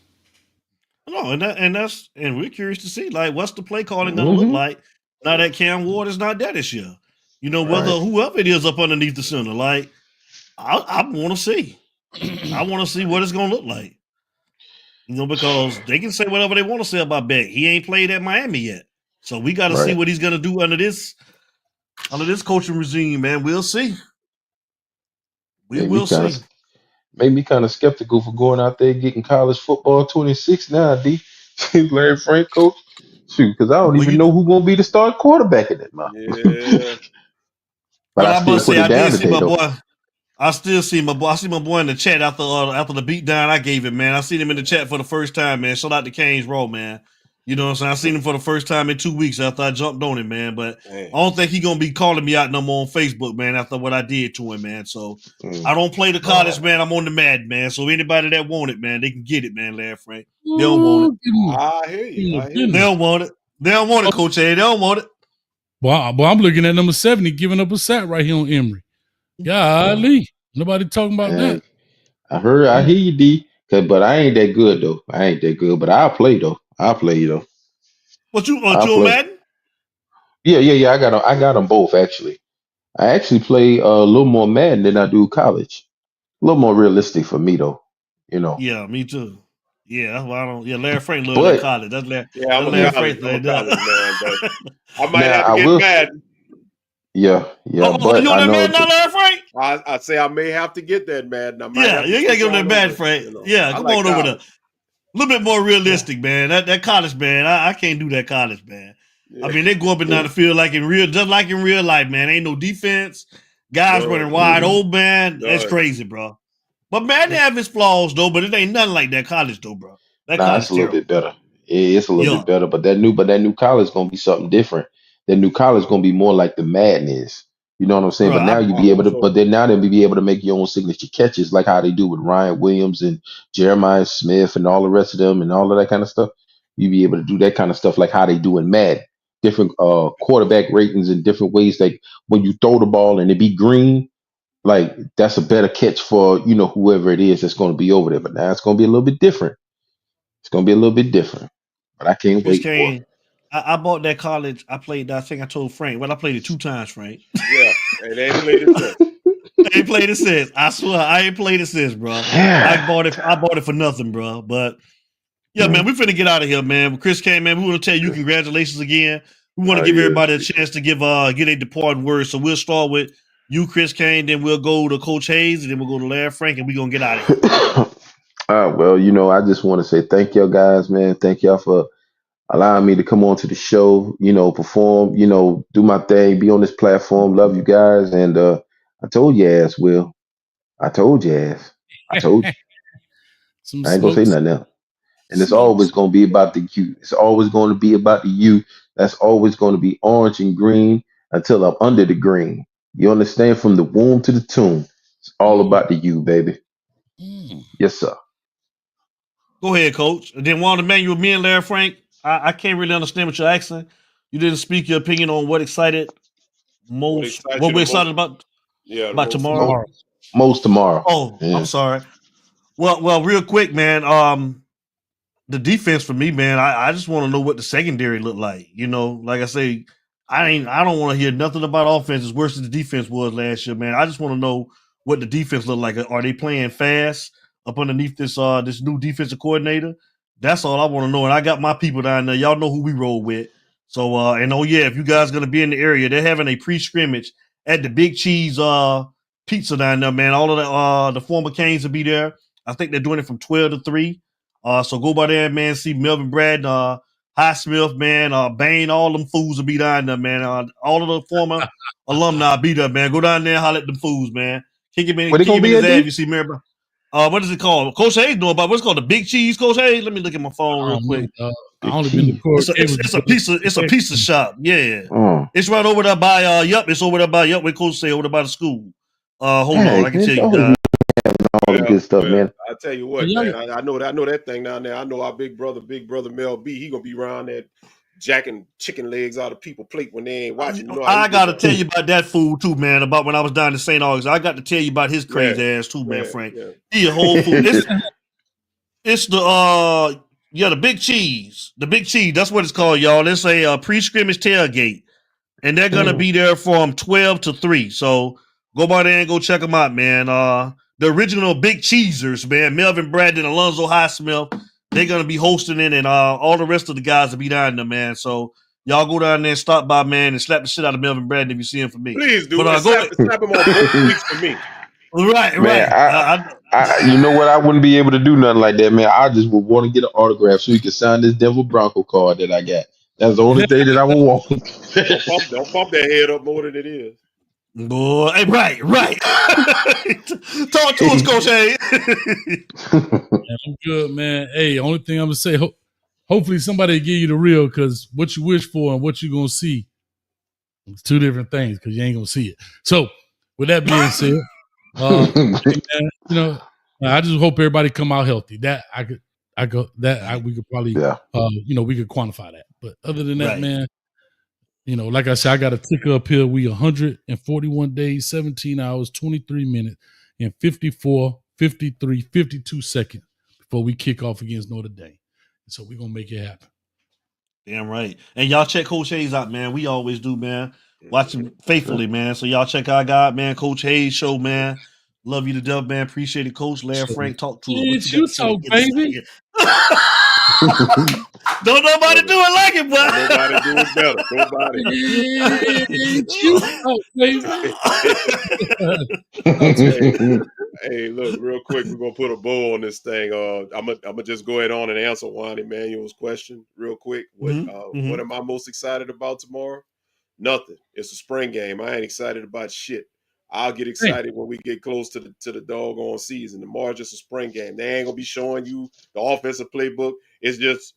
No, and we're curious to see, like, what's the play calling gonna look like now that Cam Ward is not there this year? You know, whether whoever it is up underneath the center, like, I want to see. I want to see what it's gonna look like. You know, because they can say whatever they want to say about Beck. He ain't played at Miami yet, so we got to see what he's gonna do under this coaching regime. Man, we'll see. We will see. Made me kind of skeptical for going out there getting college football 26 now, D. Larry Frank coach. Shoot, because I don't even know who's gonna be the starting quarterback in that mouth. Yeah. But I still put it down today, though. I still see my boy. I see my boy in the chat after the beat down I gave him, man. I seen him in the chat for the first time, man. Shout out to Canes Row, man. You know what I'm saying? I seen him for the first time in 2 weeks after I jumped on him, man. But Man. I don't think he gonna be calling me out no more on Facebook, man, after what I did to him, man. So I don't play the college, man. I'm on the Madden, man. So anybody that want it, man, they can get it, man, Larry Frank. They don't want it. I hear you. I hear They don't want it. They don't want it, Coach A. They don't want it. Boy, I'm looking at number 70 giving up a sack right here on Emory. Golly. Nobody talking about that. I hear you, D. But I ain't that good though. I ain't that good, but I'll play though. I'll play though. What you I'll on play. Madden? Yeah. I got them both actually. I actually play a little more Madden than I do college. A little more realistic for me though. You know. Yeah, me too. Yeah, that's why I don't. Yeah, Larry Frank love that But college. That's Larry. Yeah, I'm Larry a college, Frank thing. man, but I might now have to I get will. mad. Yeah. Oh, But you on I that know. Madden now, Larry Frank? I say I may have to get that, man. I might Yeah, have to you gotta switch give him that on Madden, over, Frank. you know. Yeah, I come like on over there. college. A little bit more realistic, man. That college, man. I can't do that college, man. Yeah. I mean, they go up and down the field just like in real life, man. Ain't no defense. Guys running wide open, man. That's crazy, bro. But man, they have its flaws though. But it ain't nothing like that college though, bro. That Nah, college it's a little terrible. bit better. It's a little Yeah, bit better, but that new college gonna be something different. That new college gonna be more like the Madden is. You know what I'm saying? bro. But now I, you be able to, but then now they be able to make your own signature catches, like how they do with Ryan Williams and Jeremiah Smith and all the rest of them and all of that kind of stuff. You be able to do that kind of stuff like how they do in Madden. Different quarterback ratings in different ways. Like when you throw the ball and it be green, like that's a better catch for whoever it is that's going to be over there. But now it's going to be a little bit different. It's going to be a little bit different. But I can't Chris wait for it. Kane. I bought that college. I played. I think I told Frank. Well, I played it 2 times, Frank. Yeah, and they ain't played it since. I ain't played it since. I swear, I ain't played it since, bro. I bought it for nothing, bro. But yeah, man, we finna get out of here, man. Chris Kane, man, we want to tell you congratulations again. We want to give everybody a chance to get a departing word. So we'll start with you, Chris Kane, then we'll go to Coach Hayes, and then we'll go to Larry Frank, and we're gonna get out of here. Well, I just want to say thank y'all guys, man. Thank y'all for allowing me to come on to the show, perform, do my thing, be on this platform. Love you guys. And I told you ass, Will. I told you ass. I told you. I ain't gonna say nothing else. And it's always going to be about the you. It's always going to be about the you. That's always going to be orange and green until I'm under the green. You understand? From the womb to the tomb. It's all about the you, baby. Yes, sir. Go ahead, Coach. And then Juan Emmanuel, me and Larry Frank, I can't really understand what you're asking. You didn't speak your opinion on what excited most. What we're excited about? Yeah, about tomorrow. Most tomorrow. Oh, yeah. I'm sorry. Well, real quick, man. The defense for me, man. I just want to know what the secondary looked like. Like I say, I don't want to hear nothing about offense as worse as the defense was last year, man. I just want to know what the defense looked like. Are they playing fast up underneath this new defensive coordinator? That's all I want to know. And I got my people down there. Y'all know who we roll with. So if you guys gonna be in the area, they're having a pre-scrimmage at the Big Cheese pizza down there, man. All of the former Canes will be there. I think they're doing it from 12 to 3. So go by there, man. See Melvin Brad, Highsmith, man, Bain, all them fools will be down there, man. All of the former alumni be there, man. Go down there and holler at them fools, man. Kick him in his ass. You see Mary. What is it called? Coach Hayes know about what's called the Big Cheese, Coach Hayes. Let me look at my phone real quick. I only been to court. It's a pizza shop. Yeah. It's right over there by it's over there by where Coach say over there by the school. Hold on, I can tell you guys. All the good stuff, man. I tell you what, man. I know that thing down there. I know our big brother Mel B. He gonna be around there jacking chicken legs out of people's plate when they ain't watching. I gotta tell you about that fool too, man. About when I was down in St. August, I got to tell you about his crazy ass too, man. Frank, he a whole fool. It's the the Big Cheese. The Big Cheese. That's what it's called, y'all. It's a pre-scrimmage tailgate, and they're gonna be there from 12 to 3. So go by there and go check them out, man. The original Big Cheesers, man. Melvin Brandon, Alonzo Highsmith. They're gonna be hosting it, and all the rest of the guys will be down there, man. So y'all go down there and stop by, man, and slap the shit out of Melvin Brandon if you see him for me. Please do. But slap him on both weeks for me. Right. You know what? I wouldn't be able to do nothing like that, man. I just would want to get an autograph so you can sign this Denver Bronco card that I got. That's the only thing that I would want. Don't pump that head up more than it is. Boy, hey, right. Talk to us, Coach A. I'm good, man. Hey, only thing I'm gonna say, hopefully somebody give you the real, because what you wish for and what you're gonna see is two different things, because you ain't gonna see it. So with that being said, hey, man, you know, I just hope everybody come out healthy. That we could probably you know, we could quantify that. But other than that, man, you know, like I said, I got a ticker up here. We 141 days, 17 hours, 23 minutes, and 54, 53, 52 seconds before we kick off against Notre Dame. So we're gonna make it happen. Damn right. And y'all check Coach Hayes out, man. We always do, man. Watch him faithfully, man. So y'all check our guy, man. Coach Hayes show, man. Love you to death, man. Appreciate it, Coach. Larry Frank, talk to him. What you got to say? Talk, baby. Don't nobody do it like it, boy. Nobody do it better. Nobody. Hey, look, real quick, we're gonna put a bow on this thing. I'm gonna just go ahead on and answer Juan Emmanuel's question real quick. What am I most excited about tomorrow? Nothing. It's a spring game. I ain't excited about shit. I'll get excited when we get close to the doggone season. Tomorrow's just a spring game. They ain't gonna be showing you the offensive playbook. It's just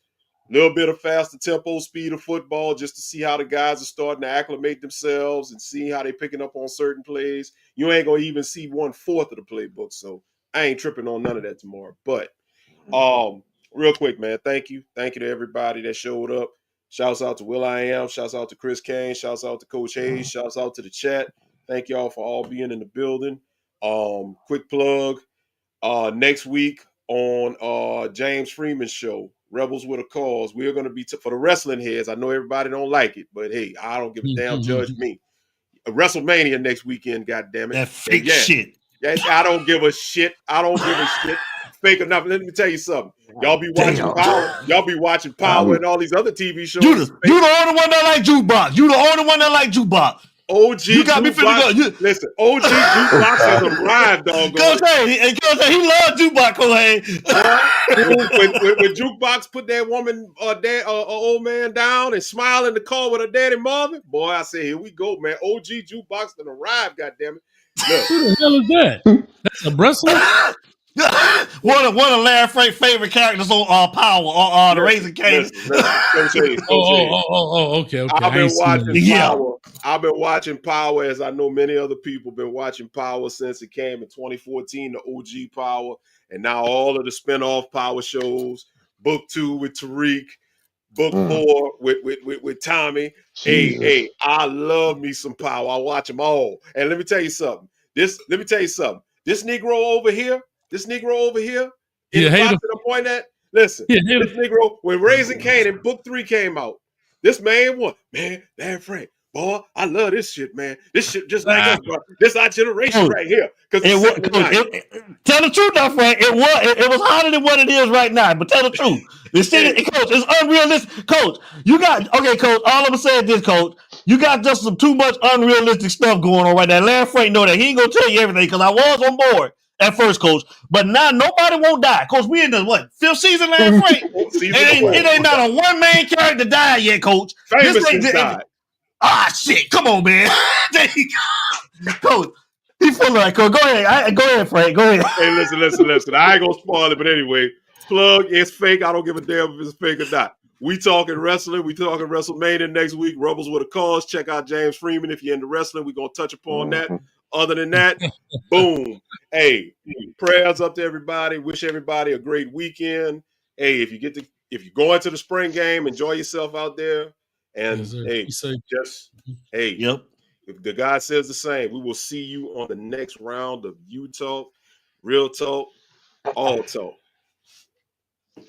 a little bit of faster tempo, speed of football, just to see how the guys are starting to acclimate themselves and see how they're picking up on certain plays. You ain't gonna even see 1/4 of the playbook, so I ain't tripping on none of that tomorrow. But real quick, man, thank you to everybody that showed up. Shouts out to Will I Am, shouts out to Chris Kane, shouts out to Coach Hayes, shouts out to the chat. Thank y'all for all being in the building. Quick plug, next week on James Freeman's show, Rebels with a Cause, we're going to be, for the wrestling heads, I know everybody don't like it, but hey, I don't give a damn, judge me. WrestleMania next weekend, goddammit. That fake shit. I don't give a shit. I don't give a shit. Fake enough. Let me tell you something. Y'all be watching Power. Y'all be watching Power and all these other TV shows. You the only one that like jukebox. You the only one that like jukebox. OG you got me finna go. Listen, OG jukebox has arrived, dog. Coach Hayes, he loves jukebox, Coach Hayes. when jukebox put that woman, old man down and smile in the car with her daddy mother, boy, I say, here we go, man. OG jukebox done arrived, goddammit. Look. Who the hell is that? That's a wrestler? one of Larry Frank's favorite characters on Power or the Raising Cane's. Okay. I've been watching Power. I've been watching Power, as I know many other people been watching Power since it came in 2014, the OG Power, and now all of the spinoff Power shows. Book 2 with Tariq, Book 4 with Tommy. Jesus. Hey, I love me some Power. I watch them all. And let me tell you something. This Negro over here, in the box that I'm pointing at, listen, this Negro, when Raising Cane in Book 3 came out, this man won. Man, Larry Frank, boy, I love this shit, man. This shit just like us, bro. This our generation right here. Tell the truth now, Frank. It was harder than what it is right now, but tell the truth. Coach, it's unrealistic. Coach, Coach, all I'm gonna say is this, Coach. You got just some too much unrealistic stuff going on right now. Larry Frank know that. He ain't gonna tell you everything, because I was on board at first, Coach. But now nobody won't die. Coach, we in the 5th season, Larry Frank? It ain't not a one main character died yet, Coach. Famous died. Shit. Come on, man. Coach, he full of that, Coach. Go ahead, Frank. Go ahead. Hey, listen. I ain't gonna spoil it, but anyway, plug, it's fake. I don't give a damn if it's fake or not. We talking wrestling. We talking WrestleMania next week. Rebels with a Cause. Check out James Freeman if you're into wrestling. We're going to touch upon that. Other than that, boom. Hey, prayers up to everybody. Wish everybody a great weekend. Hey, if you go into the spring game, enjoy yourself out there. And if the God says the same, we will see you on the next round of You Talk, Real Talk, All Talk.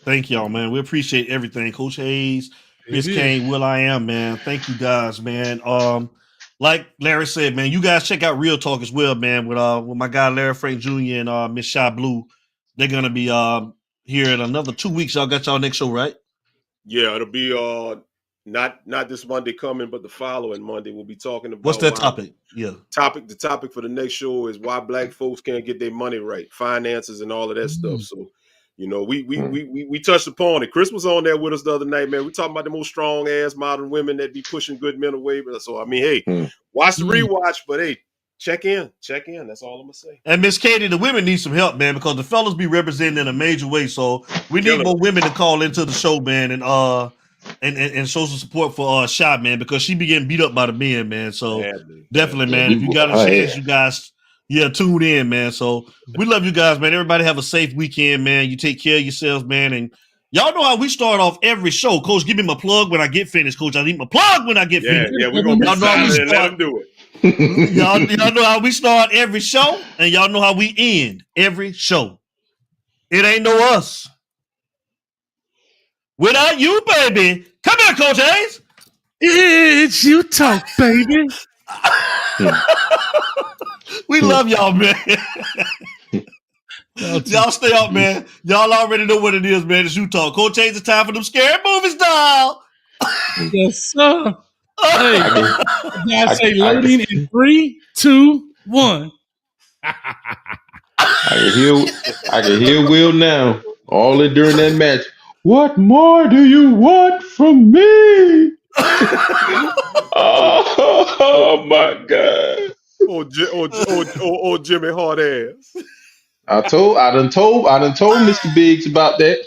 Thank y'all, man. We appreciate everything. Coach Hayes, Chris Kane, Will I Am, man. Thank you guys, man. Like Larry said, man, you guys check out Real Talk as well, man, with my guy Larry Frank Jr. and Miss Shy Blue. They're gonna be here in another 2 weeks. Y'all got y'all next show, right? Yeah, it'll be not this Monday coming, but the following Monday. We'll be talking about what's that topic? Yeah. The topic for the next show is why Black folks can't get their money right, finances and all of that stuff. So, we touched upon it. Chris was on there with us the other night, man. We talking about the most strong ass modern women that be pushing good men away. So I mean, hey, watch the rewatch, but hey, check in. That's all I'm gonna say. And Miss Katie, the women need some help, man, because the fellas be representing in a major way. So we need more women to call into the show, man, and show some support for Shy, man, because she be getting beat up by the men, man. So definitely, man, if you got a chance, you guys, tune in, man. So we love you guys, man. Everybody have a safe weekend, man. You take care of yourselves, man, and y'all know how we start off every show. Coach, give me my plug when I get finished, Coach. I need my plug when I get finished. Yeah, we're gonna be silent and let them do it. y'all know how we start every show, and y'all know how we end every show. It ain't no us without you, baby. Come here, Coach Hayes. It's you talk, baby. We love y'all, man. Y'all stay up, man. Y'all already know what it is, man. It's you talk. Coach Hayes, it's time for them scary movies, dog. Yes, sir. Hey, I say loading in 3, 2, 1. I can hear Will now. All in during that match. What more do you want from me? Oh my God. Oh, Jimmy hard ass. I done told Mr. Biggs about that.